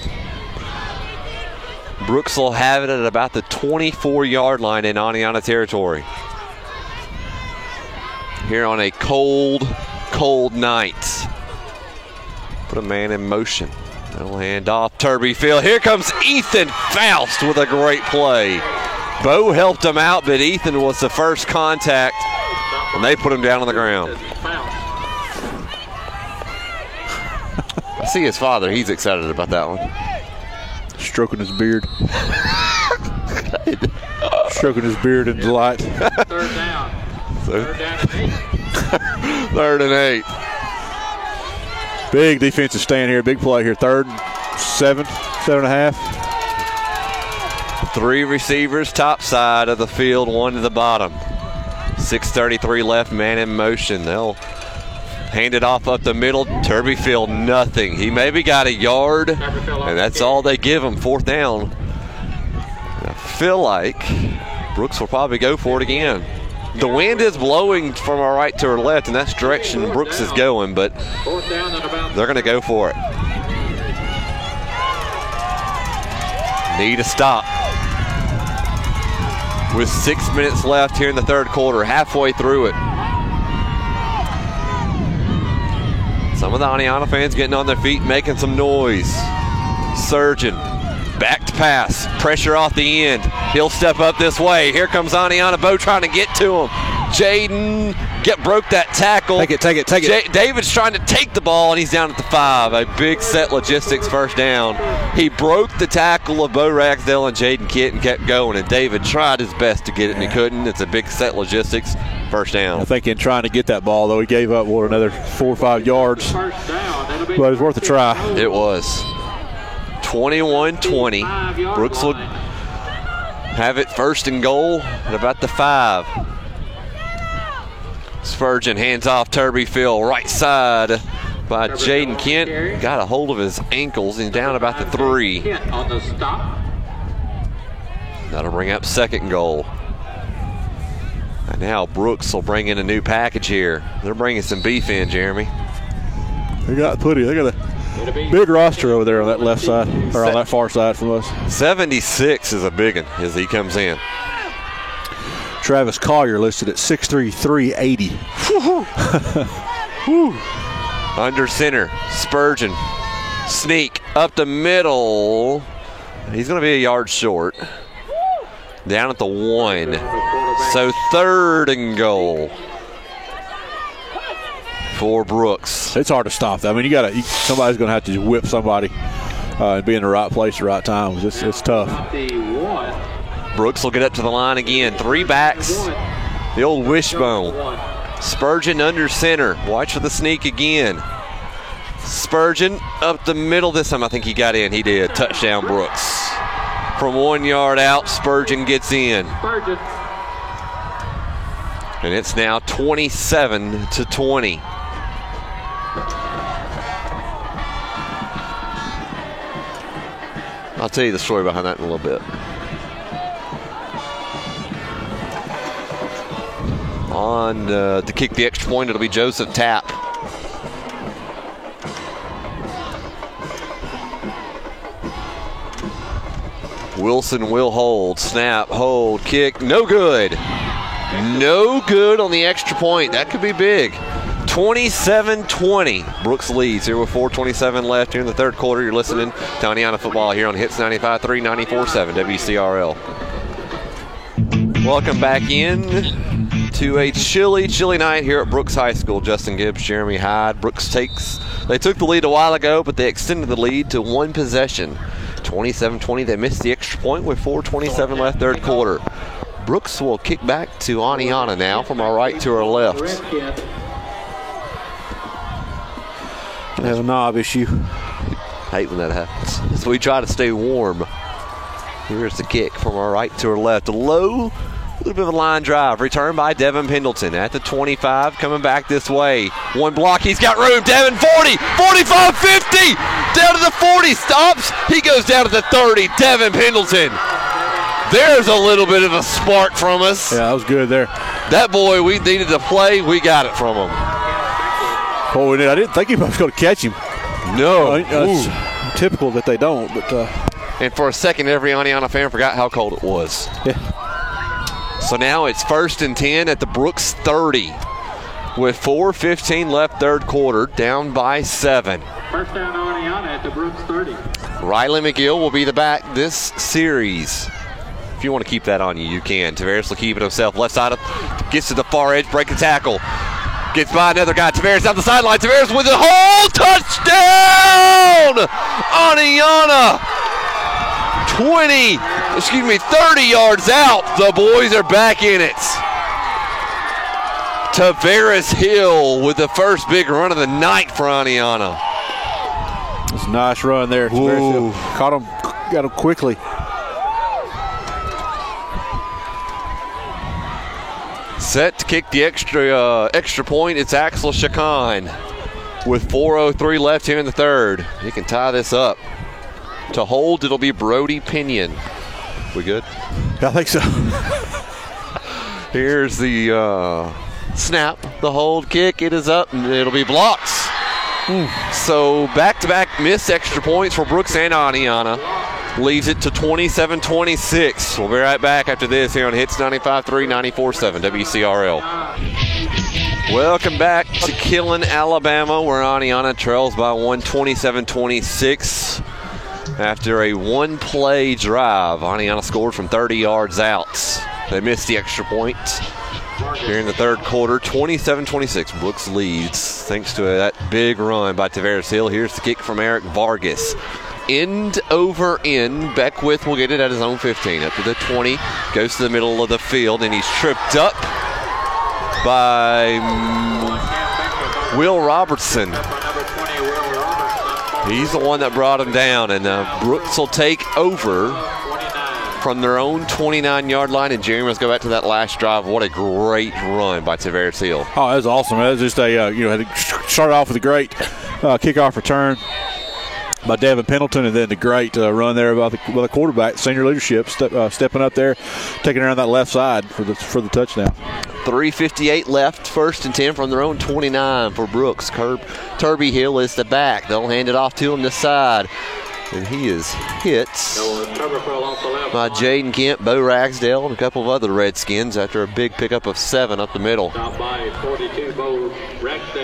Brooks will have it at about the 24-yard line in Aniana territory. Here on a cold night. Put a man in motion. They'll hand off Turbyfield. Here comes Ethan Faust with a great play. Bo helped him out, but Ethan was the first contact, and they put him down on the ground. I see his father. He's excited about that one. Stroking his beard. Stroking his beard in delight. 3rd down. 3rd down and 8. 3rd and 8. Big defensive stand here. Big play here. 3rd and 7, 7.5. 3 receivers top side of the field, 1 to the bottom. 6:33 left, man in motion. They'll hand it off up the middle. Turbyfield, nothing. He maybe got a yard, and that's all they give him. 4th down. I feel like Brooks will probably go for it again. The wind is blowing from our right to our left, and that's the direction Brooks is going, but they're going to go for it. Need a stop. With 6 minutes left here in the 3rd quarter, halfway through it. Some of the Aniana fans getting on their feet, making some noise. Surgeon, back to pass, pressure off the end. He'll step up this way. Here comes Aniana. Bo trying to get to him. Jaden broke that tackle. Take it. David's trying to take the ball, and he's down at the 5. A big set logistics first down. He broke the tackle of Bo Ragsdale and Jaden Kitt and kept going, and David tried his best to get it, and he couldn't. It's a big set logistics first down. I think in trying to get that ball, though, he gave up another 4 or 5 yards. But it was worth a try. It was. 21-20. Brooks will have it 1st and goal at about the 5. Spurgeon hands off Turbyfield, right side by Jaden Kent. Got a hold of his ankles and down about the 3. On the stop. That'll bring up second goal. And now Brooks will bring in a new package here. They're bringing some beef in, Jeremy. They got a big roster over there on that left side, or on that far side from us. 76 is a big one as he comes in. Travis Collier listed at 6'3", 380. Under center, Spurgeon. Sneak up the middle. He's going to be a yard short. Down at the 1. So 3rd and goal for Brooks. It's hard to stop that. I mean, somebody's going to have to whip somebody and be in the right place at the right time. It's tough. Brooks will get up to the line again. 3 backs. The old wishbone. Spurgeon under center. Watch for the sneak again. Spurgeon up the middle. This time I think he got in. He did. Touchdown, Brooks. From 1 yard out, Spurgeon gets in. And it's now 27-20. I'll tell you the story behind that in a little bit. On to kick the extra point, it'll be Joseph Tapp. Wilson will hold. Snap, hold, kick. No good. No good on the extra point. That could be big. 27-20. Brooks leads here with 4:27 left here in the third quarter. You're listening to Oneonta football here on Hits 95.3, 94.7 WCRL. Welcome back in to a chilly night here at Brooks High School. Justin Gibbs, Jeremy Hyde. Brooks they took the lead a while ago, but they extended the lead to 1 possession. 27-20. They missed the extra point with 4:27 left third quarter. Brooks will kick back to Oneonta now from our right to our left. They have a knob issue. Hate when that happens. So we try to stay warm. Here's the kick from our right to our left. A little bit of a line drive. Returned by Devin Pendleton at the 25. Coming back this way. 1 block. He's got room. Devin 40, 45, 50. Down to the 40. Stops. He goes down to the 30. Devin Pendleton. There's a little bit of a spark from us. Yeah, that was good there. That boy, we needed to play. We got it from him. Oh, we did. I didn't think he was going to catch him. No. It's typical that they don't. But and for a second, every Oneonta fan forgot how cold it was. Yeah. So now it's 1st and 10 at the Brooks 30 with 4:15 left third quarter, down by 7. First down Oneonta at the Brooks 30. Riley McGill will be the back this series. If you want to keep that on you, you can. Tavares will keep it himself. Left side, gets to the far edge, break a tackle. Gets by another guy. Tavares down the sideline. Tavares with a whole touchdown! Oneonta 30 yards out. The boys are back in it. Tavares Hill with the first big run of the night for Oneonta. It's a nice run there. Tavares Hill got him quickly. Set to kick the extra point. It's Axel Chacon with 4:03 left here in the third. He can tie this up. To hold, it'll be Brody Pinion. We good? I think so. Here's the snap, the hold, kick. It is up, and it'll be blocks. So back-to-back missed extra points for Brooks and Oneonta. Leaves it to 27-26. We'll be right back after this here on Hits 95.3, 94.7 WCRL. Welcome back to Killen, Alabama, where Oneonta trails by 27-26. After a 1-play drive, Oneonta scored from 30 yards out. They missed the extra point here in the third quarter. 27-26. Brooks leads thanks to that big run by Tavares Hill. Here's the kick from Eric Vargas. End over end. Beckwith will get it at his own 15. Up to the 20. Goes to the middle of the field, and he's tripped up by Will Robertson. He's the one that brought him down, and Brooks will take over from their own 29-yard line. And Jeremy, let's go back to that last drive. What a great run by Tavares Hill. Oh, that was awesome. That was just a had to start off with a great kickoff return. by Devin Pendleton, and then the great run there by the quarterback, senior leadership, stepping up there, taking around that left side for the touchdown. 3:58 left, 1st and 10 from their own 29 for Brooks. Turby Hill is the back. They'll hand it off to him this side. And he is hit by Jaden Kent, Bo Ragsdale, and a couple of other Redskins after a big pickup of 7 up the middle.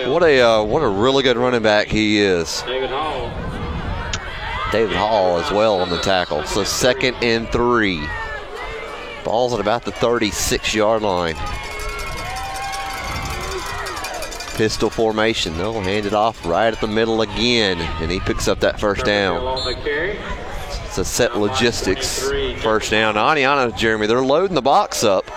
What a really good running back he is. David Hall as well on the tackle. So 2nd and 3. Ball's at about the 36-yard line. Pistol formation. They'll hand it off right at the middle again, and he picks up that first down. It's a set logistics first down. Aniana, Jeremy, they're loading the box up.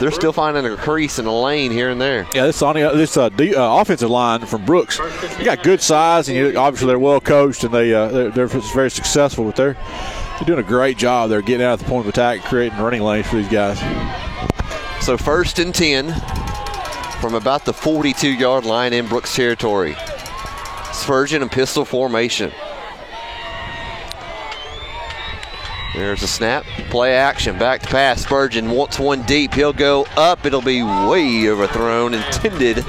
They're still finding a crease in a lane here and there. Yeah, this offensive line from Brooks, they got good size, and obviously they're well coached, and they're very successful. But they're doing a great job. They're getting out at the point of attack, creating running lanes for these guys. So 1st and 10 from about the 42-yard line in Brooks territory. Spurgeon and pistol formation. There's a snap, play action, back to pass. Spurgeon wants one deep. He'll go up. It'll be way overthrown, intended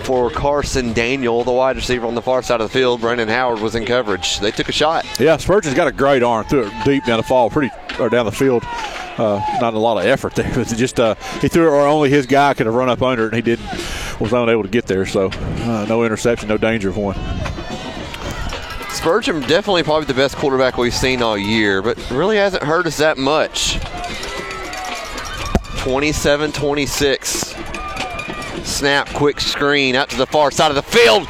for Carson Daniel, the wide receiver on the far side of the field. Brandon Howard was in coverage. They took a shot. Yeah, Spurgeon's got a great arm. Threw it deep down the field. Not a lot of effort there. But just he threw it where only his guy could have run up under it, and he was unable to get there. So no interception, no danger for one. Spurgeon definitely probably the best quarterback we've seen all year, but really hasn't hurt us that much. 27-26. Snap, quick screen out to the far side of the field.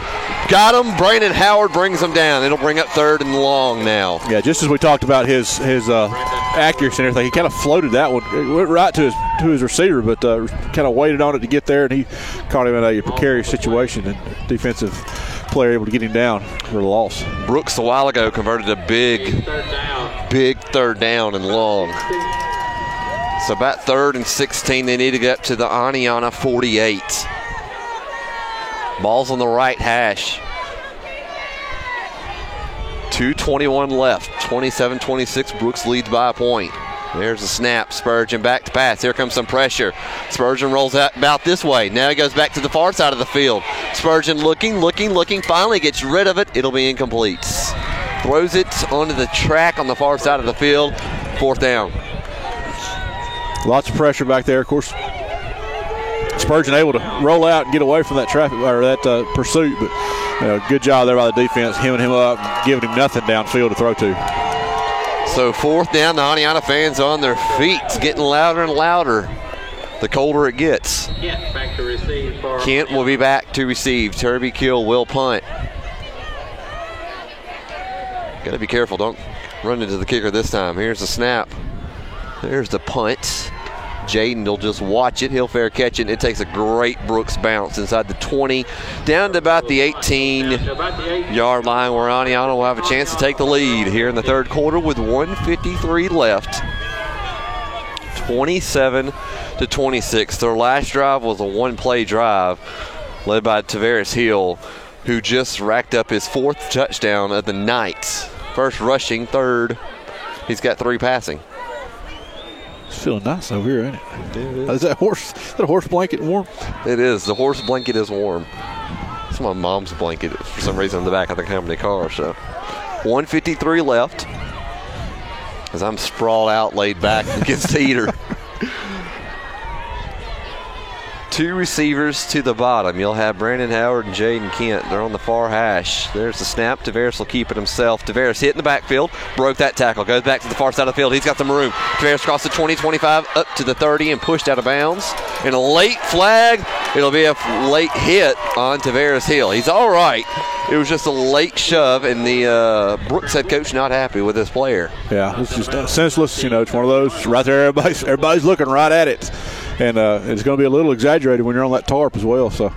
Got him. Brandon Howard brings him down. It'll bring up 3rd and long now. Yeah, just as we talked about his accuracy and everything, he kind of floated that one. It went right to his receiver, but kind of waited on it to get there, and he caught him in a precarious situation, and defensive player able to get him down for the loss. Brooks a while ago converted a big 3rd down and long. So about 3rd and 16. They need to get up to the Aniana 48. Ball's on the right hash. 2:21 left. 27-26. Brooks leads by a point. There's a snap. Spurgeon back to pass. Here comes some pressure. Spurgeon rolls out about this way. Now he goes back to the far side of the field. Spurgeon looking. Finally gets rid of it. It'll be incomplete. Throws it onto the track on the far side of the field. 4th down. Lots of pressure back there, of course. Spurgeon able to roll out and get away from that traffic or that pursuit, but good job there by the defense, hemming him up, giving him nothing downfield to throw to. So 4th down, the Aniana fans on their feet. It's getting louder and louder the colder it gets. Kent will be back to receive. Turby Kill will punt. Got to be careful. Don't run into the kicker this time. Here's the snap. There's the punt. Jaden will just watch it. He'll fair catch it. It takes a great Brooks bounce inside the 20 down to about the 18-yard line where Aniana will have a chance to take the lead here in the 3rd quarter with 1:53 left. 27-26. Their last drive was a one-play drive led by Tavares Hill, who just racked up his 4th touchdown of the night. 1st rushing, 3rd. He's got 3 passing. It's feeling nice over here, ain't it? Is that a horse blanket warm? It is. The horse blanket is warm. It's my mom's blanket for some reason in the back of the company car. So 1:53 left as I'm sprawled out, laid back against the heater. 2 receivers to the bottom. You'll have Brandon Howard and Jaden Kent. They're on the far hash. There's the snap. Tavares will keep it himself. Tavares hit in the backfield. Broke that tackle. Goes back to the far side of the field. He's got some room. Tavares crossed the 20, 25, up to the 30 and pushed out of bounds. And a late flag. It'll be a late hit on Tavares Hill. He's all right. It was just a late shove, and the Brooks head coach not happy with this player. Yeah, it's just senseless. It's one of those right there. Everybody's looking right at it. And it's going to be a little exaggerated when you're on that tarp as well. So,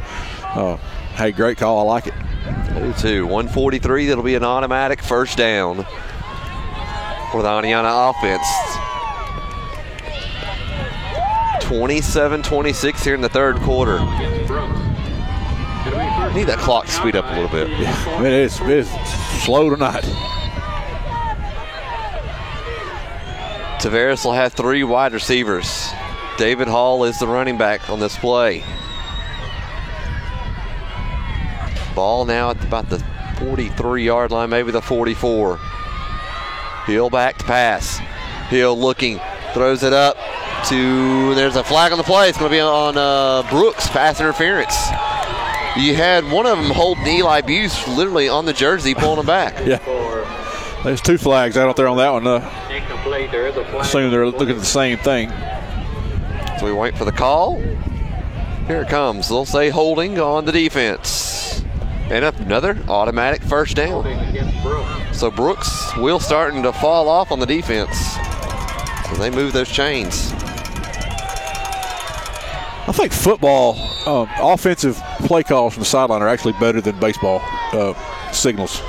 hey, great call. I like it. I do too. 1:43. That'll be an automatic 1st down for the Aniana offense. 27-26 here in the 3rd quarter. I need that clock to speed up a little bit. Yeah, it is slow tonight. Tavares will have 3 wide receivers. David Hall is the running back on this play. Ball now at about the 43-yard line, maybe the 44. Hill back to pass. Hill looking, throws it up to, there's a flag on the play. It's going to be on Brooks, pass interference. You had one of them holding Eli Buse literally on the jersey, pulling him back. Yeah. There's 2 flags out there on that one. Incomplete. There is a flag. Assume they're looking at the same thing. So we wait for the call. Here it comes. They'll say holding on the defense. And another automatic first down. So Brooks will starting to fall off on the defense. So they move those chains. I think football offensive play calls from the sideline are actually better than baseball signals.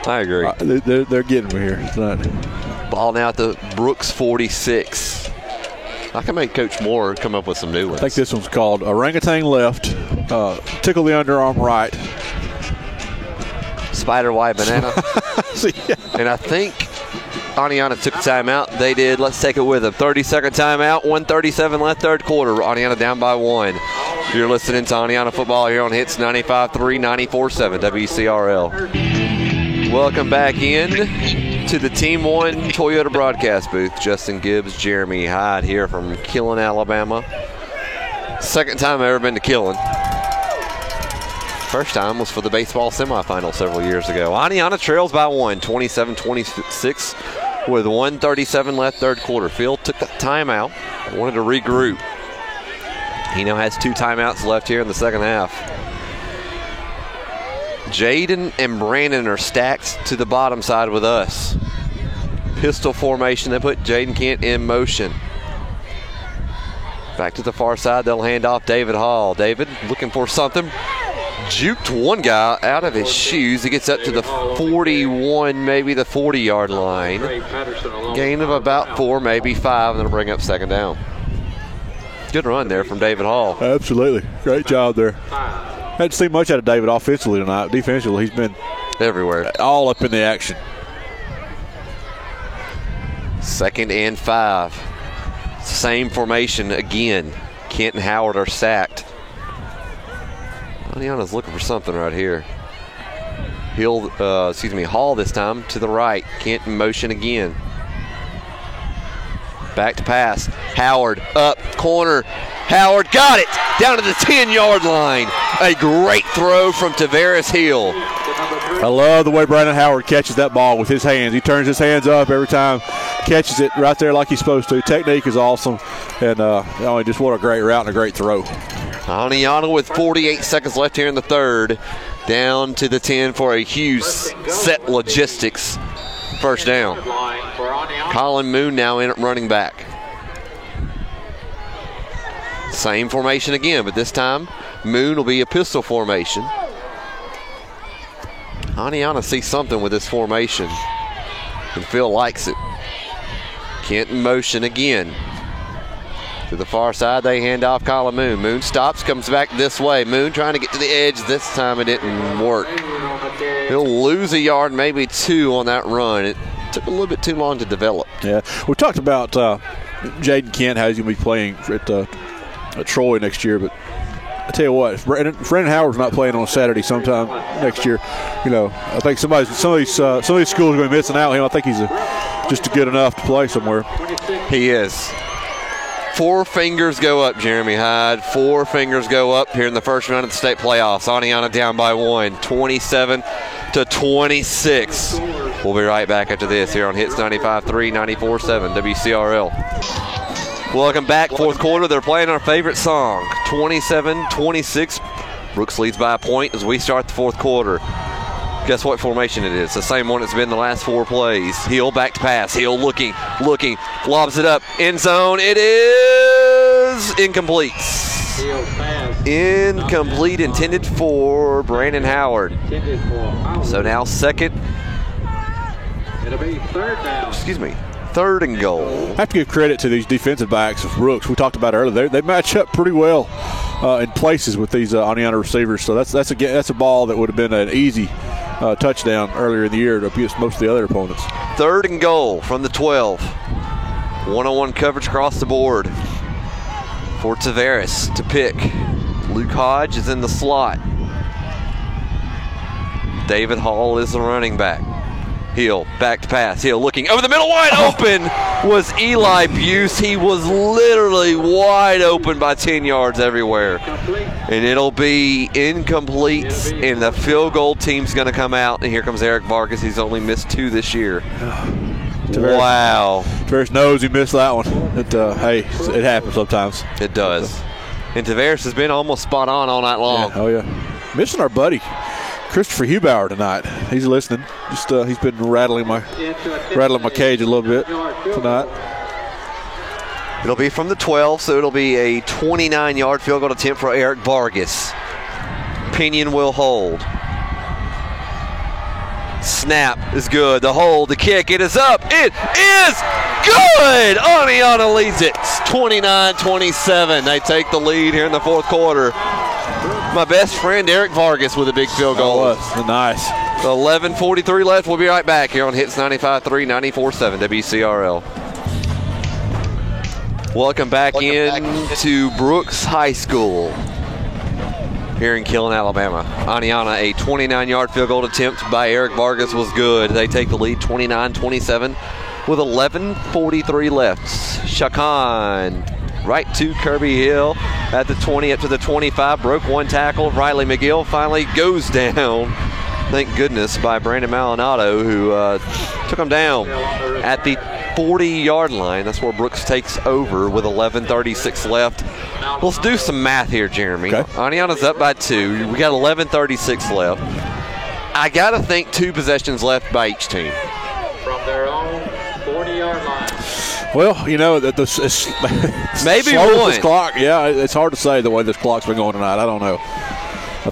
I agree. They're getting me here tonight. Ball now at the Brooks 46. I can make Coach Moore come up with some new ones. I think this one's called orangutan left, tickle the underarm right. Spider white banana. Yeah. And I think Aniana took a timeout. They did. Let's take it with them. 30-second timeout. 1:37 left, third quarter. Aniana down by 1. You're listening to Aniana football here on Hits 95.3, 94.7 WCRL. Welcome back in to the Team One Toyota broadcast booth. Justin Gibbs, Jeremy Hyde here from Killen, Alabama. Second time I've ever been to Killen. First time was for the baseball semifinal several years ago. Aniana trails by 1, 27-26 with 1:37 left, third quarter. Phil took the timeout, wanted to regroup. He now has 2 timeouts left here in the second half. Jaden and Brandon are stacked to the bottom side with us. Pistol formation, they put Jaden Kent in motion. Back to the far side, they'll hand off David Hall. David looking for something. Juked one guy out of his shoes. He gets up to the 41, maybe the 40-yard line. Gain of about 4, maybe 5, and then bring up second down. Good run there from David Hall. Absolutely. Great job there. Hadn't seen much out of David offensively tonight. Defensively, he's been everywhere. All up in the action. 2nd and 5. Same formation again. Kent and Howard are sacked. Aniana's looking for something right here. Hall this time to the right. Kent in motion again. Back to pass. Howard up, corner. Howard got it down to the 10-yard line. A great throw from Tavares Hill. I love the way Brandon Howard catches that ball with his hands. He turns his hands up every time, catches it right there like he's supposed to. Technique is awesome, and just what a great route and a great throw. Aniana with 48 seconds left here in the third. Down to the 10 for a huge set logistics first down. Colin Moon now in at running back. Same formation again, but this time Moon will be a pistol formation. Aniana sees something with this formation, and Phil likes it. Kent in motion again. To the far side, they hand off Colin Moon. Moon stops, comes back this way. Moon trying to get to the edge. This time it didn't work. He'll lose a yard, maybe 2 on that run. It took a little bit too long to develop. Yeah, we talked about Jaden Kent, how he's going to be playing at Troy next year, but I tell you what, if Brandon Howard's not playing on a Saturday sometime next year, I think some of these schools are going to be missing out on him. I think he's just good enough to play somewhere. He is. 4 fingers go up, Jeremy Hyde. 4 fingers go up here in the first round of the state playoffs. Aniana down by 1, 27-26. We'll be right back after this here on Hits 95.3, 94.7 WCRL. Welcome back, fourth quarter. They're playing our favorite song, 27-26. Brooks leads by a point as we start the fourth quarter. Guess what formation it is? The same one it's been the last 4 plays. Hill back to pass. Hill looking, lobs it up. End zone. It is incomplete. Incomplete, intended for Brandon Howard. So now second. It'll be third down. Third and goal. I have to give credit to these defensive backs of Brooks. We talked about earlier. They match up pretty well in places with these Aniana receivers. So that's a ball that would have been an easy touchdown earlier in the year against most of the other opponents. 3rd and goal from the 12. One-on-one coverage across the board for Tavares to pick. Luke Hodge is in the slot. David Hall is the running back. Hill, back to pass. Hill looking over the middle, wide open was Eli Buse. He was literally wide open by 10 yards everywhere. And it'll be incomplete, and the field goal team's going to come out. And here comes Eric Vargas. He's only missed 2 this year. Tavares, wow. Tavares knows he missed that one. Hey, it happens sometimes. It does. And Tavares has been almost spot on all night long. Yeah, oh, yeah. Missing our buddy Christopher Hubauer tonight. He's listening. Just he's been rattling my cage a little bit tonight. It'll be from the 12, so it'll be a 29-yard field goal attempt for Eric Vargas. Pinion will hold. Snap is good. The hold, the kick, it is up. It is good! Aniana leads it. 29-27. They take the lead here in the 4th quarter. My best friend Eric Vargas with a big field goal. Nice. 11:43 left. We'll be right back here on Hits 95.3, 94.7 WCRL. Welcome back to Brooks High School here in Killen, Alabama. Aniana, a 29-yard field goal attempt by Eric Vargas was good. They take the lead 29-27 with 11:43 left. Shakan right to Kirby Hill at the 20 up to the 25. Broke one tackle. Riley McGill finally goes down. Thank goodness by Brandon Malinado, who took him down at the 40-yard line. That's where Brooks takes over with 11:36 left. Let's do some math here, Jeremy. Okay. Aniana's up by 2. We got 11:36 left. I got to think 2 possessions left by each team. From their own 40-yard line. Well, maybe slow with one. this clock. Yeah, it's hard to say the way this clock's been going tonight. I don't know.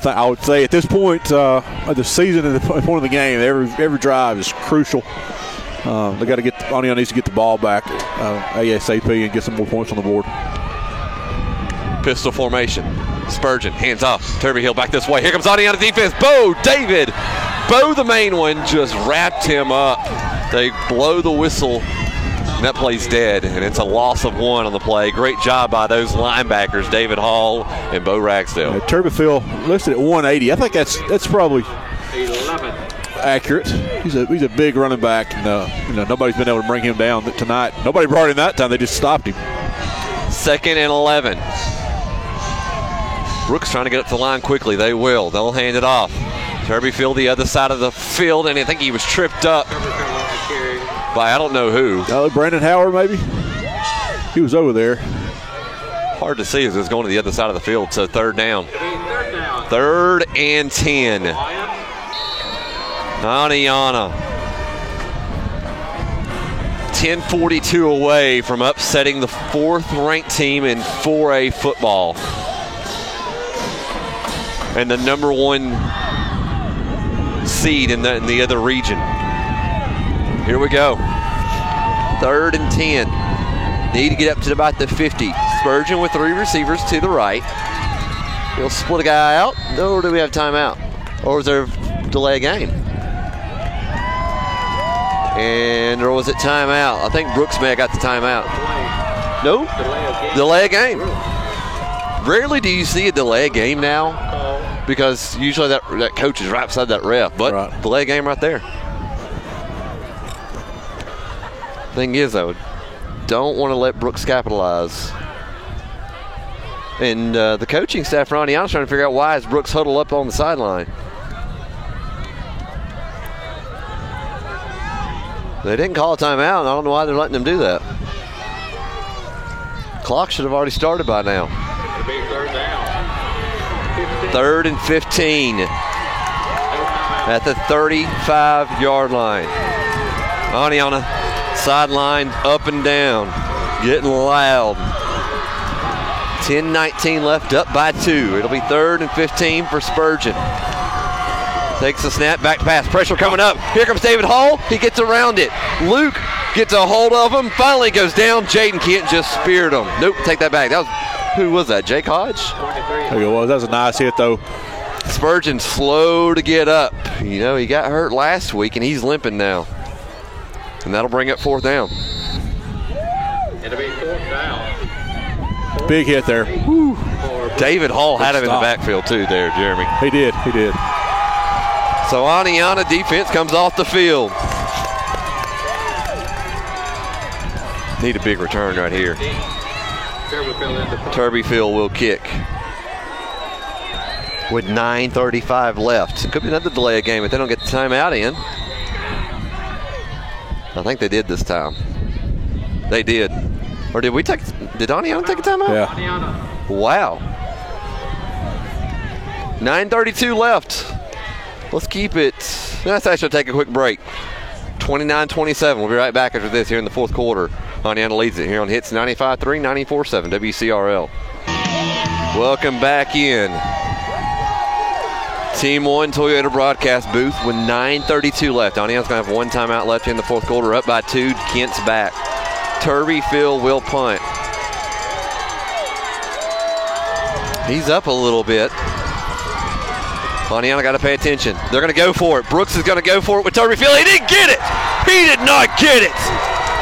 I would say at this point of the season and the point of the game, every drive is crucial. They got to get Aniana needs to get the ball back ASAP and get some more points on the board. Pistol formation. Spurgeon, hands off. Turby Hill back this way. Here comes Aniana defense. Bo David. Bo, the main one, just wrapped him up. They blow the whistle. And that play's dead, and it's a loss of 1 on the play. Great job by those linebackers, David Hall and Bo Ragsdale. Turbeville listed at 180. I think that's probably 11. accurate. He's a big running back, and nobody's been able to bring him down tonight. Nobody brought him that time. They just stopped him. 2nd and 11. Brooks trying to get up to the line quickly. They will. They'll hand it off. Turbeville the other side of the field, and I think he was tripped up by I don't know who. Brandon Howard, maybe? He was over there. Hard to see as it's going to the other side of the field, so 3rd down. 3rd and 10. Aniana. 10:42 away from upsetting the 4th-ranked team in 4A football. And the number 1 seed in the other region. Here we go. 3rd and 10. Need to get up to about the 50. Spurgeon with 3 receivers to the right. He'll split a guy out. Or do we have timeout? Or is there delay of game? And or was it timeout? I think Brooks may have got the timeout. No? Delay of game. Rarely do you see a delay of game now, because usually that coach is right beside that ref. But right. Delay of game right there. Thing is, though, don't want to let Brooks capitalize. And the coaching staff for Aniana's trying to figure out why is Brooks huddled up on the sideline. They didn't call a timeout, and I don't know why they're letting them do that. Clock should have already started by now. It'll be 3rd down. 3rd and 15 at the 35-yard line. Aniana sideline up and down, getting loud. 10:19 left, up by 2. It'll be 3rd and 15 for Spurgeon. Takes the snap, back pass, pressure coming up. Here comes David Hall. He gets around it. Luke gets a hold of him, finally goes down. Jaden Kent just speared him. Nope, take that back. That was Who was that? Jake Hodge? There it was. That was a nice hit, though. Spurgeon slow to get up. You know, he got hurt last week, and he's limping now. And that'll bring up 4th down. It'll be 4th down. Big hit there. Woo. David Hall had him in the backfield, too, there, Jeremy. He did. So Aniana defense comes off the field. Need a big return right here. Turbyfield will kick. With 9:35 left. It could be another delay of game if they don't get the timeout in. I think they did this time. They did. Or did Aniana take a timeout? Yeah. Wow. 9:32 left. Let's keep it. Let's actually take a quick break. 29-27. We'll be right back after this here in the 4th quarter. Aniana leads it here on Hits 95.3, 94.7 WCRL. Welcome back in. Team 1 Toyota broadcast booth with 9:32 left. Aniana's going to have 1 timeout left in the 4th quarter. Up by 2. Kent's back. Turbyfield will punt. He's up a little bit. Aniana got to pay attention. They're going to go for it. Brooks is going to go for it with Turbyfield. He didn't get it. He did not get it.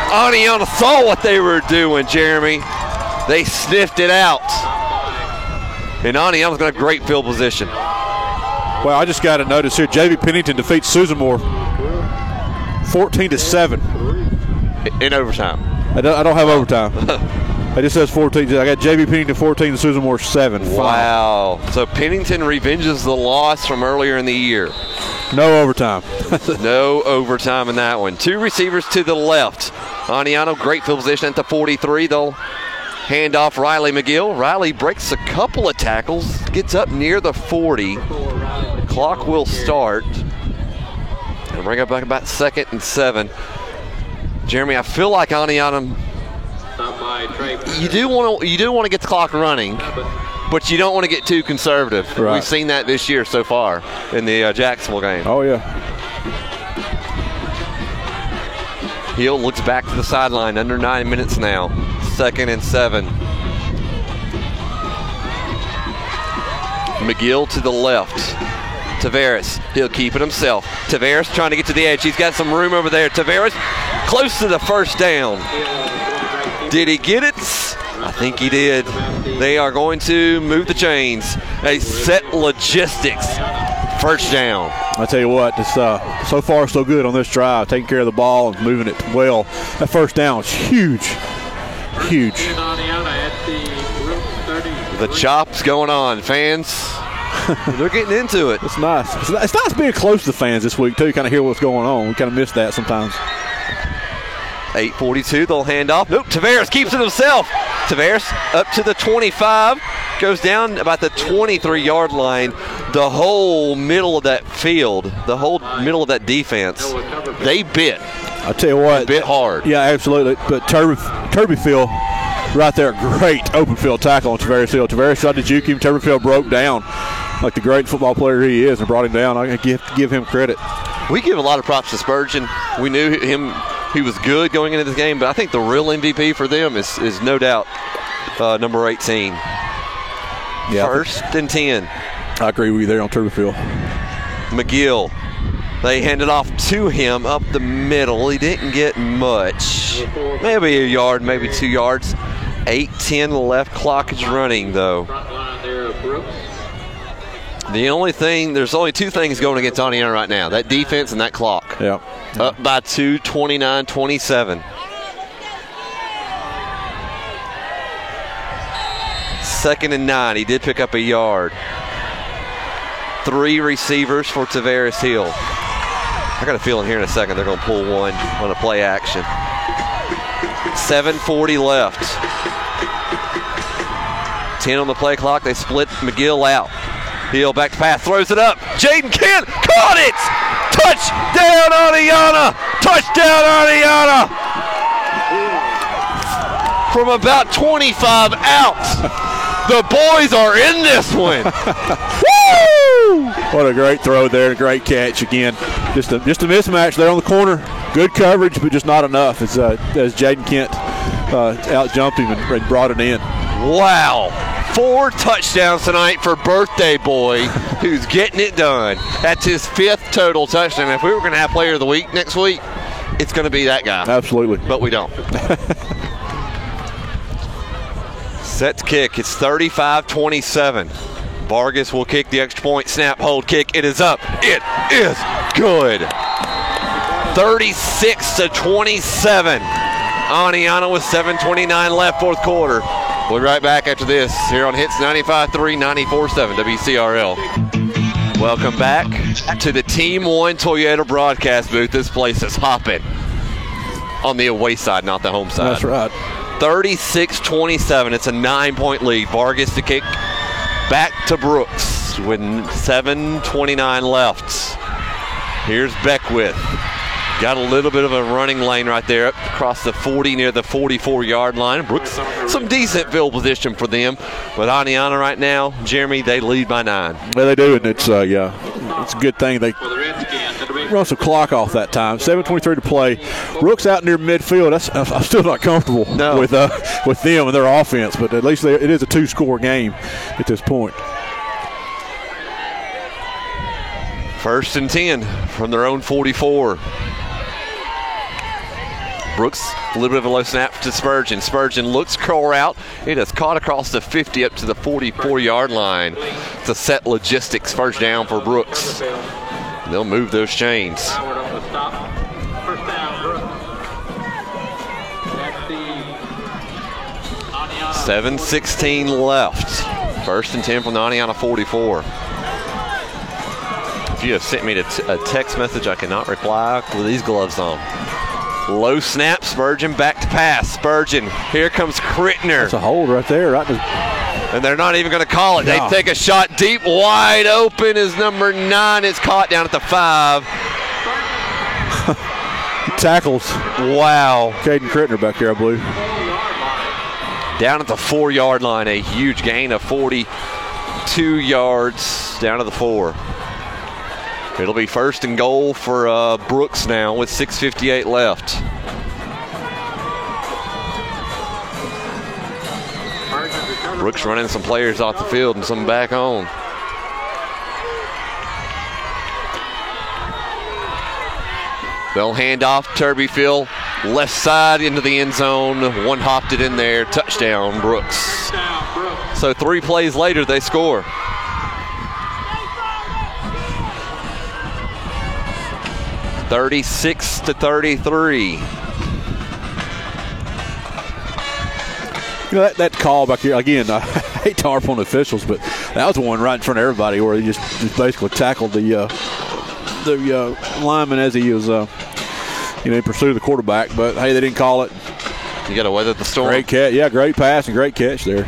Aniana saw what they were doing, Jeremy. They sniffed it out. And Aniana's going to have great field position. Well, I just got to notice here, J.V. Pennington defeats Susanmore 14-7. In overtime. I don't have overtime. It just says 14. I got J.V. Pennington 14 and Susanmore 7. Wow. So Pennington revenges the loss from earlier in the year. No overtime. No overtime in that one. 2 receivers to the left. Aniana, great field position at the 43. They'll hand off Riley McGill. Riley breaks a couple of tackles, gets up near the 40. Clock will start. And bring up back about 2nd and 7. Jeremy, I feel like Aniana, you do want to get the clock running, but you don't want to get too conservative. Right. We've seen that this year so far in the Jacksonville game. Oh, yeah. Hill looks back to the sideline. Under 9 minutes now. 2nd and 7. McGill to the left. Tavares, he'll keep it himself. Tavares trying to get to the edge. He's got some room over there. Tavares close to the 1st down. Did he get it? I think he did. They are going to move the chains. A set logistics. 1st down. I tell you what, it's so far so good on this drive. Taking care of the ball and moving it well. That 1st down is huge. Huge. The chop's going on, fans. They're getting into it. It's nice. It's nice being close to the fans this week, too. Kind of hear what's going on. We kind of miss that sometimes. 8:42, they'll hand off. Nope, Tavares keeps it himself. Tavares up to the 25, goes down about the 23-yard line. The whole middle of that field, the whole middle of that defense, they bit. I tell you what. Bit hard. Yeah, absolutely. But Turbyfield right there, great open field tackle on Tavares Hill. Tavares tried to juke him. Turbyfield broke down like the great football player he is and brought him down. I give him credit. We give a lot of props to Spurgeon. We knew him. He was good going into this game, but I think the real MVP for them is no doubt number 18. Yeah. 1st and 10. I agree with you there on Turbyfield. McGill. They hand it off to him up the middle. He didn't get much. Maybe a yard, maybe 2 yards. 8:10 left. Clock is running, though. There's only 2 things going against Aniana right now. That defense and that clock. Yeah. Up by 2, 29-27. 2nd and 9. He did pick up a yard. 3 receivers for Tavares Hill. I got a feeling here in a second they're going to pull one on a play action. 7:40 left. 10 on the play clock. They split McGill out. Hill back to pass, throws it up. Jaden Kent caught it! Touchdown, Aniana! Touchdown, Aniana! From about 25 out. The boys are in this one. Woo! What a great throw there, great catch again. Just a mismatch there on the corner. Good coverage, but just not enough as Jaden Kent out-jumped him and brought it in. Wow. 4 touchdowns tonight for birthday boy who's getting it done. That's his 5th total touchdown. If we were going to have player of the week next week, it's going to be that guy. Absolutely. But we don't. Set to kick. It's 35-27. Vargas will kick the extra point. Snap, hold, kick. It is up. It is good. 36-27. Aniana with 7:29 left, 4th quarter. We'll be right back after this here on Hits 95.3, 94.7 WCRL. Welcome back to the Team One Toyota broadcast booth. This place is hopping on the away side, not the home side. That's right. 36-27. It's a 9-point lead. Vargas to kick back to Brooks with 7:29 left. Here's Beckwith. Got a little bit of a running lane right there up across the 40 near the 44-yard line. Brooks, some decent field position for them. But Aniana right now, Jeremy, they lead by 9. Well, they do, and it's it's a good thing they run some clock off that time. 7:23 to play. Brooks out near midfield. I'm still not comfortable with them and their offense, but at least it is a 2-score game at this point. 1st and 10 from their own 44. Brooks, a little bit of a low snap to Spurgeon. Spurgeon looks curl route. It is caught across the 50 up to the 44-yard line. It's a set logistics 1st down for Brooks. They'll move those chains. 7:16 left. 1st and 10 from the Aniana 44. If you have sent me a text message, I cannot reply with these gloves on. Low snap, Spurgeon back to pass. Spurgeon, here comes Crittner. That's a hold right there. And they're not even going to call it. No. They take a shot deep, wide open is number 9. It's caught down at the 5. Tackles. Wow. Caden Crittner back here, I believe. Down at the 4-yard line, a huge gain of 42 yards down to the 4. It'll be 1st and goal for Brooks now with 6:58 left. Brooks running some players off the field and some back on. They'll hand off Turbyfield, left side into the end zone. One hopped it in there. Touchdown, Brooks. So 3 plays later, they score. 36-33. You know, that call back here, again, I hate to harp on the officials, but that was the one right in front of everybody where he just basically tackled the lineman as he was, in pursuit of the quarterback. But, hey, they didn't call it. You got to weather the storm. Great catch. Yeah, great pass and great catch there.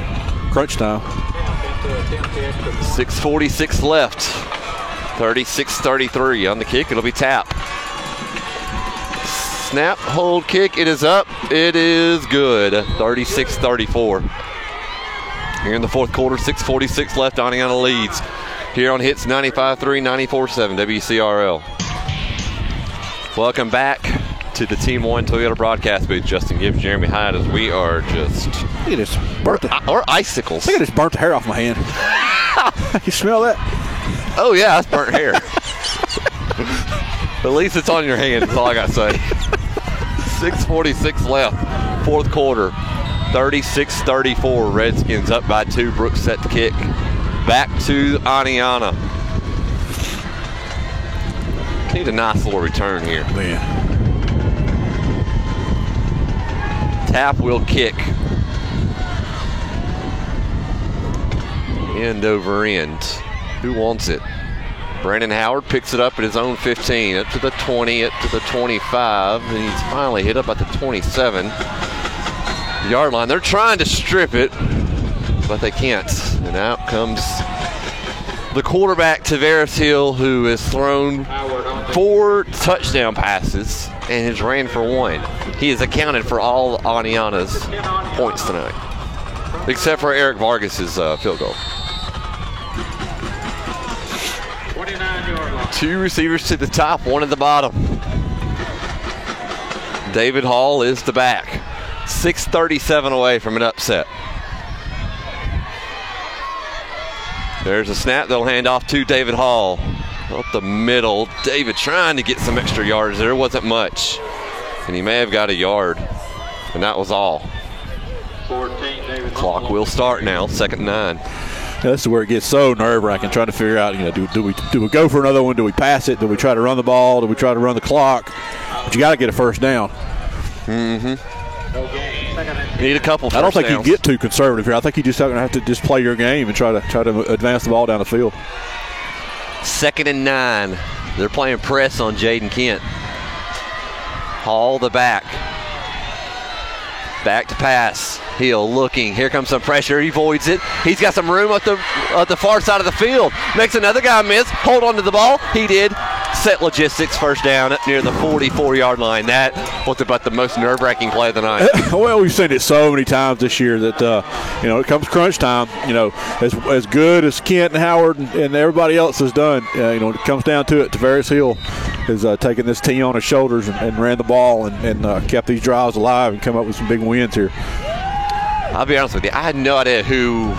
Crunch time. 6:46 left. 36-33 on the kick. It'll be tap. Snap, hold, kick. It is up. It is good. 36-34. Here in the 4th quarter, 6:46 left. Aniana leads. Here on Hits 95.3, 94.7 WCRL. Welcome back to the Team One Toyota broadcast booth. Justin Gibbs, Jeremy Hyde, as we are just. Look at this. Or icicles. Look at this burnt hair off my hand. You smell that? Oh, yeah, that's burnt hair. At least it's on your hand, that's all I got to say. 6:46 left, 4th quarter. 36-34. Redskins up by 2. Brooks set the kick. Back to Aniana. Need a nice little return here. Man. Tap will kick. End over end. Who wants it? Brandon Howard picks it up at his own 15, up to the 20, up to the 25, and he's finally hit up at the 27-yard line. They're trying to strip it, but they can't. And out comes the quarterback, Tavares Hill, who has thrown 4 touchdown passes and has ran for 1. He has accounted for all Aniana's points tonight, except for Eric Vargas's field goal. 2 receivers to the top, 1 at the bottom. David Hall is the back. 6:37 away from an upset. There's a snap. They'll hand off to David Hall. Up the middle. David trying to get some extra yards. There wasn't much. And he may have got a yard. And that was all. 14, David Clock will start now. 2nd and 9. Yeah, this is where it gets so nerve-wracking, trying to figure out, do we go for another one? Do we pass it? Do we try to run the ball? Do we try to run the clock? But you got to get a first down. Need a couple first I don't think downs. you get too conservative here. I think you just have to just play your game and try to advance the ball down the field. 2nd and 9. They're playing press on Jaden Kent. Hall the back. Back to pass. Hill looking. Here comes some pressure. He voids it. He's got some room at the far side of the field. Makes another guy miss. Hold on to the ball. He did. Set Logistics first down up near the 44-yard line. That was about the most nerve-wracking play of the night. Well, we've seen it so many times this year that it comes crunch time. As good as Kent and Howard and everybody else has done, when it comes down to it, Tavares Hill has taken this team on his shoulders and ran the ball and kept these drives alive and come up with some big wins here. I'll be honest with you. I had no idea who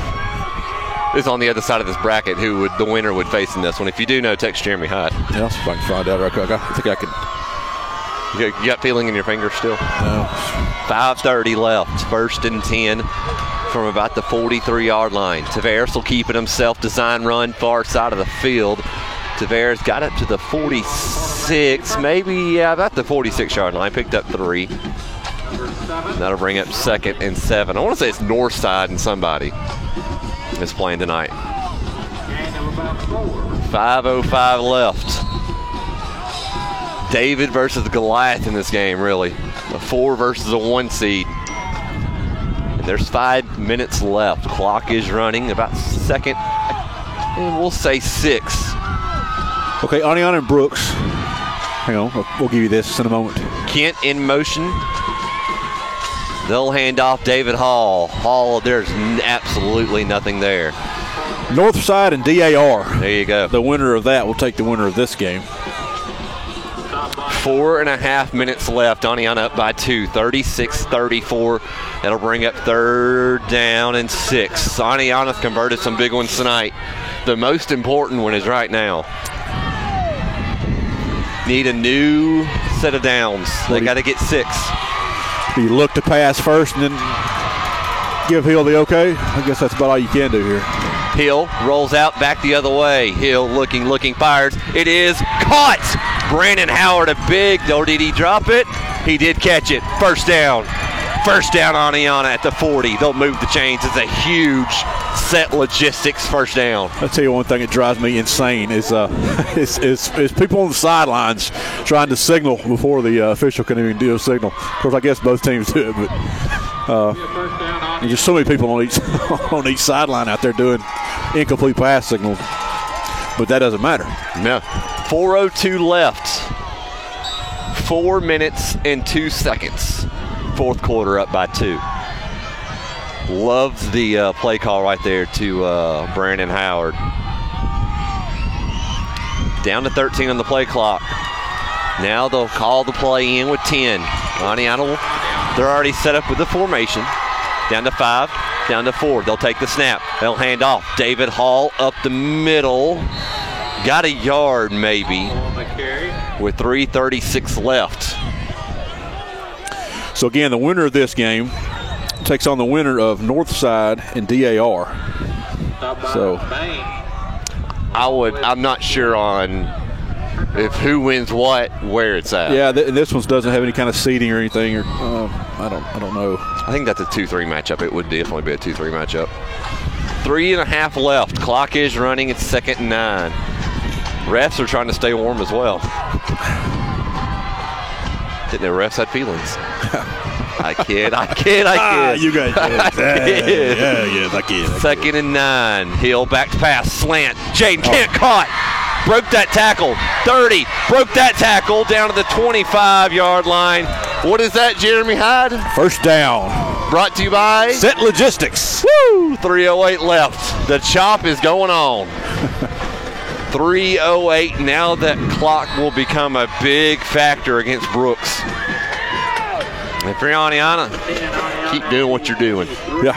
is on the other side of this bracket, the winner would face in this one. If you do know, text Jeremy Hyde. Yeah, I'll see if I can find out right quick. I think I can. You got feeling in your fingers still? No. 5:30 left. 1st and 10 from about the 43-yard line. Tavares will keep it himself. Design run, far side of the field. Tavares got up to the 46, about the 46-yard line. Picked up 3. That'll bring up 2nd and 7. I want to say it's Northside and somebody is playing tonight. 5:05 left. David versus Goliath in this game, really. A 4 versus a 1 seed. And there's 5 minutes left. Clock is running about 2nd, and we'll say 6. Okay, Aniana and Brooks. Hang on, we'll give you this in a moment. Kent in motion. They'll hand off David Hall. Hall, there's absolutely nothing there. Northside and DAR. There you go. The winner of that will take the winner of this game. 4.5 minutes left. Aniana up by 2, 36-34. That'll bring up 3rd down and 6. Aniana's converted some big ones tonight. The most important one is right now. Need a new set of downs. They got to get 6. You look to pass first and then give Hill the okay. I guess that's about all you can do here. Hill rolls out back the other way. Hill looking, fires. It is caught. Brandon Howard, or did he drop it? He did catch it. First down. First down, Aniana at the 40. They'll move the chains. It's a huge Set Logistics first down. I'll tell you one thing that drives me insane is people on the sidelines trying to signal before the official can even do a signal. Of course, I guess both teams do it, but there's just so many people on each sideline out there doing incomplete pass signals. But that doesn't matter. No. 4:02 left. 4 minutes and 2 seconds. 4th quarter up by 2. Loves the play call right there to Brandon Howard. Down to 13 on the play clock. Now they'll call the play in with 10. Aniana, they're already set up with the formation. Down to 5, down to 4. They'll take the snap. They'll hand off. David Hall up the middle. Got a yard maybe with 3:36 left. So again, the winner of this game takes on the winner of Northside and DAR. So I'm not sure on if who wins what, where it's at. Yeah, this one doesn't have any kind of seeding or anything. Or I don't know. I think that's a 2-3 matchup. It would definitely be a 2-3 matchup. 3.5 left. Clock is running. It's 2nd and 9. Refs are trying to stay warm as well. Didn't know refs had feelings. I kid. You guys did. Yeah, I kid. 2nd and 9. Hill back to pass. Slant. Jaden Kent caught. Broke that tackle. 30. Broke that tackle down to the 25-yard line. What is that, Jeremy Hyde? First down. Brought to you by Set Logistics. Woo! 3:08 left. The chop is going on. 3:08. Now that clock will become a big factor against Brooks. If you're Aniana, keep doing what you're doing. Yeah.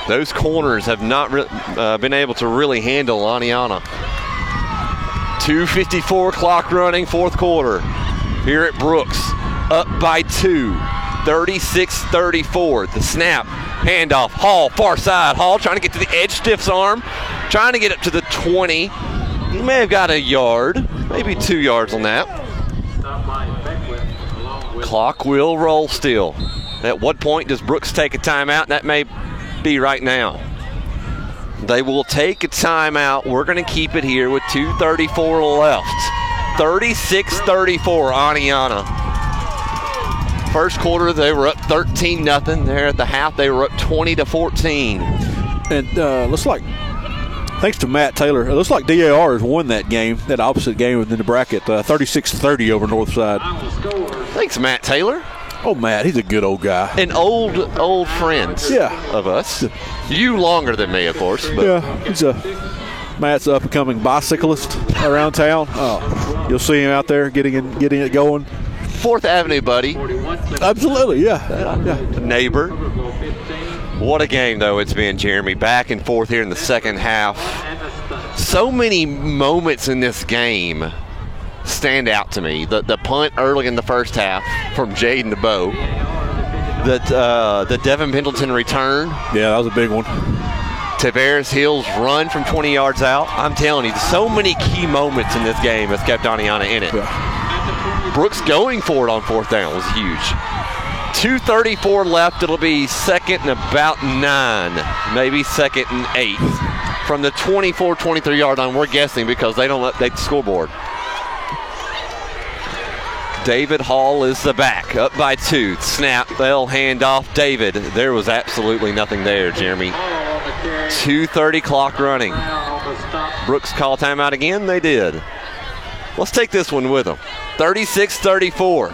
Those corners have not been able to really handle Aniana. 2:54 clock running, fourth quarter. Here at Brooks, up by 2, 36-34. The snap, handoff, Hall, far side. Hall trying to get to the edge, stiffs arm, trying to get up to the 20. He may have got a yard, maybe 2 yards on that. Clock will roll still. At what point does Brooks take a timeout? That may be right now. They will take a timeout. We're going to keep it here with 2:34 left. 36-34, Aniana. First quarter, they were up 13-0. There at the half, they were up 20-14. And looks like, thanks to Matt Taylor, it looks like DAR has won that game, that opposite game within the bracket, 36-30 over Northside. Thanks, Matt Taylor. Oh, Matt, he's a good old guy. An old friend of us. You longer than me, of course. But. Yeah, Matt's an up-and-coming bicyclist around town. You'll see him out there getting it going. 4th Avenue, buddy. Absolutely, yeah. Neighbor. What a game, though, it's been, Jeremy. Back and forth here in the second half. So many moments in this game stand out to me. The punt early in the first half from Jaden DeBow. The Devin Pendleton return. Yeah, that was a big one. Tavares Hill's run from 20 yards out. I'm telling you, so many key moments in this game has kept Aniana in it. Yeah. Brooks going for it on 4th down was huge. 2:34 left. It'll be second and about 9, maybe second and 8. From the 24-23 yard line, we're guessing because they don't update the scoreboard. David Hall is the back, up by 2. Snap, they'll hand off David. There was absolutely nothing there, Jeremy. 2:30 clock running. Brooks call timeout again? They did. Let's take this one with them. 36-34.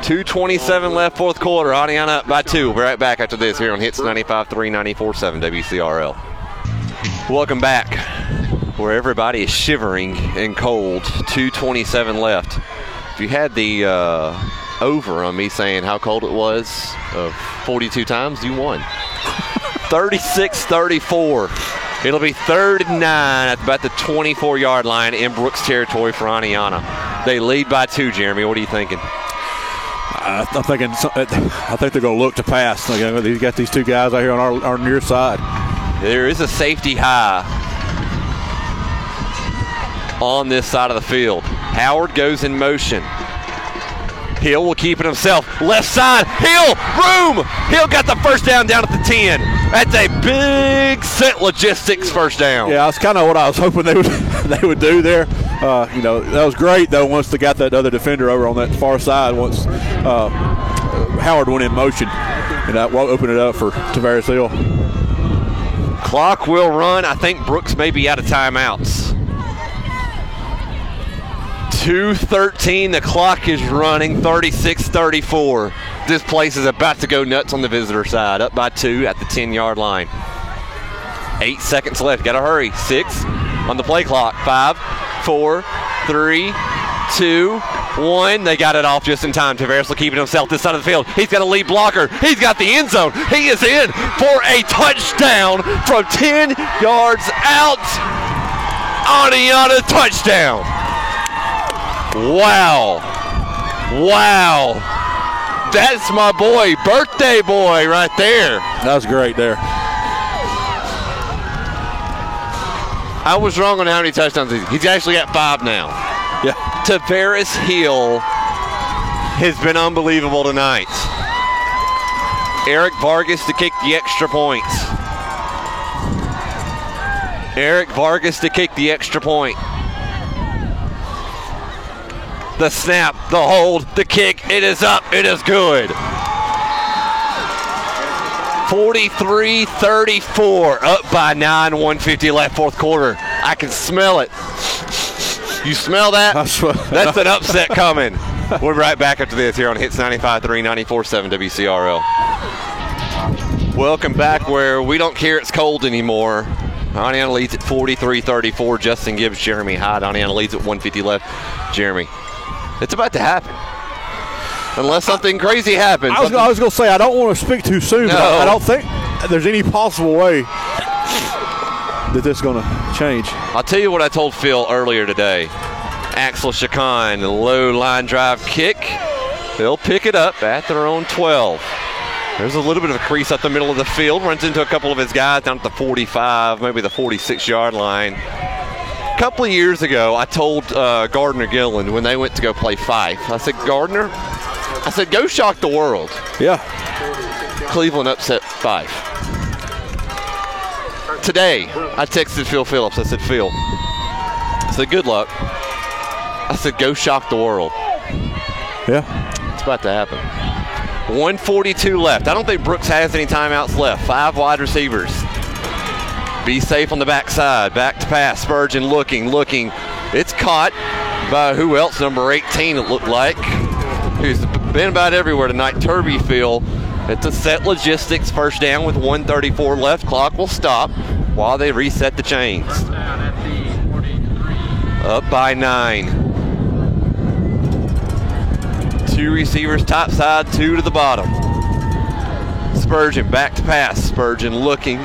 2:27 left, fourth quarter. Aniana up by 2. We'll be right back after this here on Hits 95.3, 94.7 WCRL. Welcome back, where everybody is shivering and cold. 2:27 left. If you had the over on me saying how cold it was 42 times, you won. 36-34. It'll be 3rd and 9 at about the 24-yard line in Brooks territory for Aniana. They lead by 2, Jeremy. What are you thinking? I think they're going to look to pass. He's got these 2 guys out here on our near side. There is a safety high on this side of the field. Howard goes in motion. Hill will keep it himself. Left side, Hill, room! Hill got the first down at the 10. That's a big Cent Logistics first down. Yeah, that's kind of what I was hoping they would do there. That was great, though, once they got that other defender over on that far side. Once Howard went in motion, and that will open it up for Tavares Hill. Clock will run. I think Brooks may be out of timeouts. 2:13, the clock is running, 36-34. This place is about to go nuts on the visitor side, up by 2 at the 10-yard line. 8 seconds left, gotta hurry. 6 on the play clock. 5, 4, 3, 2, 1. They got it off just in time. Tavares will keep it himself this side of the field. He's got a lead blocker. He's got the end zone. He is in for a touchdown from 10 yards out. Aniana touchdown. Wow. That's my boy, birthday boy right there. That was great there. I was wrong on how many touchdowns he's actually got 5 now. Yeah. Tavares Hill has been unbelievable tonight. Eric Vargas to kick the extra point. The snap, the hold, the kick, it is up, it is good. 43-34, up by 9, 150 left, fourth quarter. I can smell it. You smell that? That's an upset coming. We're right back after this here on Hits 95.3, 94.7 WCRL. Welcome back where we don't care it's cold anymore. Aniana leads at 43-34. Justin Gibbs, Jeremy Hyde. Aniana leads at 150 left. Jeremy, it's about to happen. Unless something crazy happens. I was going to say, I don't want to speak too soon, no. but I don't there's any possible way that this is going to change. I'll tell you what I told Phil earlier today. Axel Chacon, low line drive kick. They'll pick it up at their own 12. There's a little bit of a crease up the middle of the field. Runs into a couple of his guys down at the 45, maybe the 46-yard line. A couple of years ago, I told Gardner Gilliland when they went to go play Fife, I said, Gardner, go shock the world. Yeah. Cleveland upset Fife. Today, I texted Phil Phillips. I said, Phil, good luck. I said, go shock the world. Yeah. It's about to happen. 1:42 left. I don't think Brooks has any timeouts left. 5 wide receivers. Be safe on the backside. Back to pass. Spurgeon looking. It's caught by who else? Number 18, it looked like. Who's been about everywhere tonight. Turbyfield. It's a set logistics. First down with 1:34 left. Clock will stop while they reset the chains. Up by 9. 2 receivers top side, 2 to the bottom. Spurgeon back to pass. Spurgeon looking,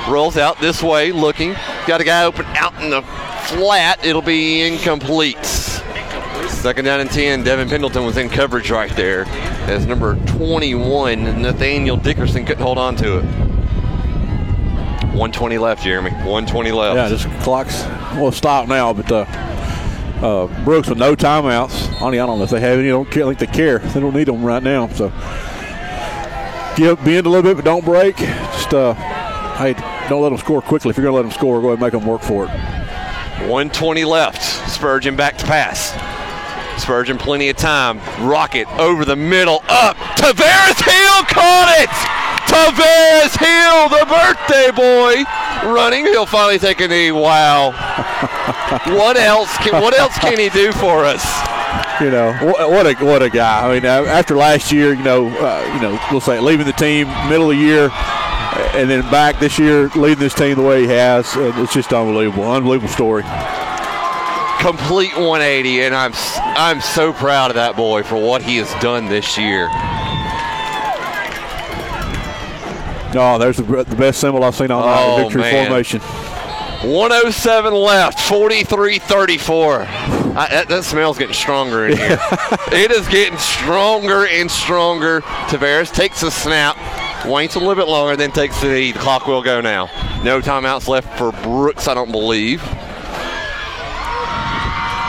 rolls out this way, looking. Got a guy open out in the flat. It'll be incomplete. Second down and 10. Devin Pendleton was in coverage right there as number 21, Nathaniel Dickerson, couldn't hold on to it. 1:20 left, Jeremy. 1:20 left. Yeah, just clock's stop now, but Brooks with no timeouts. I don't know if they have any. I think they care. They don't need them right now. So bend a little bit, but don't break. Just hey, don't let them score quickly. If you're going to let them score, go ahead and make them work for it. 1:20 left. Spurgeon back to pass. Spurgeon plenty of time. Rocket over the middle. Up. Tavares Hill caught it. Tavares Hill, the birthday boy, running. He'll finally take a knee. Wow. What else can he do for us? What a guy. I mean, after last year, we'll say leaving the team middle of the year, and then back this year leading this team the way he has. It's just unbelievable story. Complete 180, and I'm so proud of that boy for what he has done this year. Oh, there's the best symbol I've seen all night, victory formation. 107 left, 43-34. That smell's getting stronger in here. It is getting stronger and stronger. Tavares takes a snap, waits a little bit longer, then takes the knee. The clock will go now. No timeouts left for Brooks, I don't believe.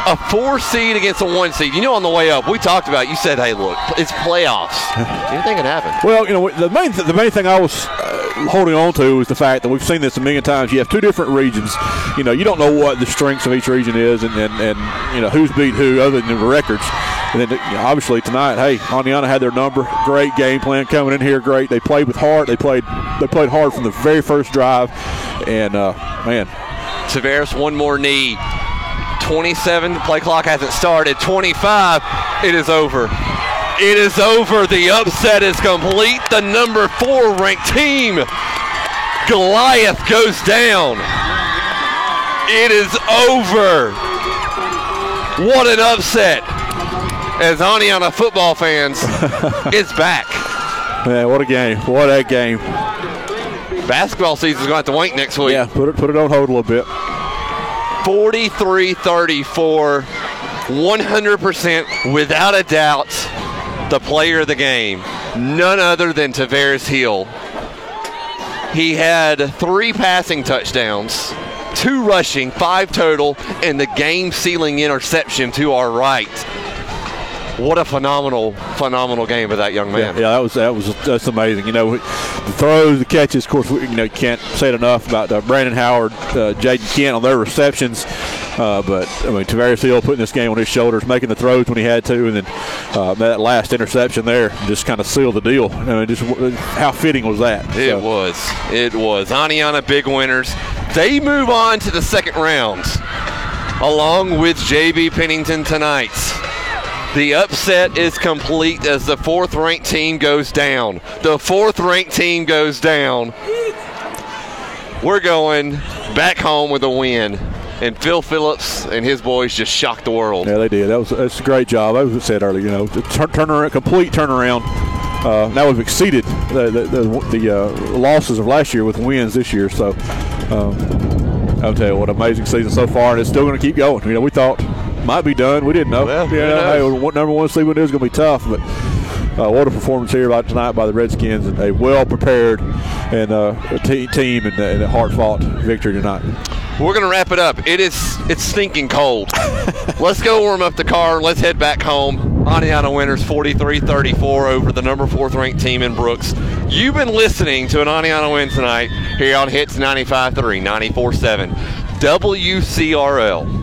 A 4 seed against a 1 seed. On the way up, we talked about it. You said, hey, look, it's playoffs. Anything can happen. Well, the main thing I was holding on to is the fact that we've seen this a million times. You have 2 different regions. You don't know what the strengths of each region is and who's beat who other than the records. And then, obviously, tonight, hey, Oneonta had their number. Great game plan coming in here. Great. They played with heart. They played hard from the very first drive. And, man. Tavares, one more knee. 27, the play clock hasn't started. 25, it is over. It is over. The upset is complete. The number 4 ranked team, Goliath, goes down. It is over. What an upset. As Oneonta football fans, it's back. Man, what a game. What a game. Basketball season's going to have to wait next week. Yeah, put it on hold a little bit. 43-34, 100% without a doubt the player of the game, none other than Tavares Hill. He had 3 passing touchdowns, 2 rushing, 5 total, and the game-sealing interception to our right. What a phenomenal game by that young man. Yeah, that's amazing. The throws, the catches. Of course, can't say it enough about Brandon Howard, Jaden Kent on their receptions. But I mean, Tavares Hill putting this game on his shoulders, making the throws when he had to, and then that last interception there just kind of sealed the deal. I mean, just how fitting was that? It was. Oneonta big winners. They move on to the second round, along with J.B. Pennington tonight. The upset is complete as the 4th-ranked team goes down. The 4th-ranked team goes down. We're going back home with a win. And Phil Phillips and his boys just shocked the world. Yeah, they did. That's a great job. As I said earlier, complete turnaround. now we've exceeded the losses of last year with wins this year. So I'll tell you what, amazing season so far, and it's still going to keep going. You know, we thought might be done. We didn't know. Well, number one seed win is going to be tough, but what a performance here tonight by the Redskins, and a well-prepared and team and a hard-fought victory tonight. We're going to wrap it up. It's stinking cold. Let's go warm up the car. Let's head back home. Aniana winners 43-34 over the number 4th ranked team in Brooks. You've been listening to an Aniana win tonight here on Hits 95.3, 94.7 WCRL.